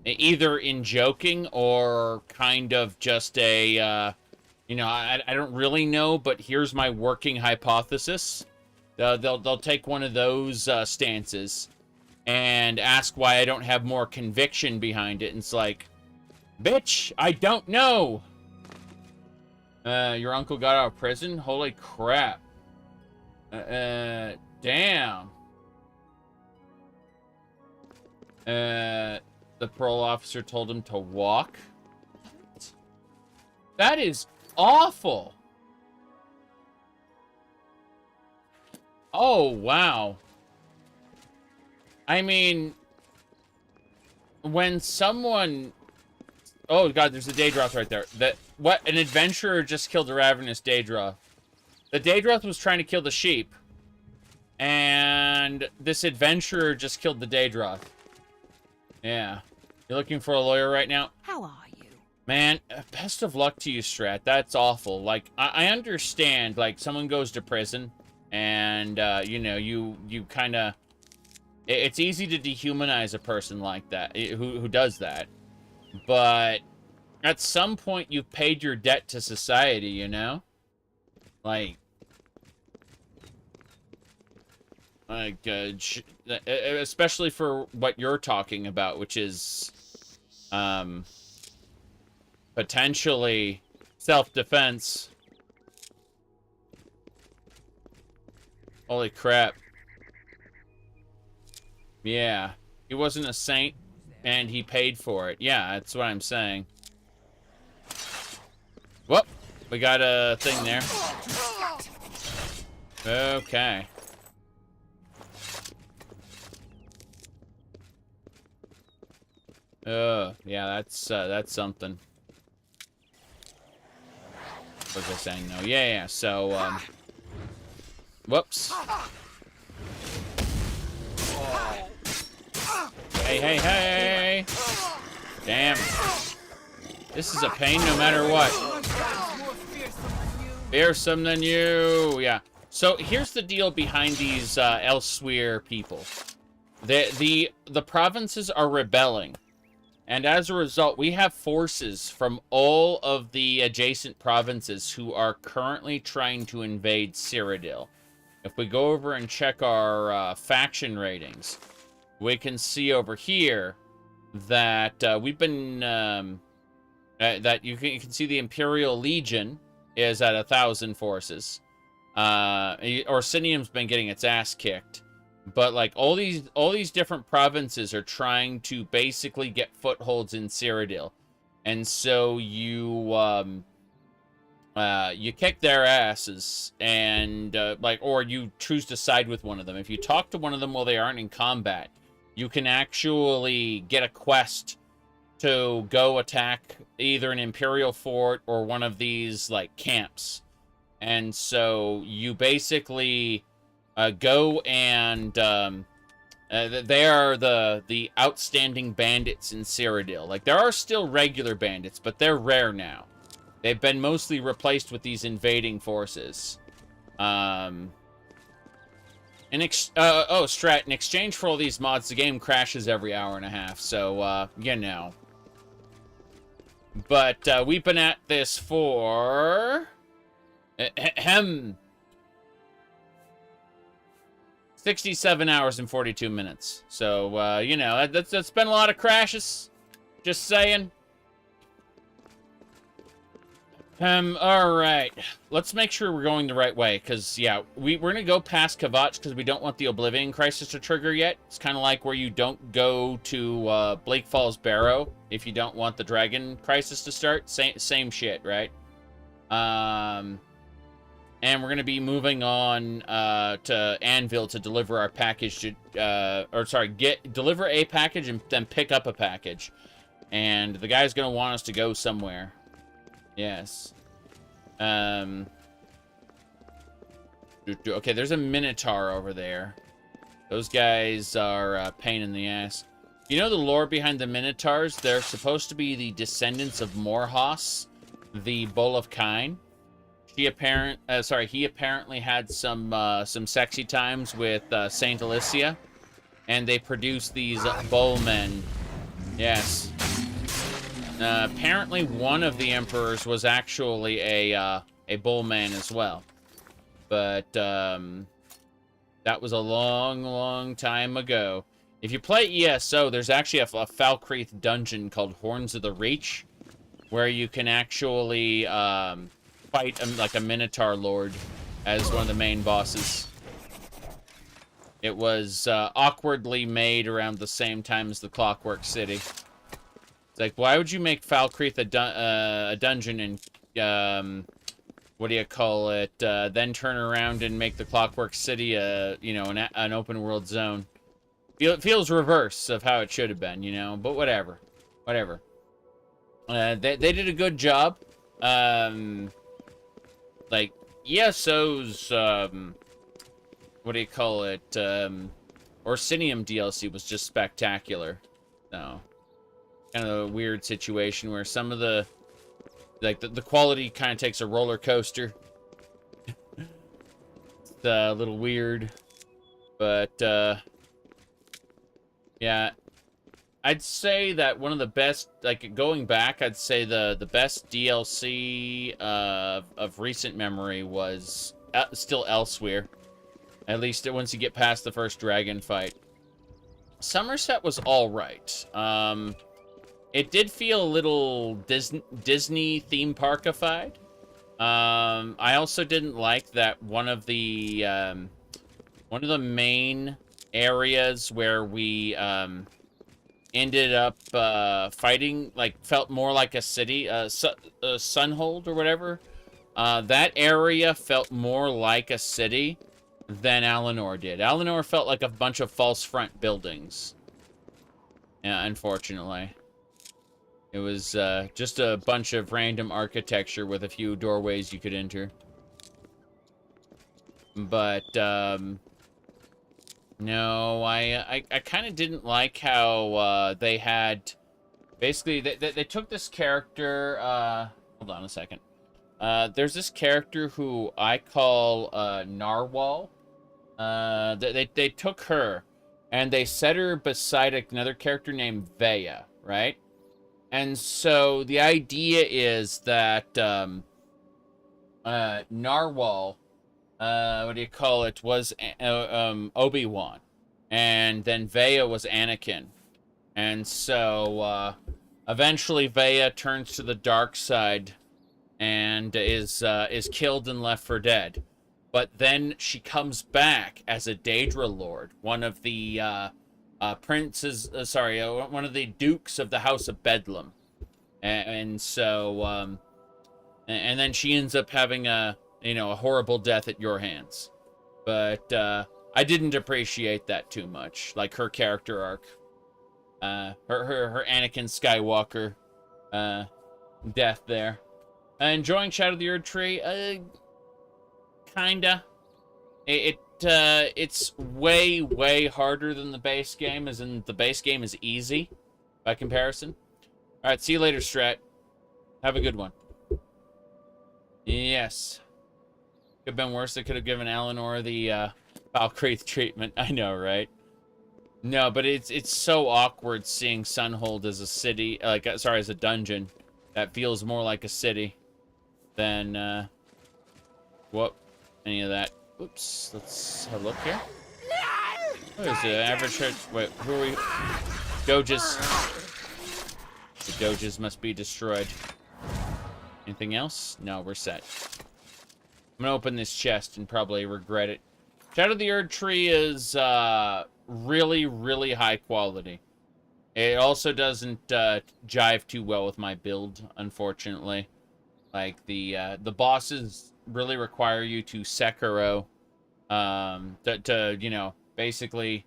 either in joking or kind of just a you know, I don't really know, but here's my working hypothesis. They'll take one of those stances and ask why I don't have more conviction behind it. And it's like, bitch, I don't know. Your uncle got out of prison? Holy crap. Damn. The parole officer told him to walk. That is awful. Oh, wow. I mean, when someone... Oh, God, there's a Daedroth right there. What? An adventurer just killed a ravenous Daedroth. The Daedroth was trying to kill the sheep. And this adventurer just killed the Daedroth. Yeah. You're looking for a lawyer right now? How are you? Man, best of luck to you, Strat. That's awful. Like, I understand, like, someone goes to prison, and, you know, you kind of... It's easy to dehumanize a person like that, who does that. But at some point, you've paid your debt to society, you know? Like, especially for what you're talking about, which is, potentially self-defense. Holy crap. Yeah, he wasn't a saint, and he paid for it. Yeah, that's what I'm saying. Whoop, we got a thing there. Okay. Yeah, that's something. What was I saying? No, yeah, so, whoops. Hey! Damn. This is a pain no matter what. Fearsome than you! Yeah. So, here's the deal behind these, Elsewhere people. The provinces are rebelling. And as a result, we have forces from all of the adjacent provinces who are currently trying to invade Cyrodiil. If we go over and check our faction ratings, we can see over here that we've been that you can see the Imperial Legion is at 1,000 forces. Orsinium's been getting its ass kicked. But like all these different provinces are trying to basically get footholds in Cyrodiil. And so you kick their asses and or you choose to side with one of them. If you talk to one of them while they aren't in combat, you can actually get a quest to go attack either an Imperial fort or one of these like camps. And so you basically go and they are the outstanding bandits in Cyrodiil. Like, there are still regular bandits, but they're rare now. They've been mostly replaced with these invading forces. Strat, in exchange for all these mods, the game crashes every hour and a half, so, you know. But, we've been at this for... 67 hours and 42 minutes. So, you know, that's been a lot of crashes. Just saying. Alright. Let's make sure we're going the right way, because, yeah, we're going to go past Kvatch, because we don't want the Oblivion Crisis to trigger yet. It's kind of like where you don't go to Blake Falls Barrow if you don't want the Dragon Crisis to start. Same shit, right? And we're going to be moving on to Anvil to deliver our package to... deliver a package and then pick up a package. And the guy's going to want us to go somewhere. Yes. Okay, there's a Minotaur over there. Those guys are a pain in the ass. You know the lore behind the Minotaurs? They're supposed to be the descendants of Morhos, the Bull of Kine. He apparently had some sexy times with Saint Alicia, and they produced these bowmen. Yes. Apparently, one of the emperors was actually a bowman as well, but that was a long, long time ago. If you play ESO, there's actually a Falkreath dungeon called Horns of the Reach, where you can actually fight like a Minotaur Lord as one of the main bosses. It was awkwardly made around the same time as the Clockwork City. It's like, why would you make Falkreath a dungeon and, what do you call it, then turn around and make the Clockwork City an open world zone? It feels reverse of how it should have been, you know, but whatever. Whatever. They did a good job. Like, ESO's, what do you call it, Orsinium DLC was just spectacular. So, kind of a weird situation where some of the, like, the quality kind of takes a roller coaster. It's a little weird. But, yeah. I'd say that one of the best, like, going back, I'd say the best DLC of recent memory was still Elsewhere. At least once you get past the first dragon fight. Somerset was alright. It did feel a little Disney theme parkified. I also didn't like that one of the main areas where we ended up fighting, like, felt more like a city, Sunhold or whatever. That area felt more like a city than Alinor did. Alinor felt like a bunch of false front buildings. Yeah, unfortunately. It was just a bunch of random architecture with a few doorways you could enter. But, no, I kind of didn't like how they had... Basically, they took this character... hold on a second. There's this character who I call Narwhal. They took her, and they set her beside another character named Veya, right? And so the idea is that Narwhal... what do you call it, was Obi-Wan. And then Veya was Anakin. And so, Eventually, Vea turns to the dark side and is killed and left for dead. But then she comes back as a Daedra Lord, one of the princes, one of the dukes of the House of Bedlam. And so, and then she ends up having a horrible death at your hands. But I didn't appreciate that too much, like her character arc. Her Anakin Skywalker death there. Enjoying Shadow of the Erd Tree? Kinda. It's way harder than the base game, as in the base game is easy by comparison. Alright, see you later, Strat. Have a good one. Yes. Could have been worse. They could have given Eleanor the Valkyrie treatment. I know, right? No, but it's so awkward seeing Sunhold as a city, as a dungeon that feels more like a city than any of that. Oops, let's have a look here. What is the average hit? Wait, who are we? Doges. The Doges must be destroyed. Anything else? No, we're set. I'm gonna open this chest and probably regret it. Shadow of the Erd Tree is really high quality. It also doesn't jive too well with my build, unfortunately. Like the bosses really require you to Sekiro, to basically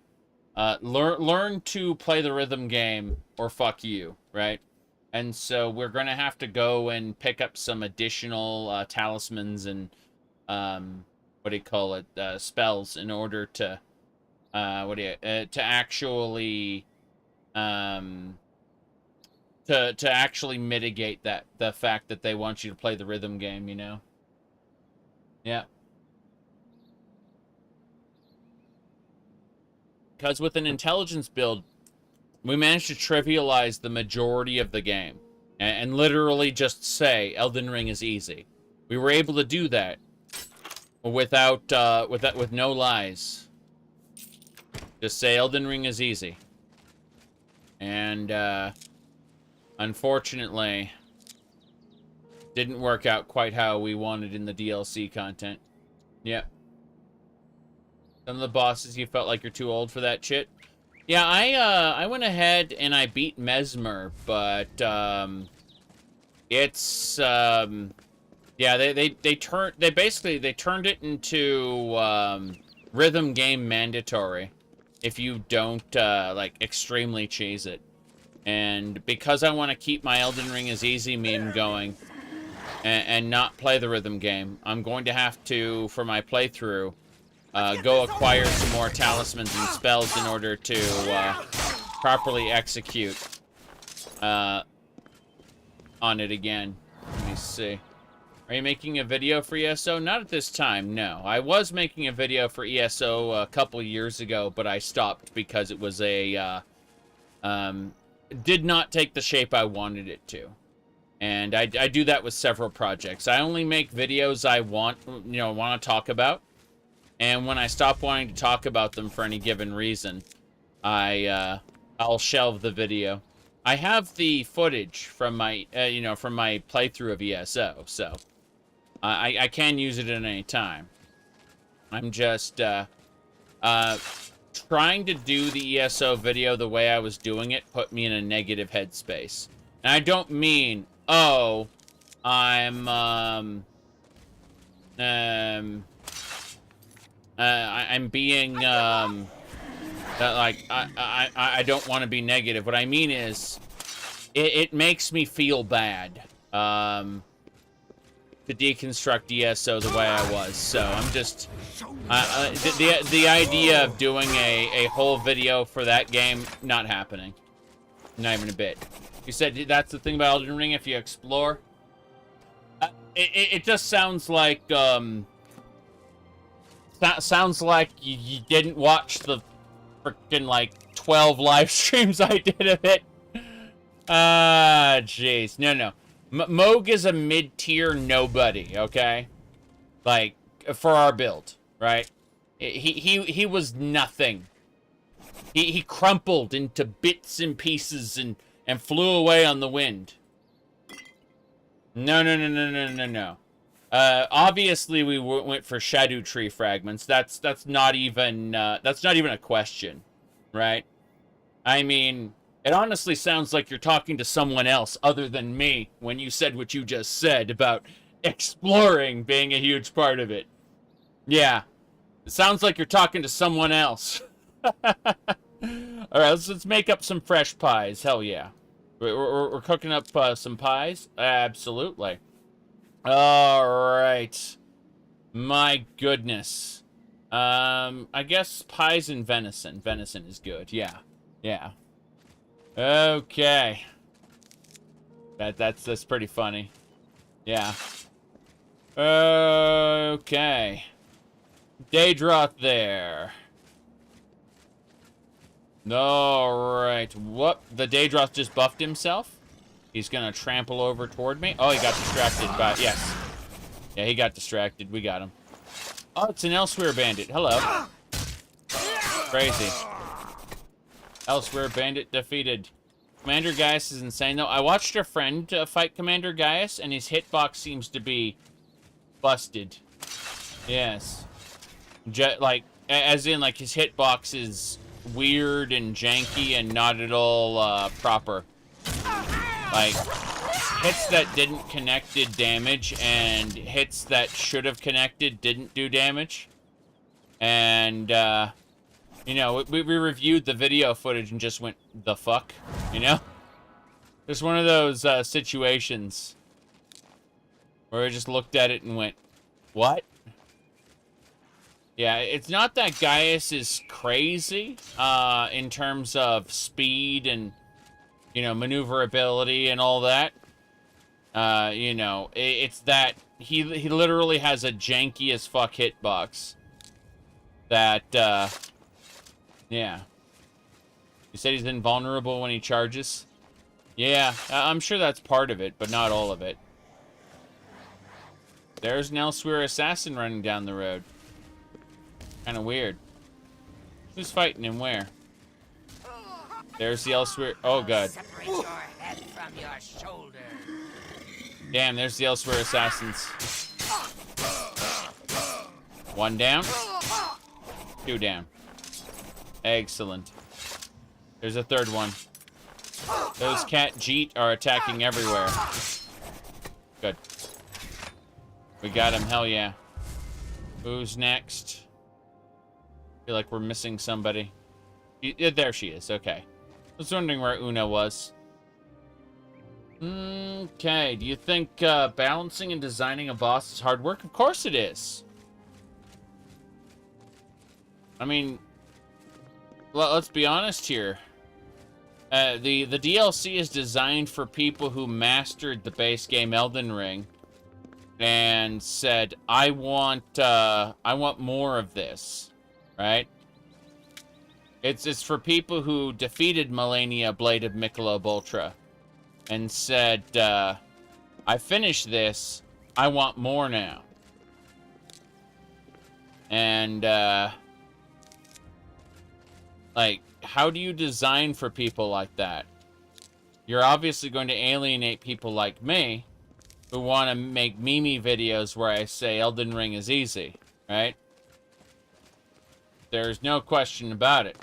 learn to play the rhythm game or fuck you, right? And so we're gonna have to go and pick up some additional talismans and spells in order to actually to actually mitigate the fact that they want you to play the rhythm game, you know? Yeah. Because with an intelligence build, we managed to trivialize the majority of the game and literally just say Elden Ring is easy. We were able to do that without with no lies. Just say Elden Ring is easy. And unfortunately, didn't work out quite how we wanted in the DLC content. Yep. Some of the bosses, you felt like you're too old for that shit. Yeah, I went ahead and I beat Mesmer, but it's yeah, they turned it into rhythm game mandatory if you don't like extremely cheese it. And because I want to keep my Elden Ring is easy meme going and not play the rhythm game, I'm going to have to, for my playthrough, go acquire some more talismans and spells in order to properly execute on it again. Let me see. Are you making a video for ESO? Not at this time, no. I was making a video for ESO a couple years ago, but I stopped because it was a did not take the shape I wanted it to. And I do that with several projects. I only make videos I want to talk about. And when I stop wanting to talk about them for any given reason, I'll shelve the video. I have the footage from my from my playthrough of ESO, so I can use it at any time. I'm just trying to do the ESO video the way I was doing it put me in a negative headspace. And I don't mean, oh, I'm being like I don't want to be negative. What I mean is it makes me feel bad to deconstruct ESO the way I was. So I'm just the idea of doing a whole video for that game, not happening. Not even a bit. You said that's the thing about Elden Ring, if you explore. It just sounds like sounds like you didn't watch the freaking like 12 live streams I did of it. Jeez. No. Moog is a mid-tier nobody, okay? Like, for our build, right? He was nothing. He crumpled into bits and pieces and and flew away on the wind. No, no, no, no, no, no, no. Obviously we went for shadow tree fragments. That's not even a question, right? I mean, it honestly sounds like you're talking to someone else other than me when you said what you just said about exploring being a huge part of it. Yeah, it sounds like you're talking to someone else. All right, let's make up some fresh pies. Hell yeah. We're cooking up some pies? Absolutely. All right. My goodness. I guess pies and venison. Venison is good. Yeah. Yeah. Okay. That's pretty funny. Yeah. Okay. Daedroth there. Alright. What? The Daedroth just buffed himself? He's gonna trample over toward me? Oh, he got distracted by... Yes. Yeah, he got distracted. We got him. Oh, it's an Elsewhere bandit. Hello. Crazy. Elsewhere bandit defeated. Commander Gaius is insane, though. I watched a friend fight Commander Gaius, and his hitbox seems to be busted. Yes. Like, as in, like, his hitbox is weird and janky and not at all proper. Like, hits that didn't connect did damage, and hits that should have connected didn't do damage. And, you know, we reviewed the video footage and just went, the fuck? You know? It's one of those situations where I just looked at it and went, what? Yeah, it's not that Gaius is crazy in terms of speed and, you know, maneuverability and all that. You know, it's that he literally has a janky as fuck hitbox. That, yeah. You said he's invulnerable when he charges? Yeah, I'm sure that's part of it, but not all of it. There's an Elsewhere assassin running down the road. Kind of weird. Who's fighting him where? There's the Elsewhere... Oh, God. Separate your head from your shoulder. Damn, there's the Elsewhere assassins. One down. Two down. Excellent. There's a third one. Those cat Jeet are attacking everywhere. Good. We got him, hell yeah. Who's next? I feel like we're missing somebody. Yeah, there she is, okay. I was wondering where Una was. Okay, do you think balancing and designing a boss is hard work? Of course it is. I mean, let's be honest here. The DLC is designed for people who mastered the base game Elden Ring and said, I want more of this, right? It's for people who defeated Malenia Blade of Michelob Ultra and said, I finished this, I want more now. And, like, how do you design for people like that? You're obviously going to alienate people like me who want to make Mimi videos where I say Elden Ring is easy, right? There's no question about it.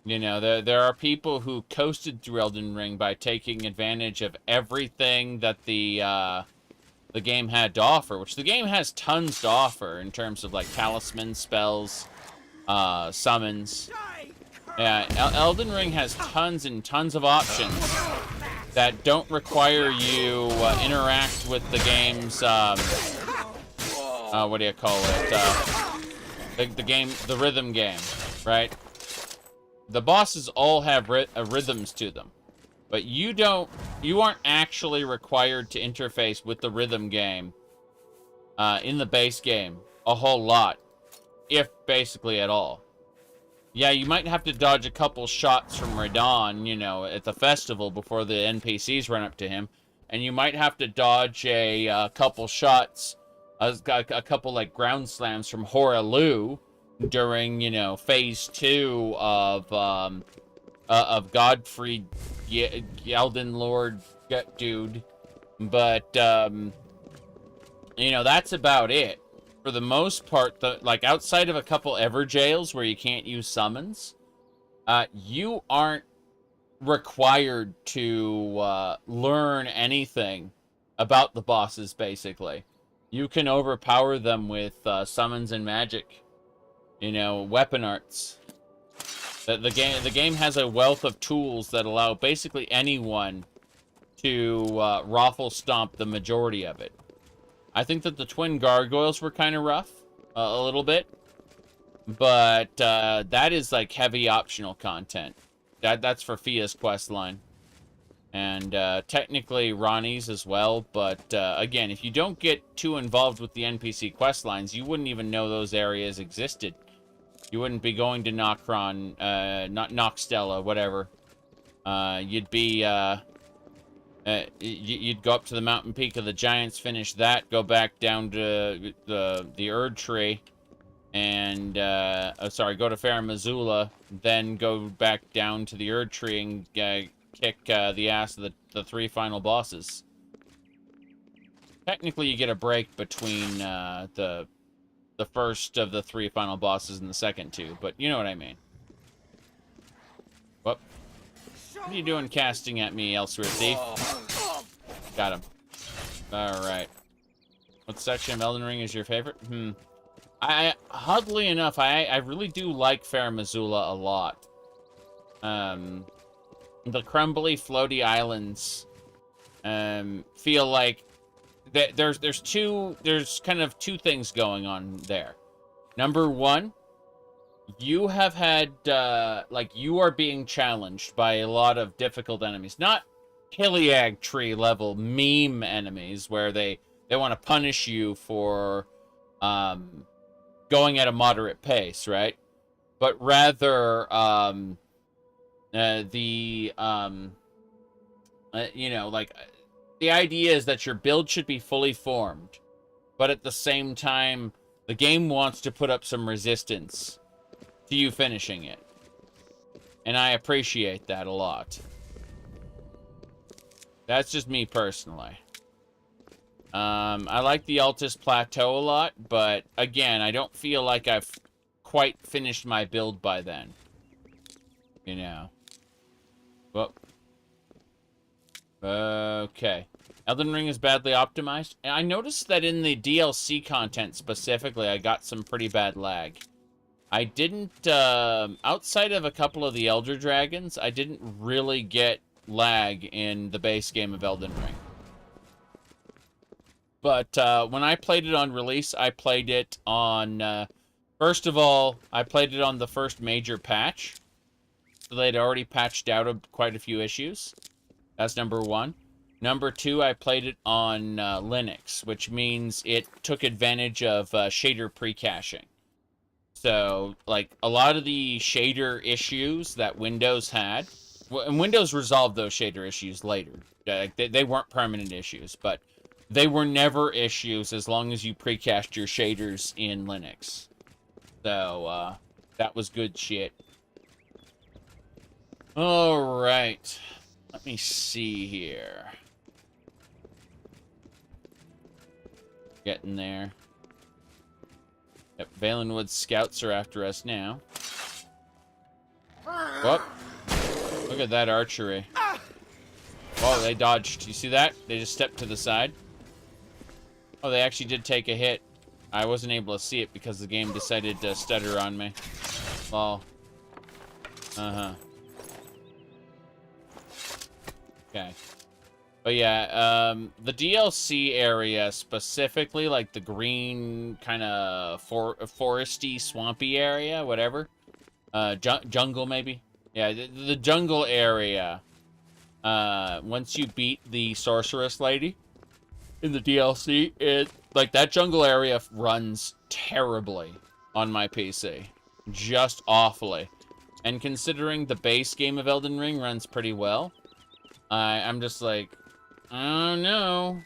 You know, there are people who coasted through Elden Ring by taking advantage of everything that the game had to offer, which the game has tons to offer in terms of, like, talismans, spells, summons. Yeah, Elden Ring has tons and tons of options that don't require you interact with the game's, what do you call it? The rhythm game, right? The bosses all have rhythms to them, but you aren't actually required to interface with the rhythm game in the base game a whole lot, if basically at all. Yeah, you might have to dodge a couple shots from Radon, you know, at the festival before the NPCs run up to him, and you might have to dodge a couple shots, a couple like ground slams from Horalu during, you know, phase 2 of Godfrey Elden Lord dude, but you know, that's about it. For the most part, like outside of a couple Ever jails where you can't use summons, you aren't required to learn anything about the bosses, basically. You can overpower them with summons and magic, you know, weapon arts. The game has a wealth of tools that allow basically anyone to raffle stomp the majority of it. I think that the twin gargoyles were kind of rough, a little bit, but that is like heavy optional content. That's for Fia's quest line, and technically Ronnie's as well. But again, if you don't get too involved with the NPC quest lines, you wouldn't even know those areas existed. You wouldn't be going to Nokron, not Noxtella, whatever. You'd be you'd go up to the mountain peak of the giants, finish that, go back down to the Erd tree, and sorry, go to Fair Missoula, then go back down to the Erd tree and kick the ass of the 3 final bosses. Technically, you get a break between the first of the 3 final bosses and the second 2, but you know what I mean. Whoop. What are you doing casting at me, Elsewhere Thief? Got him. Alright. What section of Elden Ring is your favorite? Oddly enough, I really do like Fair Missoula a lot. The crumbly, floaty islands feel like there's kind of 2 things going on there. Number 1, you have had, like, you are being challenged by a lot of difficult enemies. Not Kiliag tree level meme enemies where they want to punish you for going at a moderate pace, right? But rather, you know, like, the idea is that your build should be fully formed, but at the same time, the game wants to put up some resistance to you finishing it. And I appreciate that a lot. That's just me personally. I like the Altus Plateau a lot, but again, I don't feel like I've quite finished my build by then. You know. Well. Okay. Elden Ring is badly optimized. And I noticed that in the DLC content specifically, I got some pretty bad lag. I didn't, outside of a couple of the Elder Dragons, I didn't really get lag in the base game of Elden Ring. But when I played it on release, I played it on, first of all, I played it on the first major patch. So they'd already patched out quite a few issues. That's number 1. Number 2, I played it on Linux, which means it took advantage of shader pre-caching. So, like, a lot of the shader issues that Windows had, and Windows resolved those shader issues later. They weren't permanent issues, but they were never issues as long as you pre-cached your shaders in Linux. So, that was good shit. Alright. Let me see here. Getting there. Yep, Valenwood's scouts are after us now. Whoop. Look at that archery. Oh, they dodged. You see that? They just stepped to the side. Oh, they actually did take a hit. I wasn't able to see it because the game decided to stutter on me. Lol. Okay. But yeah, the DLC area specifically, like the green kind of foresty, swampy area, whatever. Jungle, maybe? Yeah, the jungle area. Once you beat the sorceress lady in the DLC, like that jungle area runs terribly on my PC. Just awfully. And considering the base game of Elden Ring runs pretty well, I'm just like, oh no.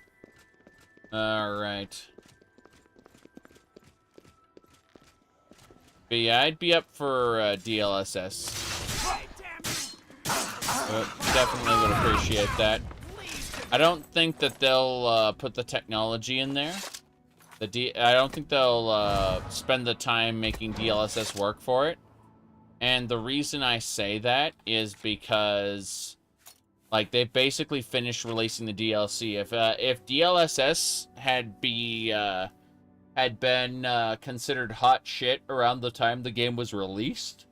Alright. But yeah, I'd be up for DLSS. Definitely would appreciate that. I don't think that they'll put the technology in there. I don't think they'll spend the time making DLSS work for it. And the reason I say that is because, like, they've basically finished releasing the DLC. If DLSS had been considered hot shit around the time the game was released,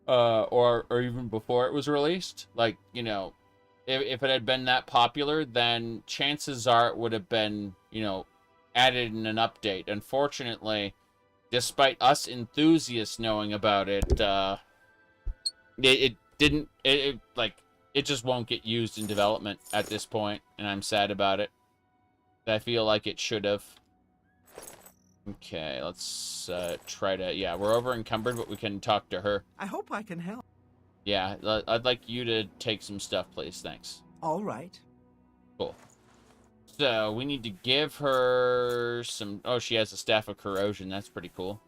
or even before it was released, like, you know, if it had been that popular, then chances are it would have been, you know, added in an update. Unfortunately, despite us enthusiasts knowing about it, it just won't get used in development at this point, and I'm sad about it. I feel like it should have. Okay, let's try to... Yeah, we're over encumbered, but we can talk to her. I hope I can help. Yeah, I'd like you to take some stuff, please. Thanks. All right. Cool. So, we need to give her some... Oh, she has a Staff of Corrosion. That's pretty cool.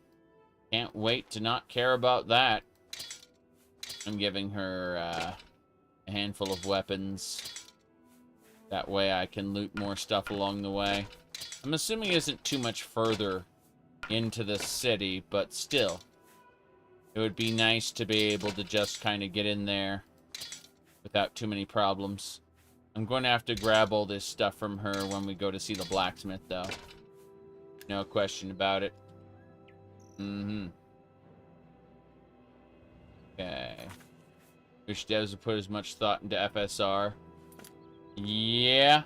Can't wait to not care about that. I'm giving her a handful of weapons. That way I can loot more stuff along the way. I'm assuming it isn't too much further into the city, but still. It would be nice to be able to just kind of get in there without too many problems. I'm going to have to grab all this stuff from her when we go to see the blacksmith, though. No question about it. Okay. Wish devs would put as much thought into FSR. Yeah,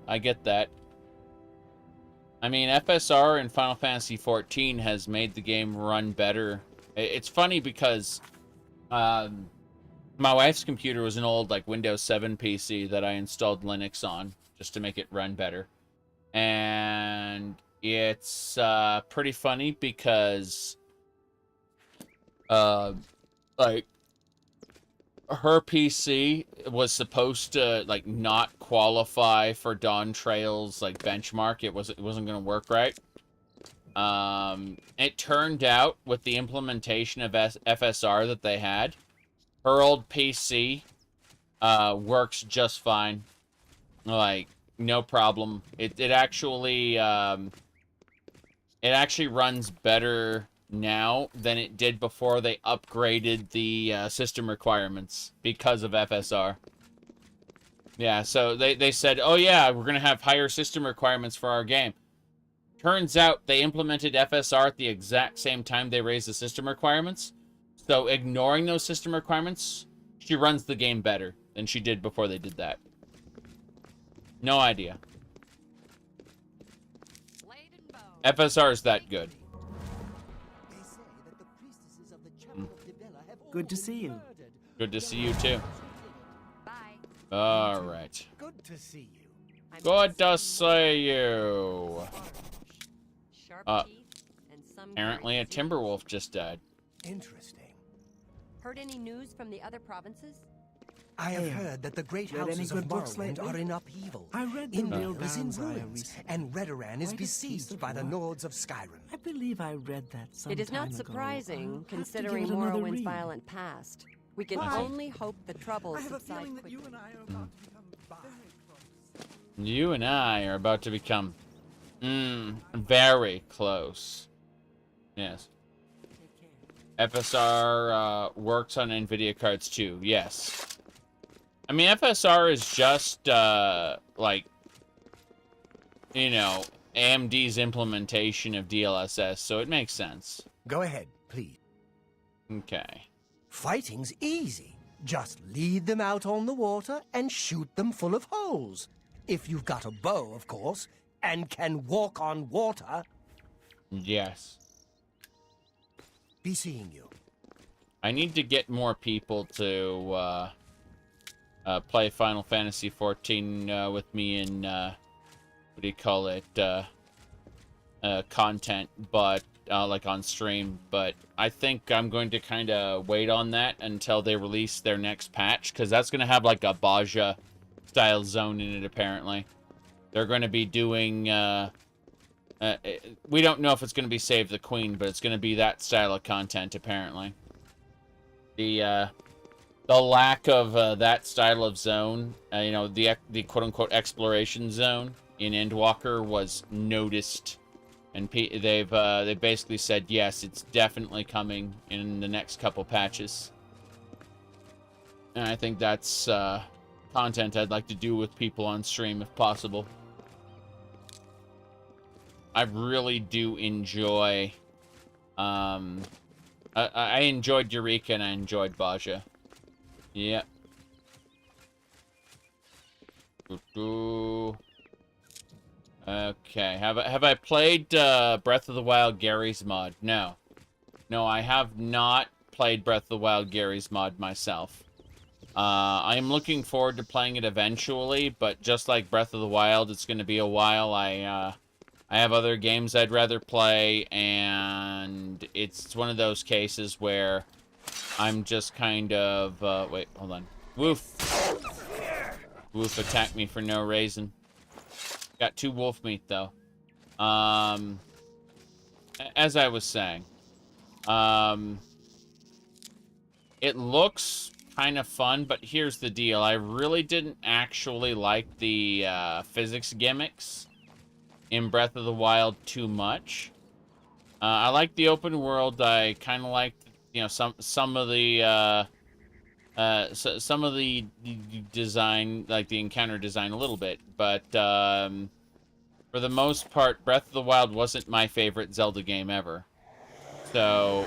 I get that. I mean, FSR in Final Fantasy XIV has made the game run better. It's funny because my wife's computer was an old, like, Windows 7 PC that I installed Linux on just to make it run better. And it's pretty funny because, like, her PC was supposed to, like, not qualify for Dawn Trail's, like, benchmark. It wasn't going to work right. It turned out with the implementation of FSR that they had, her old PC works just fine. Like, no problem. It actually runs better now than it did before they upgraded the system requirements because of FSR. Yeah, so they said, oh yeah, we're going to have higher system requirements for our game. Turns out they implemented FSR at the exact same time they raised the system requirements. So ignoring those system requirements, she runs the game better than she did before they did that. No idea. FSR is that good. Good to see you. Good to see you, too. Bye. All right. Good to see you. Good to see you. Sharp teeth and some Apparently a great Timberwolf just died. Interesting. Heard any news from the other provinces? I have heard that the great Read any houses good of books Morrowind lately? are in upheaval. I read the Real Anvil is in Bounds ruins, recently. and Redoran is Quite a piece besieged of by the work. Lords of Skyrim. I believe I read that some It is time not ago. surprising, I'll have to considering give it another Morrowind's read. violent past. We can Why? only hope the troubles I have a subside feeling that quickly. you and I are about to become very close. You and I are about to become very close. Yes. FSR works on NVIDIA cards too. Yes. I mean, FSR is just, like, you know, AMD's implementation of DLSS, so it makes sense. Go ahead, please. Okay. Fighting's easy. Just lead them out on the water and shoot them full of holes. If you've got a bow, of course, and can walk on water. Yes. Be seeing you. I need to get more people to, play Final Fantasy XIV with me in, what do you call it, content, but, like on stream, but I think I'm going to kind of wait on that until they release their next patch, because that's going to have, like, a Baja-style zone in it, apparently. They're going to be doing, we don't know if it's going to be Save the Queen, but it's going to be that style of content, apparently. The the lack of that style of zone, you know, the quote-unquote exploration zone in Endwalker was noticed, and they've basically said yes, it's definitely coming in the next couple patches. And I think that's content I'd like to do with people on stream if possible. I really do enjoy. I enjoyed Eureka and I enjoyed Baja. Yep. Okay. Have I played Breath of the Wild Gary's mod? No. No, I have not played Breath of the Wild Gary's mod myself. I am looking forward to playing it eventually, but just like Breath of the Wild, it's going to be a while. I have other games I'd rather play, and it's one of those cases where I'm just kind of, wait, hold on. Woof. Woof attacked me for no reason. Got 2 wolf meat, though. As I was saying, it looks kind of fun, but here's the deal. I really didn't actually like the physics gimmicks in Breath of the Wild too much. I like the open world. I kind of liked, you know, some of the design, like the encounter design a little bit, but for the most part, Breath of the Wild wasn't my favorite Zelda game ever. So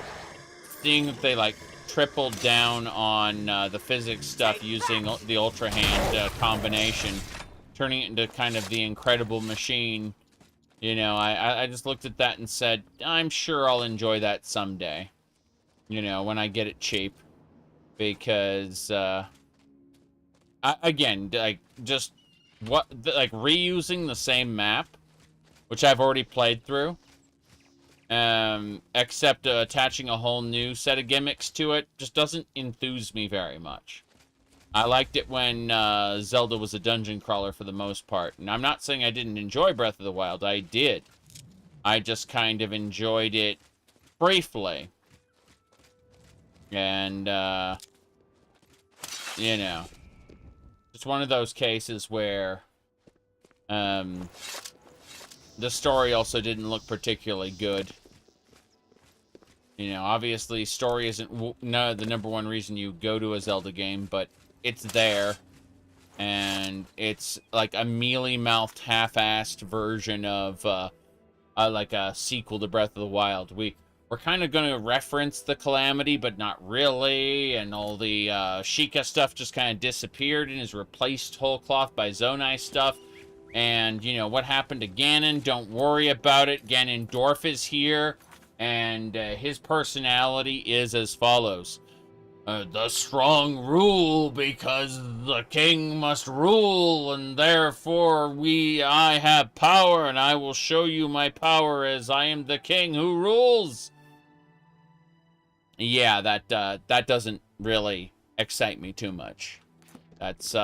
seeing that they like tripled down on the physics stuff using the Ultra Hand combination, turning it into kind of the incredible machine. You know, I just looked at that and said, I'm sure I'll enjoy that someday. You know, when I get it cheap. Because, again, like, just, like, reusing the same map, which I've already played through, except attaching a whole new set of gimmicks to it, just doesn't enthuse me very much. I liked it when Zelda was a dungeon crawler for the most part. And I'm not saying I didn't enjoy Breath of the Wild. I did. I just kind of enjoyed it briefly. And, you know, it's one of those cases where the story also didn't look particularly good. You know, obviously, story isn't the number one reason you go to a Zelda game, but it's there, and it's like a mealy-mouthed, half-assed version of like a sequel to Breath of the Wild. We're kind of going to reference the Calamity, but not really, and all the Sheikah stuff just kind of disappeared and is replaced whole cloth by Zonai stuff. And, you know, what happened to Ganon? Don't worry about it. Ganondorf is here, and his personality is as follows. The strong rule because the king must rule, and therefore I have power, and I will show you my power as I am the king who rules. Yeah, that doesn't really excite me too much. That's,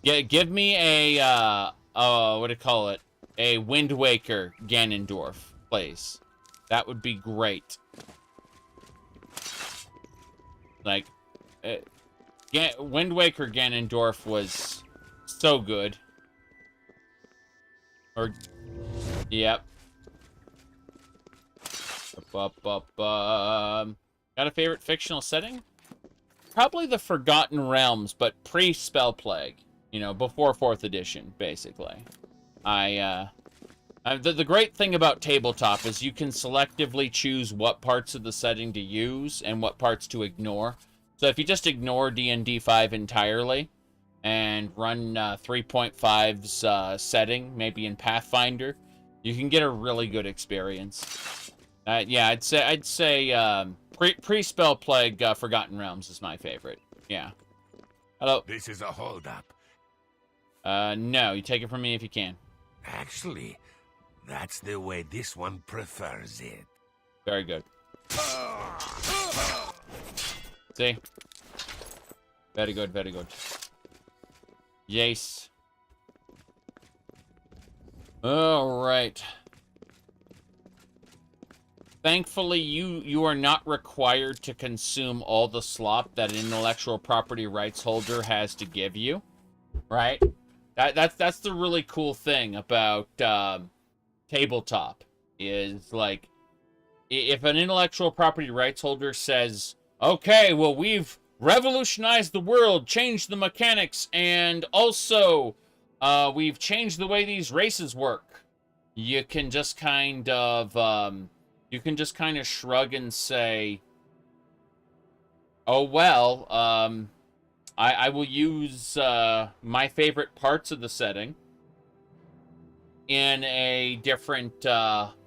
give me a, what do you call it? A Wind Waker Ganondorf, please. That would be great. Like, Wind Waker Ganondorf was so good. Or, yep. Got a favorite fictional setting? Probably the Forgotten Realms, but pre-Spellblade. You know, before 4th edition, basically. The great thing about tabletop is you can selectively choose what parts of the setting to use and what parts to ignore. So if you just ignore D&D 5 entirely and run 3.5's setting, maybe in Pathfinder, you can get a really good experience. Yeah, I'd say pre-Spellblade Forgotten Realms is my favorite. Yeah. Hello. This is a holdup. No, you take it from me if you can. Actually, that's the way this one prefers it. Very good. See? Very good, very good. Yes. Alright. Thankfully, you are not required to consume all the slop that an intellectual property rights holder has to give you, right? That's the really cool thing about tabletop is like if an intellectual property rights holder says, "Okay, well we've revolutionized the world, changed the mechanics, and also we've changed the way these races work," you can just kind of shrug and say, "Oh well, I will use my favorite parts of the setting in a different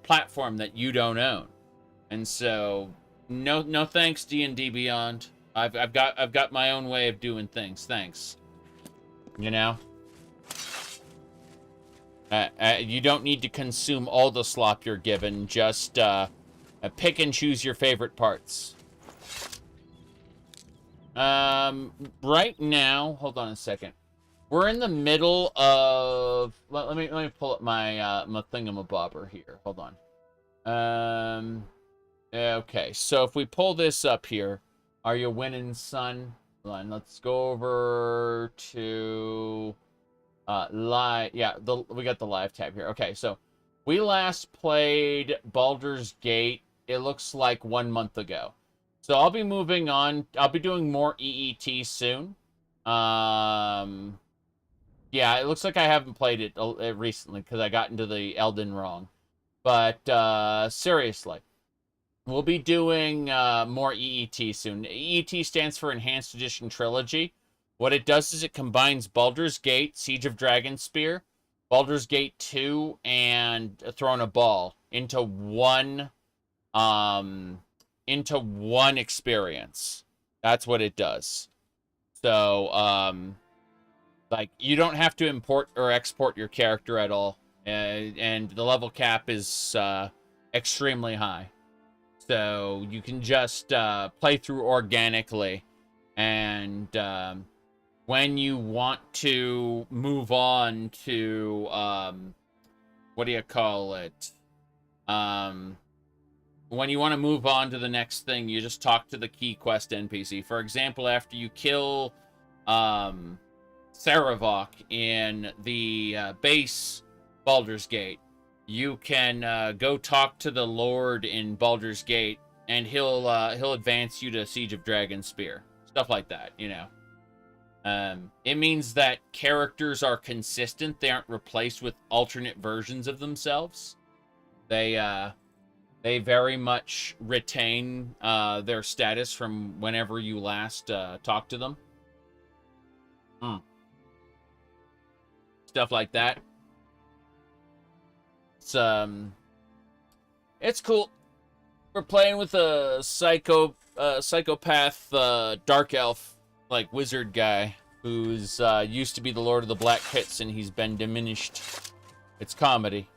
platform that you don't own." And so, no thanks, D&D Beyond. I've got my own way of doing things. Thanks. You know, you don't need to consume all the slop you're given. Just pick and choose your favorite parts. Right now, hold on a second. We're in the middle of. Let me pull up my my thingamabobber here. Hold on. Okay, so if we pull this up here, are you winning, son? Hold on, let's go over to live. Yeah, we got the live tab here. Okay, so we last played Baldur's Gate. It looks like 1 month ago. So I'll be moving on. I'll be doing more EET soon. Yeah, it looks like I haven't played it recently because I got into the Elden wrong. But seriously, we'll be doing more EET soon. EET stands for Enhanced Edition Trilogy. What it does is it combines Baldur's Gate, Siege of Dragonspear, Baldur's Gate 2, and Throne of Ball into one experience. That's what it does. So, like, you don't have to import or export your character at all. And the level cap is extremely high. So you can just play through organically. And when you want to move on to, what do you call it? When you want to move on to the next thing, you just talk to the key quest NPC. For example, after you kill Saravok in the base Baldur's Gate, you can go talk to the Lord in Baldur's Gate, and he'll advance you to Siege of Dragonspear. Stuff like that, you know. It means that characters are consistent. They aren't replaced with alternate versions of themselves. They very much retain their status from whenever you last talked to them. Stuff like that. It's cool. We're playing with a psychopath dark elf, like wizard guy, who's used to be the Lord of the Black Pits, and he's been diminished. It's comedy.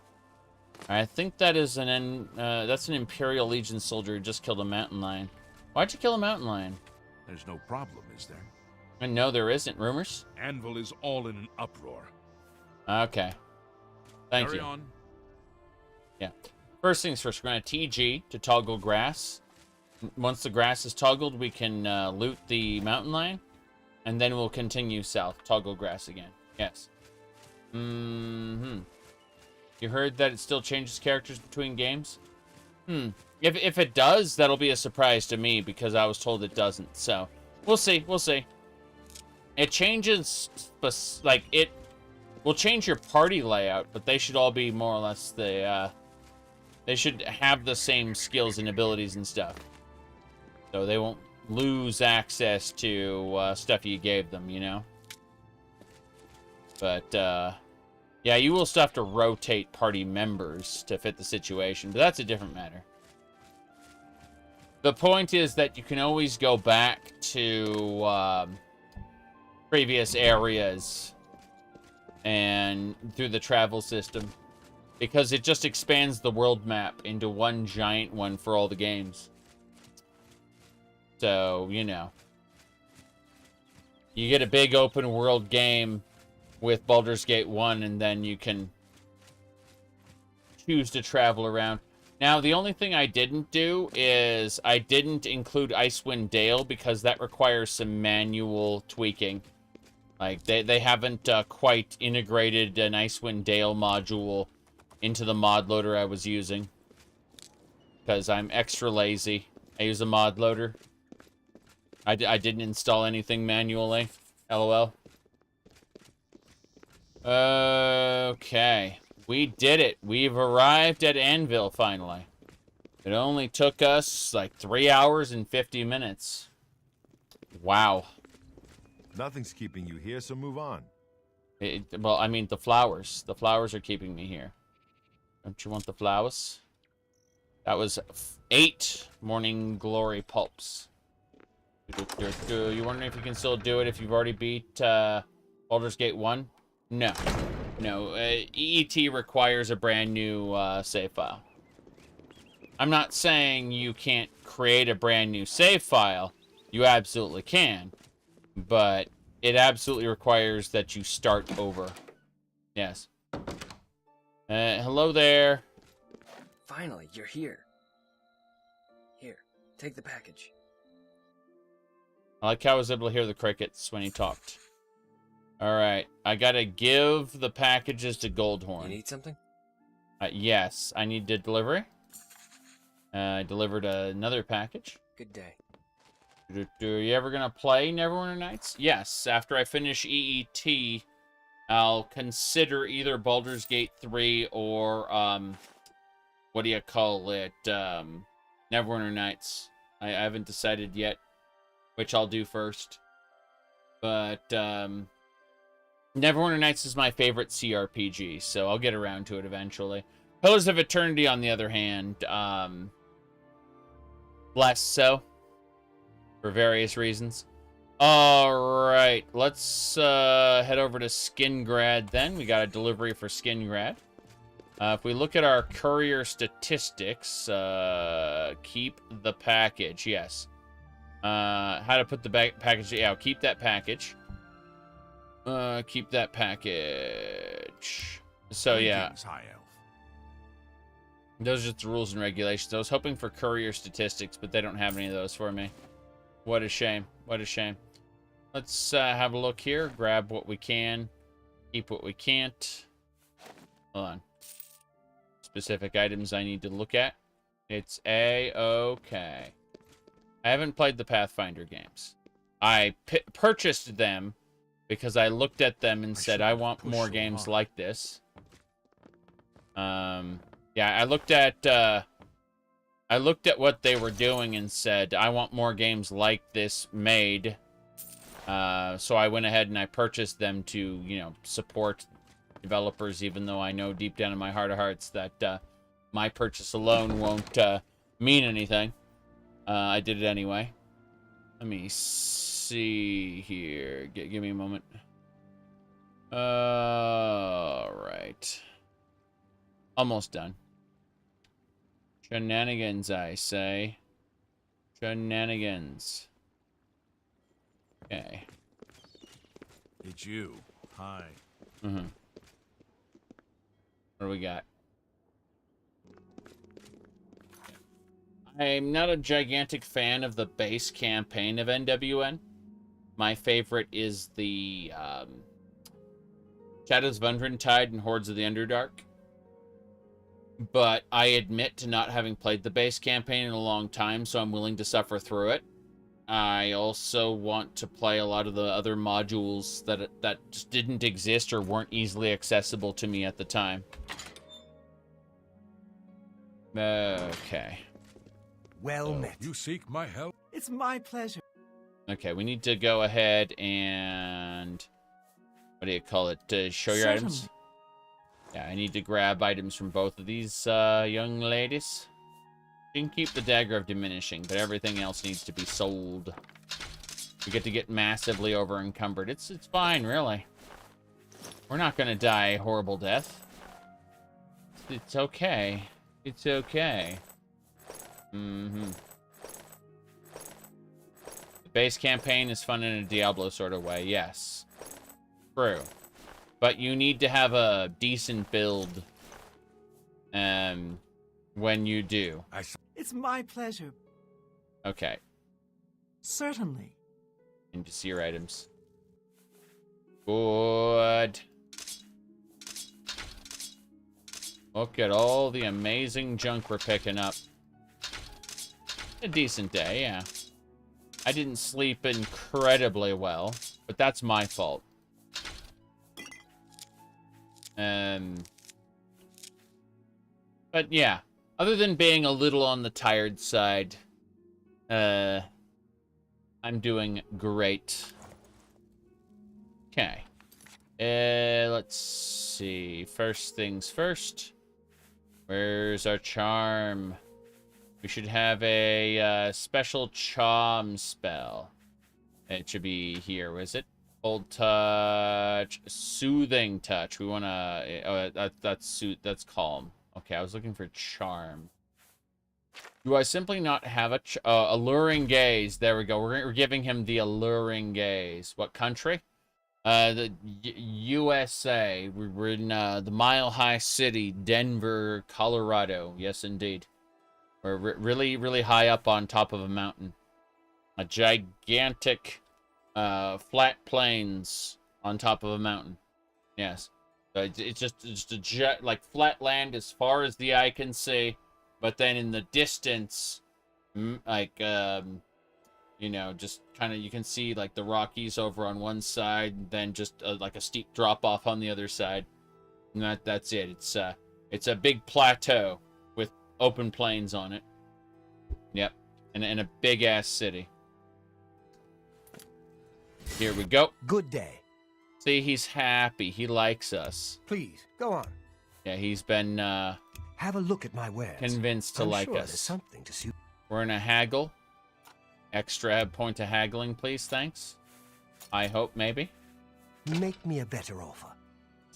I think that is that's an Imperial Legion soldier who just killed a mountain lion. Why'd you kill a mountain lion? There's no problem, is there? And no, there isn't. Rumors? Anvil is all in an uproar. Okay. Thank you. Carry on. Yeah. First things first, we're going to TG to toggle grass. Once the grass is toggled, we can loot the mountain lion. And then we'll continue south. Toggle grass again. Yes. You heard that it still changes characters between games? If it does, that'll be a surprise to me because I was told it doesn't. So, we'll see. We'll see. It changes, like, it will change your party layout, but they should all be more or less the, they should have the same skills and abilities and stuff. So they won't lose access to stuff you gave them, you know? But, yeah, you will still have to rotate party members to fit the situation, but that's a different matter. The point is that you can always go back to previous areas and through the travel system, because it just expands the world map into one giant one for all the games. So, you know, you get a big open world game with Baldur's Gate 1, and then you can choose to travel around. Now, the only thing I didn't do is I didn't include Icewind Dale because that requires some manual tweaking. Like, they haven't quite integrated an Icewind Dale module into the mod loader I was using. Because I'm extra lazy. I use a mod loader. I didn't install anything manually. LOL. Okay. We did it. We've arrived at Anvil, finally. It only took us, like, 3 hours and 50 minutes. Wow. Nothing's keeping you here, so move on. Well, I mean, the flowers. The flowers are keeping me here. Don't you want the flowers? That was 8 Morning Glory pulps. You wondering if you can still do it if you've already beat Baldur's Gate 1? No. No. EET requires a brand new save file. I'm not saying you can't create a brand new save file. You absolutely can. But it absolutely requires that you start over. Yes. Hello there. Finally, you're here. Here, take the package. I like how I was able to hear the crickets when he talked. Alright, I gotta give the packages to Goldhorn. You need something? Yes, I need a delivery. I delivered another package. Good day. Are you ever gonna play Neverwinter Nights? Yes, after I finish EET, I'll consider either Baldur's Gate 3 or, what do you call it, Neverwinter Nights. I haven't decided yet which I'll do first. But, Neverwinter Nights is my favorite CRPG, so I'll get around to it eventually. Pillars of Eternity, on the other hand, less so. For various reasons. Alright, let's head over to Skingrad then. We got a delivery for Skingrad. If we look at our courier statistics, keep the package, yes. How to put the package, yeah, I'll keep that package. Keep that package. So, yeah. Those are just the rules and regulations. I was hoping for courier statistics, but they don't have any of those for me. What a shame. What a shame. Let's have a look here. Grab what we can. Keep what we can't. Hold on. Specific items I need to look at. It's A-okay. I haven't played the Pathfinder games. I purchased them because I looked at them and said, I want more games like this. Yeah, I looked at what they were doing and said, I want more games like this made. So I went ahead and I purchased them to, you know, support developers, even though I know deep down in my heart of hearts that my purchase alone won't mean anything. I did it anyway. Let me see here. Give me a moment. Alright. Almost done. Shenanigans, I say. Shenanigans. Okay. It's you. Hi. Mm-hmm. What do we got? I'm not a gigantic fan of the base campaign of NWN. My favorite is the Shadows of Undrentide and Hordes of the Underdark. But I admit to not having played the base campaign in a long time, so I'm willing to suffer through it. I also want to play a lot of the other modules that just didn't exist or weren't easily accessible to me at the time. Okay. Well met. You seek my help? It's my pleasure. Okay, we need to go ahead and... what do you call it? Show your items? Yeah, I need to grab items from both of these young ladies. You can keep the Dagger of Diminishing, but everything else needs to be sold. We get massively over-encumbered. It's fine, really. We're not going to die a horrible death. It's okay. It's okay. Mm-hmm. The base campaign is fun in a Diablo sort of way, yes. True. But you need to have a decent build when you do. It's my pleasure. Okay. Certainly. Into see your items. Good. Look at all the amazing junk we're picking up. A decent day, yeah. I didn't sleep incredibly well, but that's my fault. But yeah, other than being a little on the tired side, I'm doing great. Okay. Let's see. First things first. Where's our charm? We should have a special charm spell. It should be here. Where is it? Old touch, soothing touch. We want to. Oh, that's calm. Okay, I was looking for charm. Do I simply not have a alluring gaze? There we go. We're giving him the alluring gaze. What country? The USA. We're in the Mile High City, Denver, Colorado. Yes, indeed. We're really, really high up on top of a mountain. A gigantic, flat plains on top of a mountain. Yes. So it's just a like flat land as far as the eye can see, but then in the distance, like you know, just kind of you can see like the Rockies over on one side, then just like a steep drop off on the other side. And that's it. It's a big plateau with open plains on it. Yep, and a big ass city. Here we go. Good day. See, he's happy. He likes us. Please, go on. Yeah, he's been have a look at my wares. Convinced to I'm like sure us. There's something to suit. We're in a haggle. Extra point of haggling, please, thanks. I hope, maybe. Make me a better offer.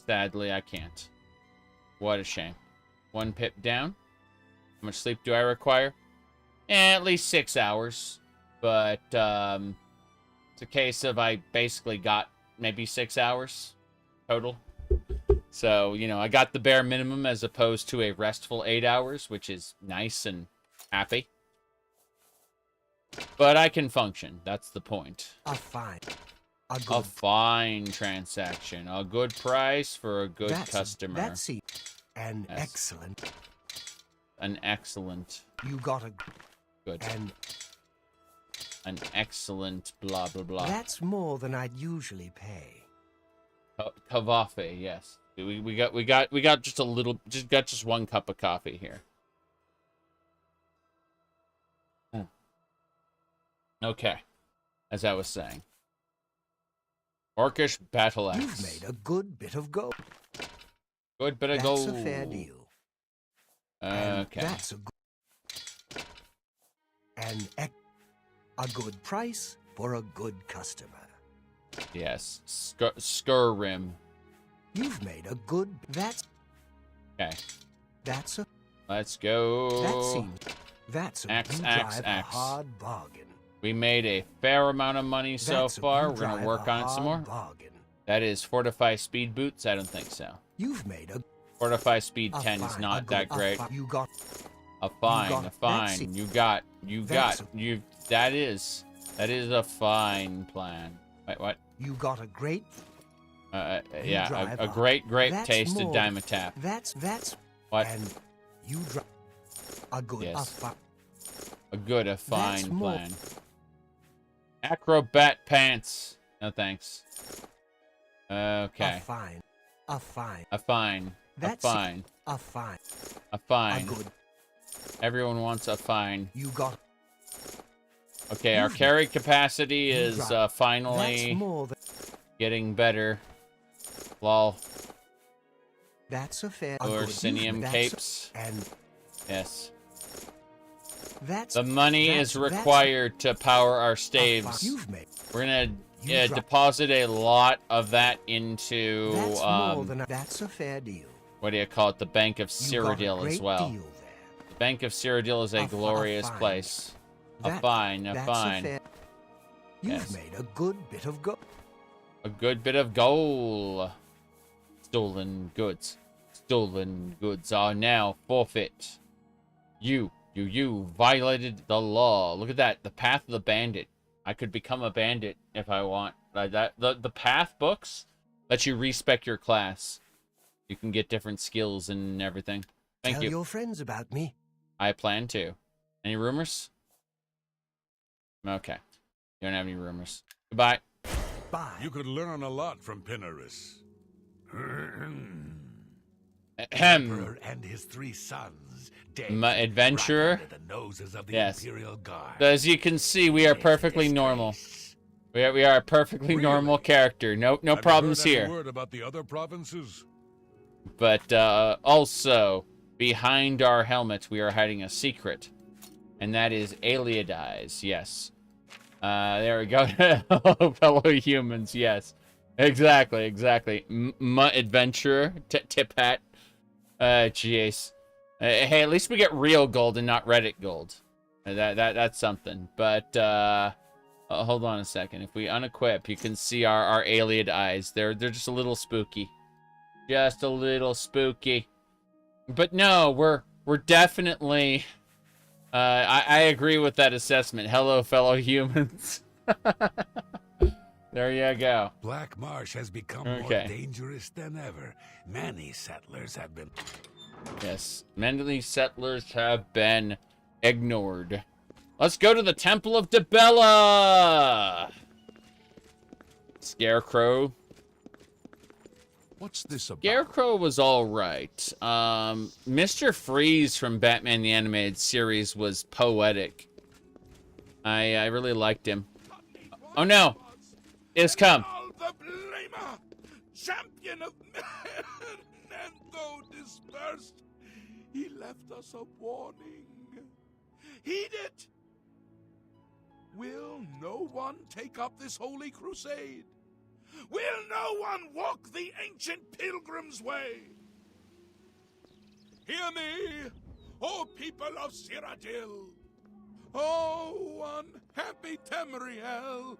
Sadly, I can't. What a shame. 1 pip down. How much sleep do I require? At least 6 hours. But it's a case of I basically got maybe 6 hours total. So, you know, I got the bare minimum as opposed to a restful 8 hours, which is nice and happy. But I can function. That's the point. A fine transaction. A good price for a good customer. That's an yes. Excellent. An excellent. You got a good. An excellent blah blah blah. That's more than I'd usually pay. Kavafe, yes. We got just a little, just 1 cup of coffee here. Okay, as I was saying. Orcish battle axe. You've made a good bit of gold. Good bit of gold. That's a fair deal. Okay. That's a good price for a good customer. Yes, Skurrim. You've made a good. Okay. That's a. Let's go. That's a. Axe. A hard bargain. We made a fair amount of money so far. We're gonna work on it some more. Bargain. That is Fortify Speed Boots. I don't think so. You've made a. Fortify Speed 10 is not that great. You got. A fine. That is a fine plan. Wait, what? You got a great. Yeah, a great taste of Dimetap. That's what? And you drive a good. Yes. A fine plan. Acrobat pants. No thanks. Okay. A fine. A good. Everyone wants a fine. You got. Okay, our carry capacity is finally getting better. Lol. That's a fair. Orsinium capes. Yes. That's the money is required to power our staves. We're gonna deposit a lot of that into that's a fair deal. What do you call it? The Bank of Cyrodiil as well. The Bank of Cyrodiil is a glorious place. A fine. You've made a good bit of gold. A good bit of gold. Stolen goods. Stolen goods are now forfeit. You violated the law. Look at that. The path of the bandit. I could become a bandit if I want. Like that. The path books let you respec your class. You can get different skills and everything. Thank you. Tell your friends about me. I plan to. Any rumors? Okay. You don't have any rumors. Goodbye. Bye. You could learn a lot from Pinaris. Emperor and his 3 sons, dead, My adventurer. right under the noses of the Yes. Imperial Guard. As you can see, we are perfectly normal. We are a perfectly normal character. No Have you problems heard any here. word about the other provinces? But also, behind our helmets, we are hiding a secret. And that is Aliadize, yes. There we go. Fellow humans, yes. Exactly. Adventurer, tip hat. Jeez. Hey, at least we get real gold and not Reddit gold. That's something. But, hold on a second. If we unequip, you can see our Aliad eyes. They're just a little spooky. Just a little spooky. But no, we're definitely... I agree with that assessment. Hello, fellow humans. There you go. Black Marsh has become more dangerous than ever. Many settlers have been... Yes, many settlers have been ignored. Let's go to the Temple of Dibella! Scarecrow. What's this about? Scarecrow was alright. Mr. Freeze from Batman the Animated Series was poetic. I really liked him. Oh no! It's come. The blamer, champion of men, and though dispersed, he left us a warning. Heed it! Will no one take up this holy crusade? Will no one walk the ancient pilgrim's way? Hear me, O people of Cyrodiil, O unhappy Tamriel.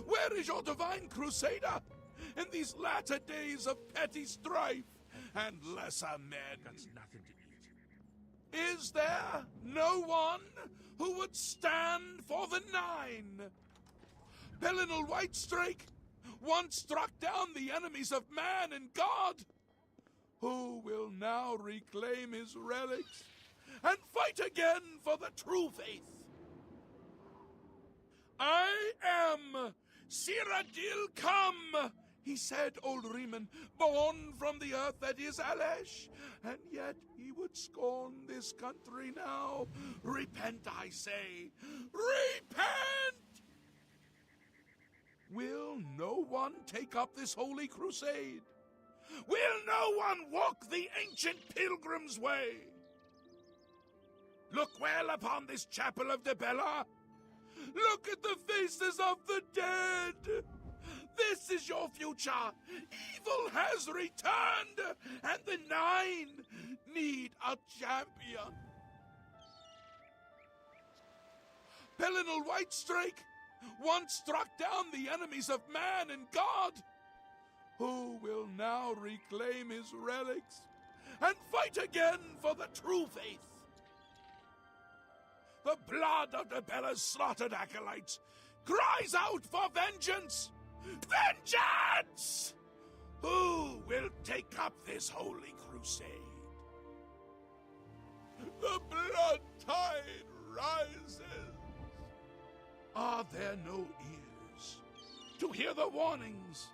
Where is your divine crusader in these latter days of petty strife and lesser men? That's nothing to eat. Is there no one who would stand for the 9? Pelinal Whitestrake once struck down the enemies of man and God, who will now reclaim his relics and fight again for the true faith. I am Cyrodiil come, he said, old Riemann, born from the earth that is Alesh, and yet he would scorn this country now. Repent, I say, repent! Will no one take up this holy crusade? Will no one walk the ancient pilgrim's way? Look well upon this chapel of Dibella. Look at the faces of the dead. This is your future. Evil has returned, and the 9 need a champion. Pelinal Whitestrake once struck down the enemies of man and God, who will now reclaim his relics and fight again for the true faith. The blood of Dibella's slaughtered acolytes cries out for vengeance! Vengeance! Who will take up this holy crusade? The blood tide rises. Are there no ears to hear the warnings?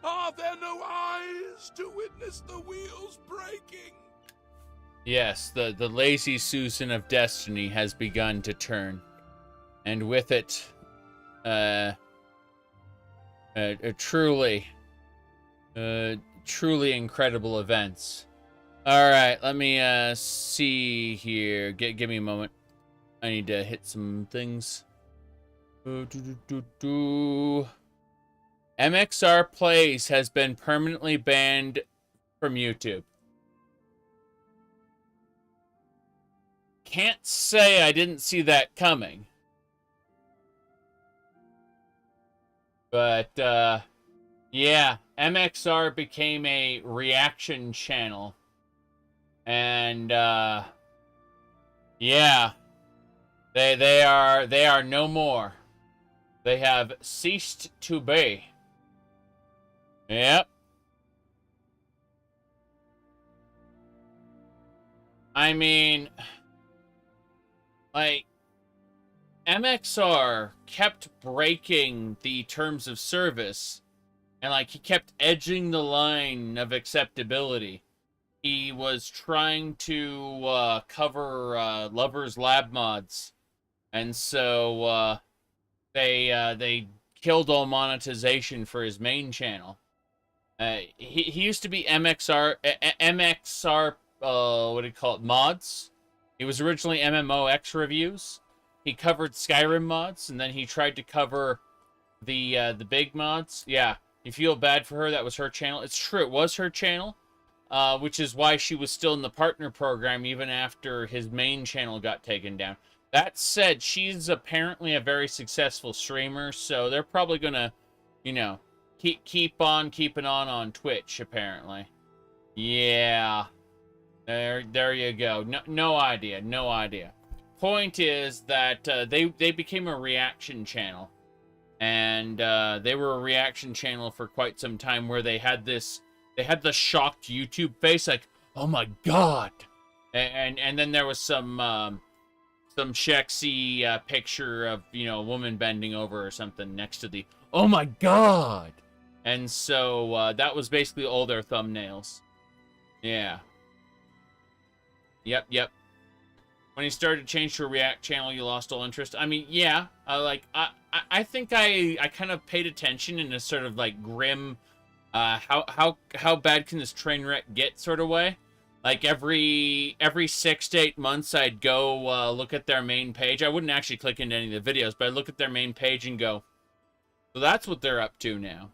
Are there no eyes to witness the wheels breaking? Yes, the lazy Susan of destiny has begun to turn. And with it, truly incredible events. Alright, let me see here. Give me a moment. I need to hit some things. MXR Plays has been permanently banned from YouTube. Can't say I didn't see that coming. But, yeah, MXR became a reaction channel. And, Yeah. They are no more. They have ceased to be. Yep. I mean, like, MXR kept breaking the terms of service, and, like, he kept edging the line of acceptability. He was trying to cover Lover's Lab mods, and so they killed all monetization for his main channel. He used to be MXR, what do you call it, mods. He was originally MMOX reviews. He covered Skyrim mods, and then he tried to cover the big mods. Yeah, you feel bad for her. That was her channel. It's true, it was her channel, which is why she was still in the partner program even after his main channel got taken down. That said, she's apparently a very successful streamer, so they're probably gonna, you know, keep on keeping on Twitch, apparently. Yeah. There you go. No idea. Point is that they became a reaction channel. And they were a reaction channel for quite some time, where they had the shocked YouTube face, like, oh my god. And then there was some sexy picture of, you know, a woman bending over or something next to the oh my god. And so that was basically all their thumbnails. Yeah. Yep. When you started to change to a React channel, you lost all interest. I mean, yeah. I think I kind of paid attention in a sort of like grim, how bad can this train wreck get sort of way. Like every 6 to 8 months, I'd go look at their main page. I wouldn't actually click into any of the videos, but I'd look at their main page and go, well, that's what they're up to now.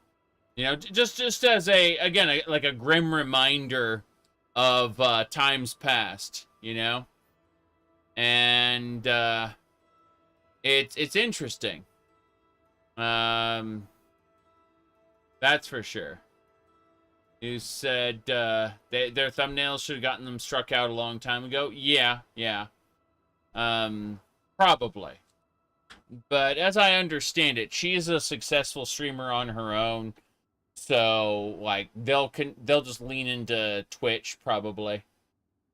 You know, just as like a grim reminder of times past, you know? And it's interesting. That's for sure. You said their thumbnails should have gotten them struck out a long time ago. Yeah. Probably. But as I understand it, she is a successful streamer on her own. So, like, they'll just lean into Twitch, probably.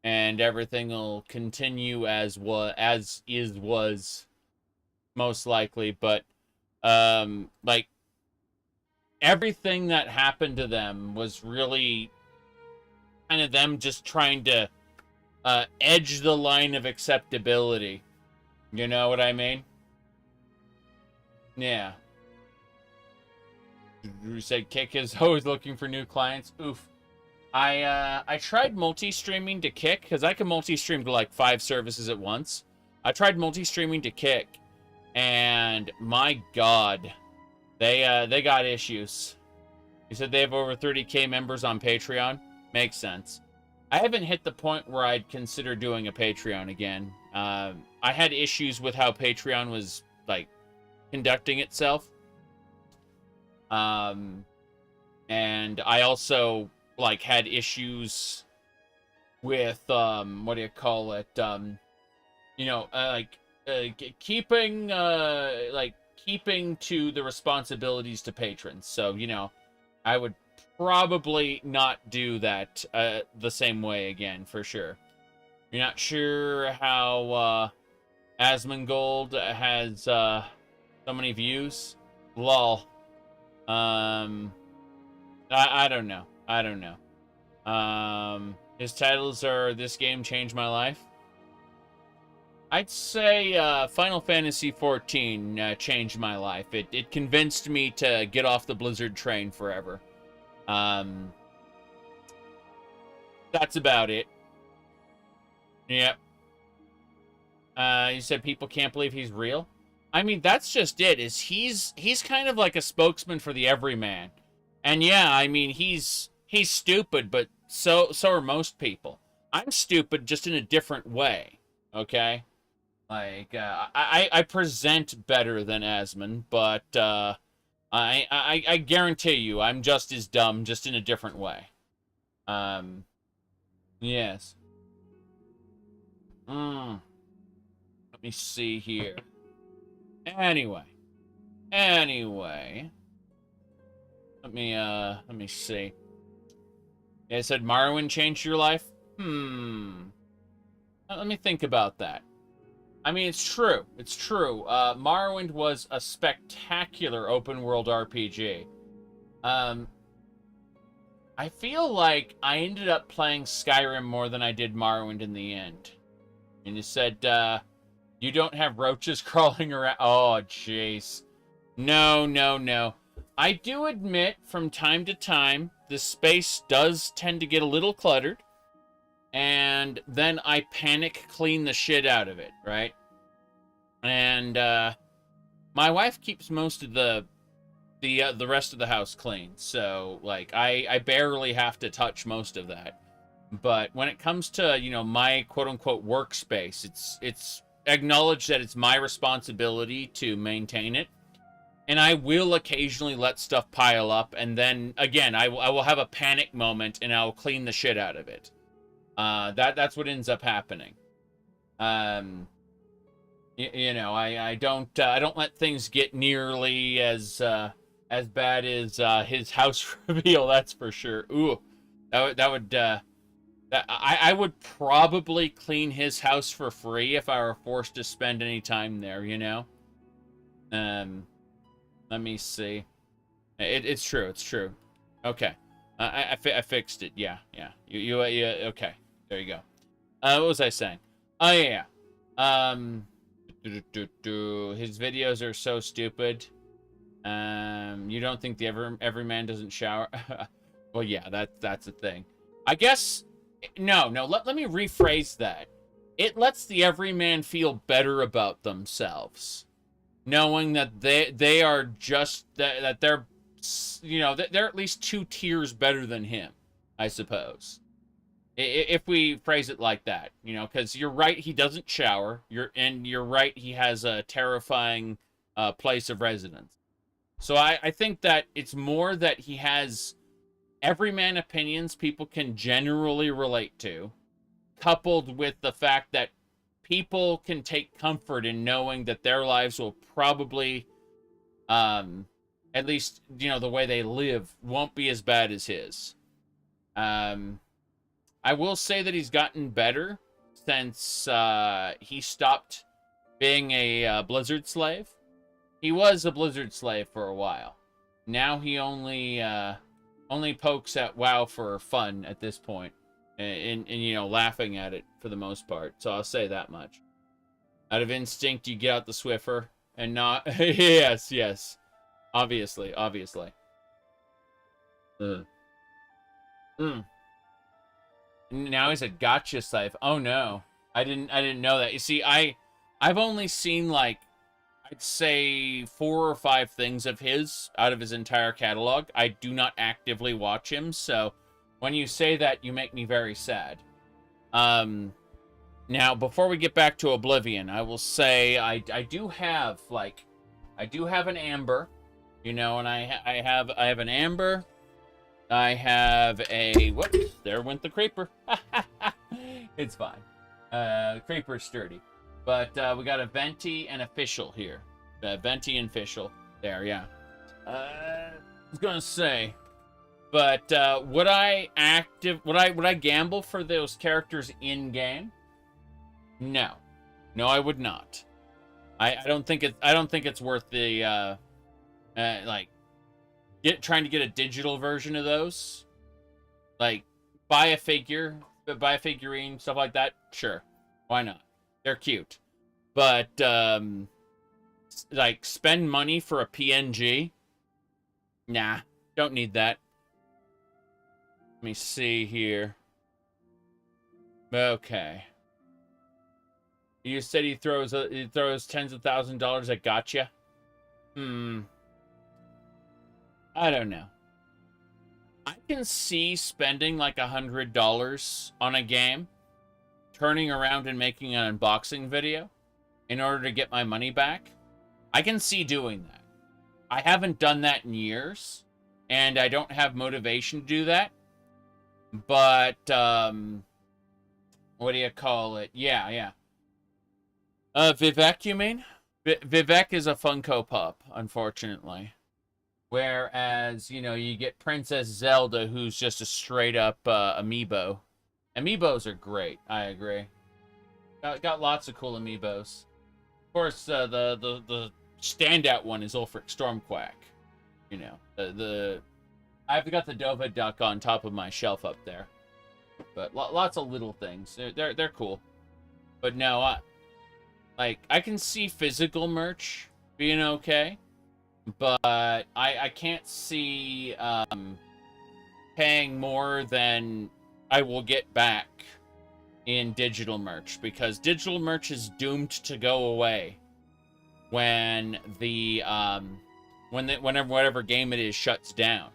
And everything will continue as was, most likely. But, like, everything that happened to them was really kind of them just trying to edge the line of acceptability. You know what I mean? Yeah. You said Kick is always looking for new clients. Oof. I tried multi-streaming to Kick, because I can multi-stream to like 5 services at once. I tried multi-streaming to Kick, and my god, they got issues. You said they have over 30k members on Patreon. Makes sense. I haven't hit the point where I'd consider doing a Patreon again. I had issues with how Patreon was like conducting itself. And I also like had issues with what do you call it? You know, keeping to the responsibilities to patrons. So, you know, I would probably not do that the same way again, for sure. You're not sure how Asmongold has so many views? Lol. I don't know. His titles are This Game Changed My Life. I'd say Final Fantasy XIV changed my life. It convinced me to get off the Blizzard train forever. That's about it. Yep. You said people can't believe he's real? I mean, that's just it. He's kind of like a spokesman for the everyman. And yeah, I mean, he's stupid, but so are most people. I'm stupid just in a different way. Okay? Like, I present better than Asmon, but I guarantee you I'm just as dumb, just in a different way. Yes. Let me see here. Anyway. Let me see. Yeah, I said Morrowind changed your life? Let me think about that. I mean, it's true. It's true. Morrowind was a spectacular open-world RPG. I feel like I ended up playing Skyrim more than I did Morrowind in the end. And you said, you don't have roaches crawling around. Oh, jeez. No. I do admit, from time to time, the space does tend to get a little cluttered. And then I panic clean the shit out of it, right? And, my wife keeps most of the rest of the house clean. So, like, I barely have to touch most of that. But when it comes to, you know, my quote-unquote workspace, it's acknowledged that it's my responsibility to maintain it. And I will occasionally let stuff pile up, and then, again, I will have a panic moment, and I'll clean the shit out of it. That's what ends up happening. You know, I don't let things get nearly as bad as his house reveal. That's for sure. Ooh, I would probably clean his house for free if I were forced to spend any time there. You know. Let me see. It's true. It's true. Okay. I fixed it. Yeah. You okay. There you go. What was I saying? Oh yeah. His videos are so stupid. You don't think every man doesn't shower? Well, yeah, that's a thing. I guess no. Let me rephrase that. It lets the everyman feel better about themselves, knowing that they are just that they're, you know, they're at least 2 tiers better than him, I suppose. If we phrase it like that, you know, because you're right, he doesn't shower. You're right, he has a terrifying place of residence. So I think that it's more that he has everyman opinions people can generally relate to, coupled with the fact that people can take comfort in knowing that their lives will probably, at least, you know, the way they live won't be as bad as his. I will say that he's gotten better since he stopped being a Blizzard slave. He was a Blizzard slave for a while. Now he only pokes at WoW for fun at this point, and you know, laughing at it for the most part. So I'll say that much. Out of instinct, you get out the Swiffer and not. yes, obviously. Now he's a gotcha slave. Oh no, I didn't know that. You see, I've only seen, like, I'd say 4 or 5 things of his out of his entire catalog. I do not actively watch him, so when you say that, you make me very sad. Now, before we get back to Oblivion, I will say I do have an amber, you know, and I have an amber. I have a, whoops, there went the creeper. It's fine. Creeper's sturdy. But we got a Venti and Official here. Venti and Official. There, yeah. I was gonna say, but would I gamble for those characters in game? No, I would not. I don't think it's worth the like trying to get a digital version of those. Like buy a figurine, stuff like that. Sure, why not? They're cute, but like spend money for a PNG? Nah, don't need that. Let me see here. Okay. You said he throws tens of $1,000s at gotcha. I don't know. I can see spending like $100 on a game, turning around and making an unboxing video in order to get my money back. I can see doing that. I haven't done that in years, and I don't have motivation to do that. But, what do you call it? Yeah. Vivek, you mean? Vivek is a Funko Pop, unfortunately. Whereas, you know, you get Princess Zelda, who's just a straight-up amiibo. Amiibos are great, I agree. Got lots of cool amiibos. Of course, the standout one is Ulfric Stormquack. You know, I've got the Dova Duck on top of my shelf up there. But lots of little things. They're cool. But no, I can see physical merch being okay, but I can't see paying more than I will get back in digital merch, because digital merch is doomed to go away when whenever whatever game it is shuts down.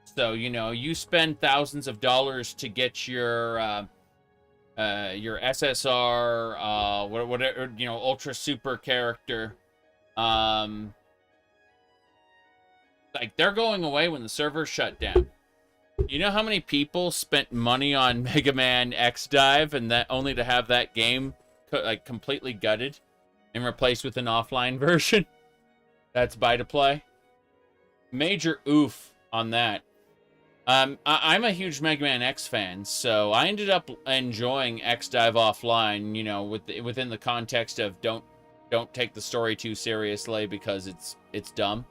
So, you know, you spend thousands of dollars to get your SSR, whatever, you know, ultra super character. Like, they're going away when the servers shut down. You know how many people spent money on Mega Man X Dive and that only to have that game like completely gutted and replaced with an offline version? That's buy to play. Major oof on that. I'm a huge Mega Man X fan, so I ended up enjoying X Dive Offline, you know, within the context of don't take the story too seriously because it's dumb.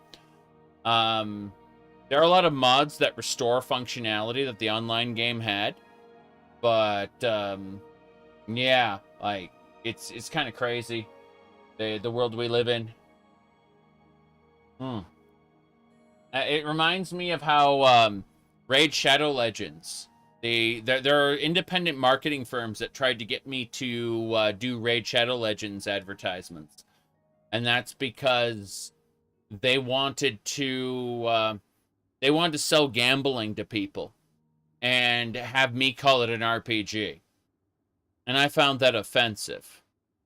There are a lot of mods that restore functionality that the online game had, but yeah, like it's kind of crazy the world we live in. It reminds me of how Raid Shadow Legends. There are independent marketing firms that tried to get me to do Raid Shadow Legends advertisements, and that's because they wanted to sell gambling to people and have me call it an RPG, and I found that offensive.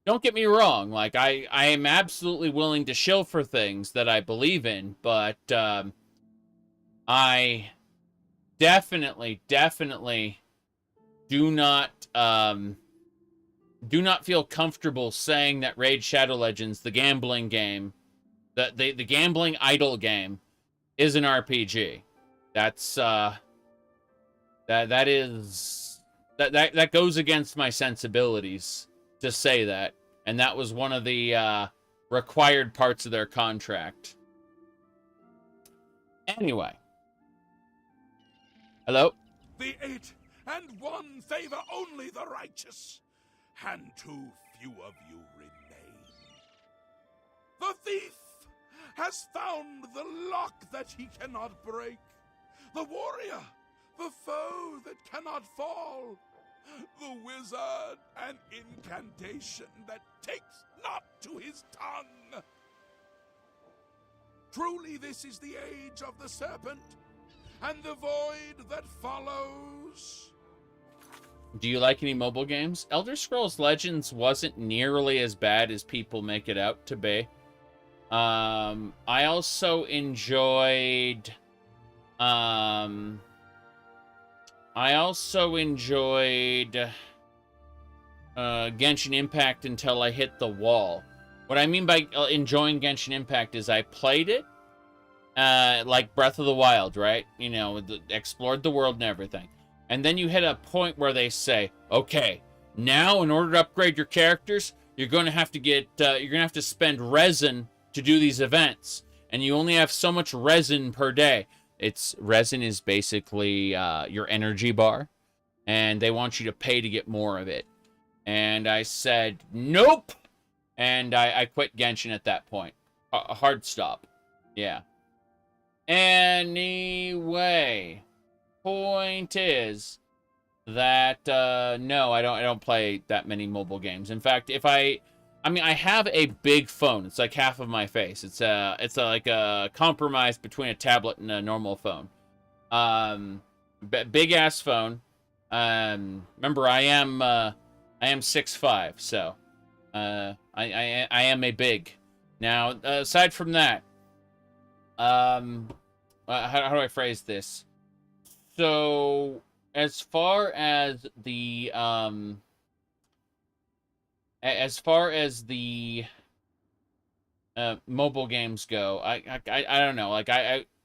Don't get me wrong, like I am absolutely willing to shill for things that I believe in, but I definitely do not feel comfortable saying that Raid Shadow Legends, the gambling game, the gambling idle game, is an RPG. That's that goes against my sensibilities to say that, and that was one of the required parts of their contract. Anyway. Hello? The 8 and 1 favor only the righteous, and too few of you remain. The thief has found the lock that he cannot break, the warrior, the foe that cannot fall, the wizard, an incantation that takes not to his tongue. Truly this is the age of the serpent, and the void that follows. Do you like any mobile games? Elder Scrolls Legends wasn't nearly as bad as people make it out to be. I also enjoyed Genshin Impact until I hit the wall. What I mean by enjoying Genshin Impact is I played it like Breath of the Wild, right? You know, explored the world and everything. And then you hit a point where they say, okay, now in order to upgrade your characters, you're going to have to get, you're going to have to spend resin to do these events. And you only have so much resin per day. Resin is basically your energy bar. And they want you to pay to get more of it. And I said, nope. And I quit Genshin at that point. A hard stop. Yeah. Anyway, point is that no, I don't play that many mobile games. In fact, I have a big phone. It's like half of my face. It's like a compromise between a tablet and a normal phone. Big ass phone. Remember, I am 6'5", so I am a big. Now, aside from that, how do I phrase this? So, as far as the as far as the mobile games go, I don't know. Like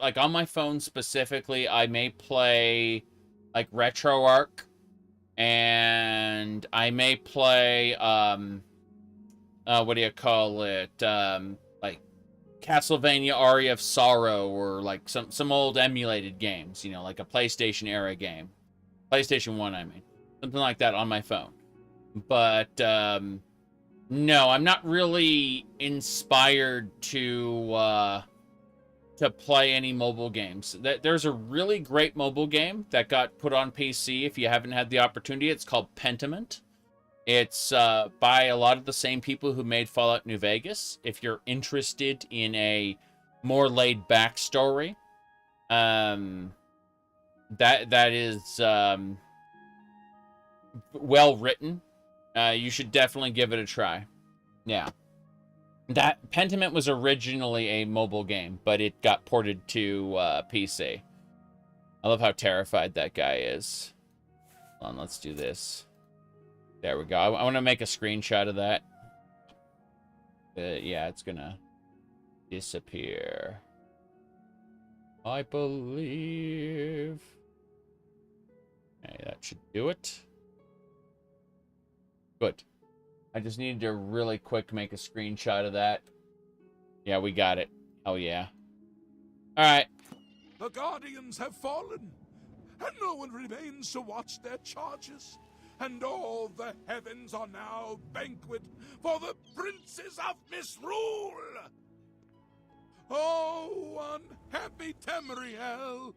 like on my phone specifically, I may play like RetroArch, and I may play what do you call it? Like Castlevania Aria of Sorrow, or like some old emulated games, you know, like a PlayStation era game. PlayStation 1, I mean. Something like that on my phone. But no, I'm not really inspired to play any mobile games. There's a really great mobile game that got put on PC. If you haven't had the opportunity, it's called Pentiment. It's by a lot of the same people who made Fallout New Vegas. If you're interested in a more laid-back story, that is well written. You should definitely give it a try. Yeah. That Pentiment was originally a mobile game, but it got ported to PC. I love how terrified that guy is. Hold on, let's do this. There we go. I want to make a screenshot of that. Yeah, it's gonna disappear. I believe. Okay, that should do it. Good. I just needed to really quick make a screenshot of that. Yeah, we got it. Hell yeah. Alright. The Guardians have fallen, and no one remains to watch their charges. And all the heavens are now banquet for the princes of misrule. Oh, unhappy Tamriel,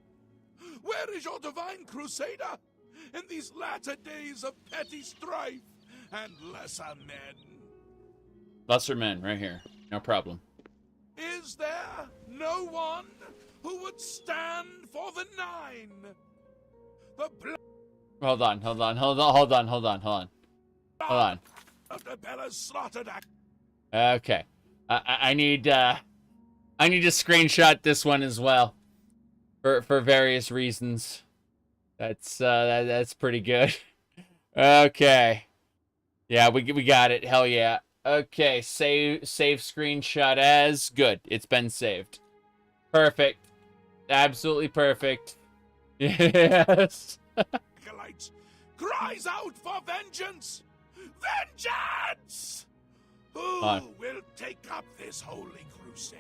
where is your divine crusader in these latter days of petty strife and lesser men? Lesser men, right here. No problem. Is there no one who would stand for the Nine? The blood Hold on. of the Bella's slaughtered act. Okay. I need to screenshot this one as well. For various reasons. That's pretty good. Okay. Yeah, we got it. Hell yeah. Okay, save screenshot as. Good. It's been saved. Perfect. Absolutely perfect. Yes. Cries out for vengeance. Vengeance! Who will take up this holy crusade?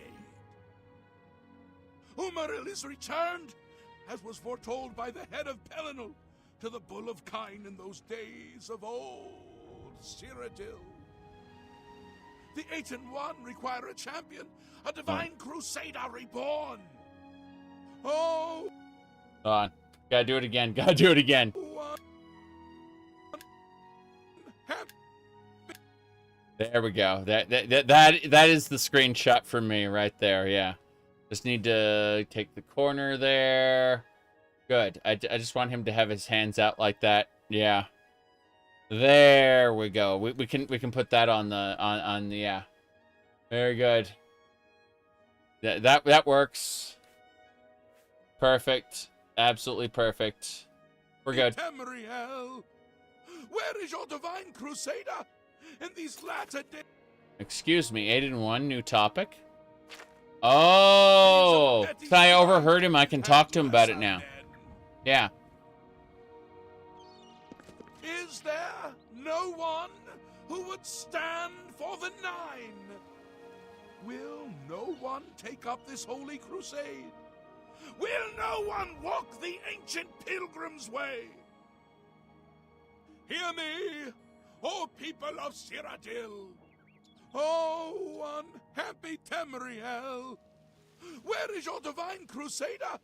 Umaril is returned, as was foretold by the head of Pelennor, to the Bull of Kine in those days of old Cyrodiil. The 8 and 1 require a champion, a divine crusader reborn. Oh! Hold on. Gotta do it again. Gotta do it again. There we go. That is the screenshot for me right there. Yeah. Just need to take the corner there. Good. I just want him to have his hands out like that. Yeah. There we go. We can put that on the yeah. Very good. That works. Perfect. Absolutely perfect. We're good. Tamriel, where is your divine crusader in these latter days? Excuse me, 8 and 1, new topic. Oh, I overheard him. I can talk to him about it now. Yeah. Is there no one who would stand for the Nine? Will no one take up this holy crusade? Will no one walk the ancient pilgrim's way? Hear me, O people of Cyrodiil. Oh, unhappy Tamriel. Where is your divine crusader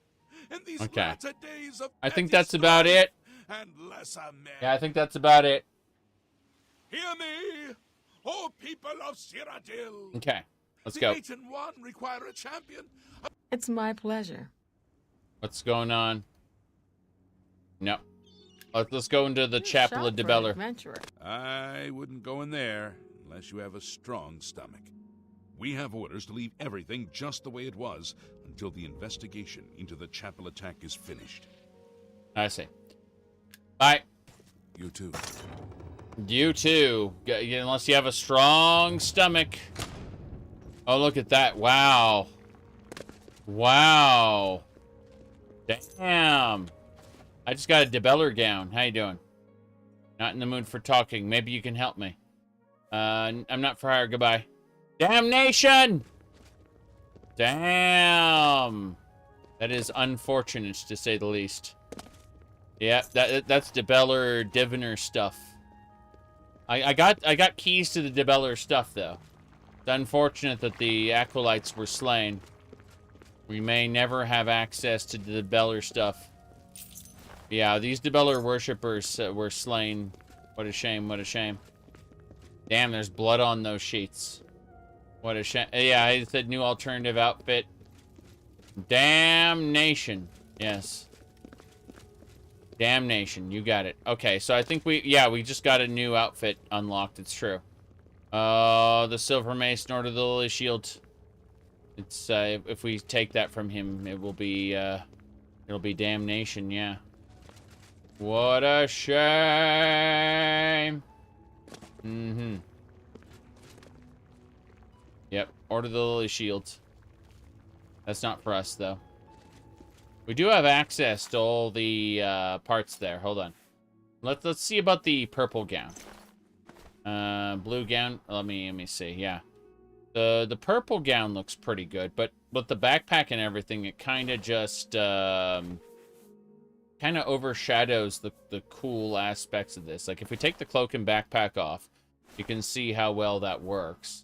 in these latter days of I think that's about it. And lesser men? Yeah, I think that's about it. Hear me, O people of Cyrodiil. Okay, let's go. The 8 and 1 require a champion. It's my pleasure. What's going on? No. Let's go into the Chapel of Dibella. I wouldn't go in there unless you have a strong stomach. We have orders to leave everything just the way it was until the investigation into the chapel attack is finished. I see. Bye. You too. You too. Unless you have a strong stomach. Oh, look at that. Wow. Wow. Damn. I just got a debeller gown. How you doing? Not in the mood for talking. Maybe you can help me. I'm not for hire. Goodbye. Damnation! Damn. That is unfortunate, to say the least. Yeah, that's debeller diviner stuff. I got keys to the debeller stuff, though. It's unfortunate that the acolytes were slain. We may never have access to the debeller stuff. Yeah, these debeller worshippers were slain. What a shame, what a shame. Damn, there's blood on those sheets. What a shame. Yeah, I said new alternative outfit. Damnation. Yes. Damnation, you got it. Okay, so I think we just got a new outfit unlocked, it's true. The Silver Mace, Order of the Lily Shield. It's, if we take that from him, it will be, it'll be damnation, yeah. What a shame! Mm-hmm. Yep, Order of the Lily Shield. That's not for us, though. We do have access to all the parts there. Hold on. Let's see about the purple gown. Blue gown. Let me see. Yeah, the purple gown looks pretty good, but with the backpack and everything, it kind of just kind of overshadows the cool aspects of this. Like if we take the cloak and backpack off, you can see how well that works.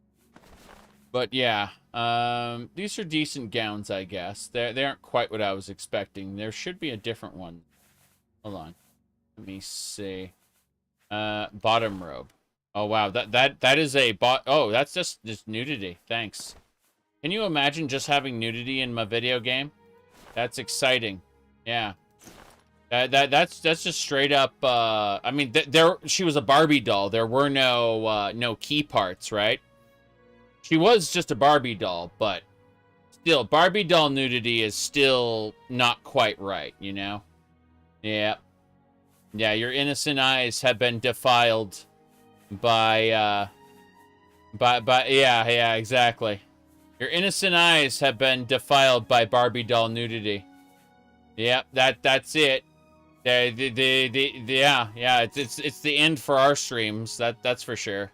But yeah, these are decent gowns, I guess. They aren't quite what I was expecting. There should be a different one. Hold on. Let me see. Bottom robe. Oh wow, that is a oh, that's just nudity. Thanks. Can you imagine just having nudity in my video game? That's exciting. Yeah. That's just straight up I mean she was a Barbie doll. There were no key parts, right? She was just a Barbie doll, but still, Barbie doll nudity is still not quite right, you know? Yeah. Yeah, your innocent eyes have been defiled by yeah, exactly. Your innocent eyes have been defiled by Barbie doll nudity. Yep, that's it. Yeah, it's the end for our streams. That's for sure.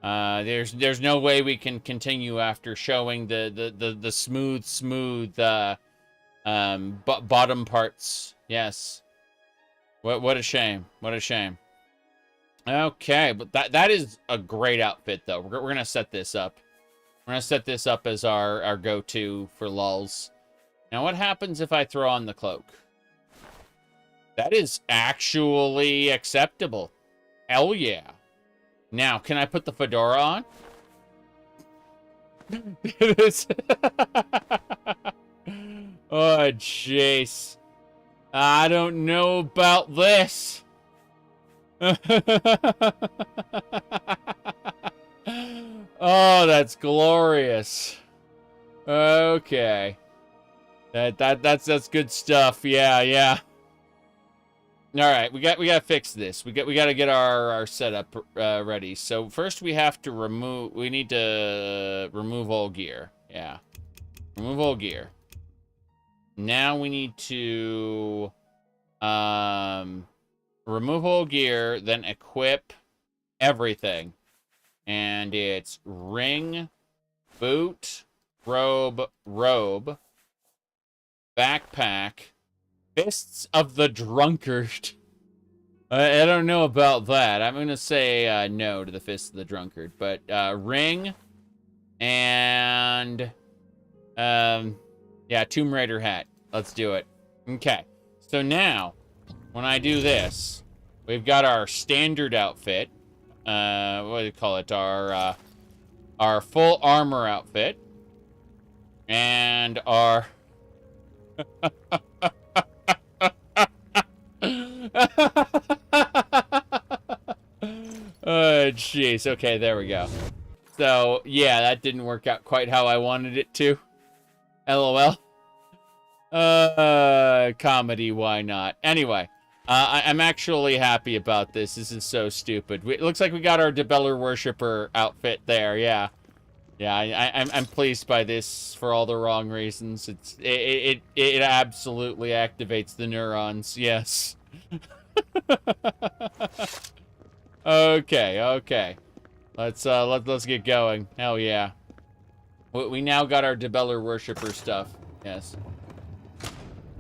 There's no way we can continue after showing the smooth bottom parts. Yes. What a shame. What a shame. Okay, but that is a great outfit though. We're gonna set this up. We're gonna set this up as our go-to for lulz. Now what happens if I throw on the cloak? That is actually acceptable. Hell yeah. Now, can I put the fedora on? Oh, jeez. I don't know about this. Oh, that's glorious. Okay. That's good stuff. Yeah. All right, we got to fix this. We got to get our setup ready. So first we have to remove. We need to remove all gear. Yeah, remove all gear. Now we need to remove all gear, then equip everything, and it's ring, boot, robe, backpack. Fists of the Drunkard. I don't know about that. I'm going to say no to the Fists of the Drunkard. But ring and yeah, Tomb Raider hat. Let's do it. Okay. So now, when I do this, we've got our standard outfit. What do you call it? Our full armor outfit. And our... Oh, jeez. Okay, there we go. So, yeah, that didn't work out quite how I wanted it to. LOL. Comedy, why not? Anyway, I'm actually happy about this. This is so stupid. It looks like we got our Debeller Worshipper outfit there. Yeah. Yeah, I'm pleased by this for all the wrong reasons. It absolutely activates the neurons. Yes. Okay. Let's get going. Hell yeah. We now got our Debeller Worshipper stuff. Yes.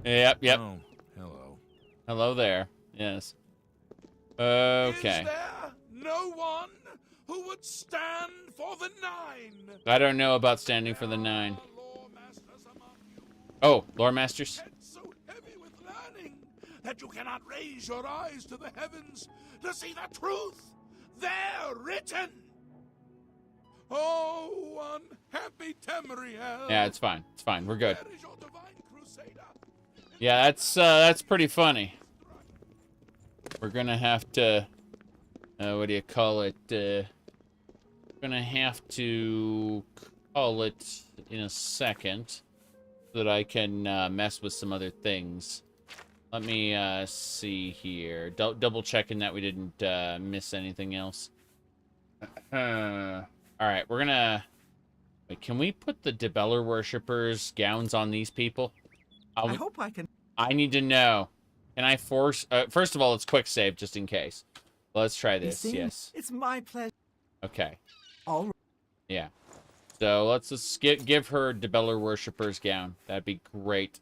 Yep. Oh, hello. Hello there. Yes. Okay. Is there no one who would stand for the 9? I don't know about standing for the 9. Oh, lore masters? So heavy with learning that you cannot raise your eyes to the heavens to see the truth there written. Oh, unhappy Tamriel. Yeah, it's fine. It's fine. We're good. Where is your divine crusader? Yeah, that's pretty funny. We're gonna have to, what do you call it? We're gonna have to call it in a second so that I can mess with some other things. Let me see here. Double checking that we didn't miss anything else. All right, we're gonna. Wait, can we put the Debeller Worshippers gowns on these people? I hope I can. I need to know. Can I force... first of all, let's quick save, just in case. Let's try this, See, yes. It's my pleasure. Okay. All right. Yeah. So, let's just give her Debeller Worshipper's gown. That'd be great.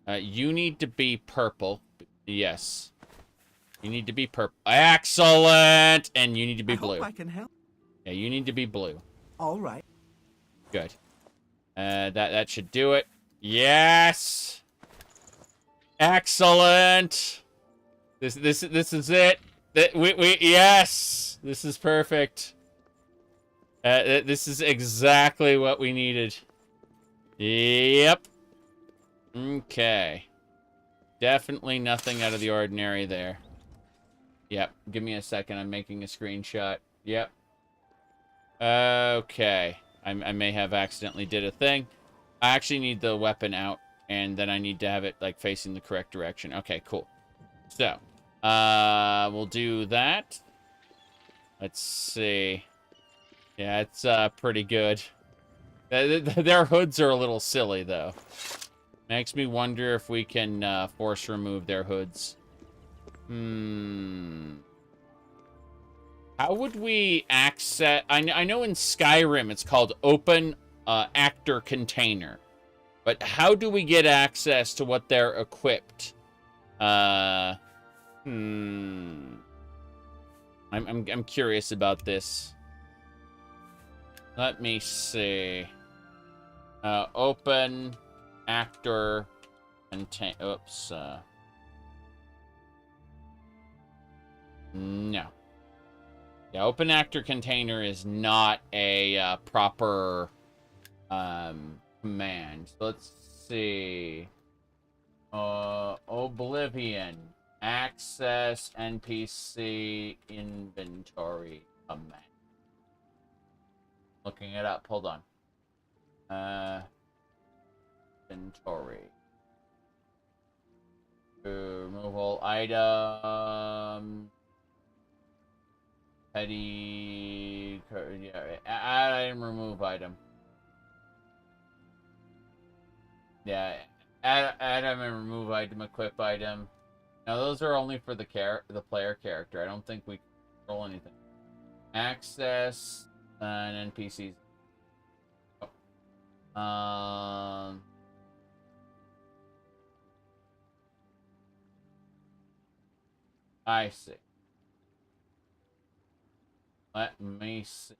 You need to be purple. Yes. You need to be purple. Excellent! And you need to be blue. I hope I can help. Yeah, you need to be blue. All right. Good. That should do it. Yes! Excellent. This is it. Yes. This is perfect. This is exactly what we needed. Yep. Okay. Definitely nothing out of the ordinary there. Yep. Give me a second. I'm making a screenshot. Yep. Okay. I may have accidentally did a thing. I actually need the weapon out. And then I need to have it, like, facing the correct direction. Okay, cool. So, we'll do that. Let's see. Yeah, it's, pretty good. Their hoods are a little silly, though. Makes me wonder if we can, force remove their hoods. How would we access... I know in Skyrim it's called open, actor container. But how do we get access to what they're equipped? I'm curious about this. Let me see. Open actor contain. Oops. No. Yeah, open actor container is not a proper command. So let's see. Oblivion. Access NPC inventory command. Looking it up. Hold on. Inventory. Remove all item. Petty. Yeah. Add item. Remove item. Yeah, add item and remove item, equip item. Now those are only for the player character. I don't think we control anything. Access and NPCs. I see. Let me see.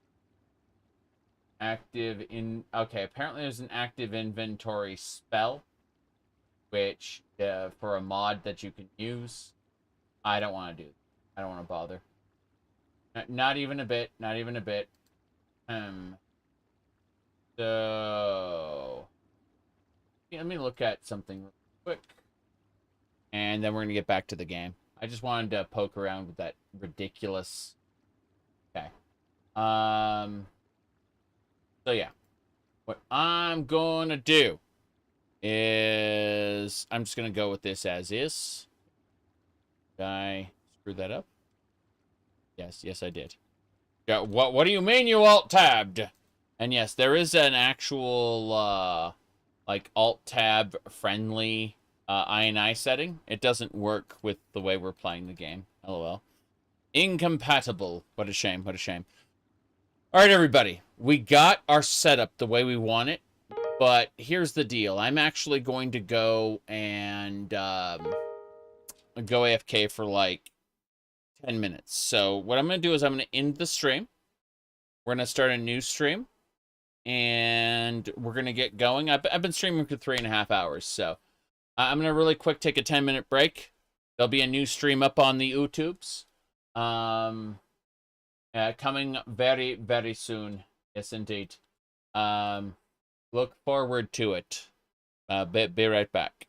Active in... Okay, apparently there's an active inventory spell. Which, for a mod that you can use. I don't want to do. I don't want to bother. Not even a bit. Not even a bit. So... Let me look at something real quick. And then we're going to get back to the game. I just wanted to poke around with that ridiculous... Okay. So yeah, what I'm gonna do is I'm just gonna go with this as is. Did I screw that up? Yes, I did. Yeah, what do you mean you alt-tabbed? And yes, there is an actual, like, alt-tab friendly INI setting. It doesn't work with the way we're playing the game. LOL. Incompatible. What a shame, what a shame. Alright, everybody. We got our setup the way we want it, but here's the deal. I'm actually going to go and go AFK for, like, 10 minutes. So what I'm going to do is I'm going to end the stream. We're going to start a new stream. And we're going to get going. I've been streaming for 3.5 hours. So I'm going to really quick take a 10-minute break. There'll be a new stream up on the YouTubes. Coming very, very soon. Yes, indeed. Look forward to it. Be right back.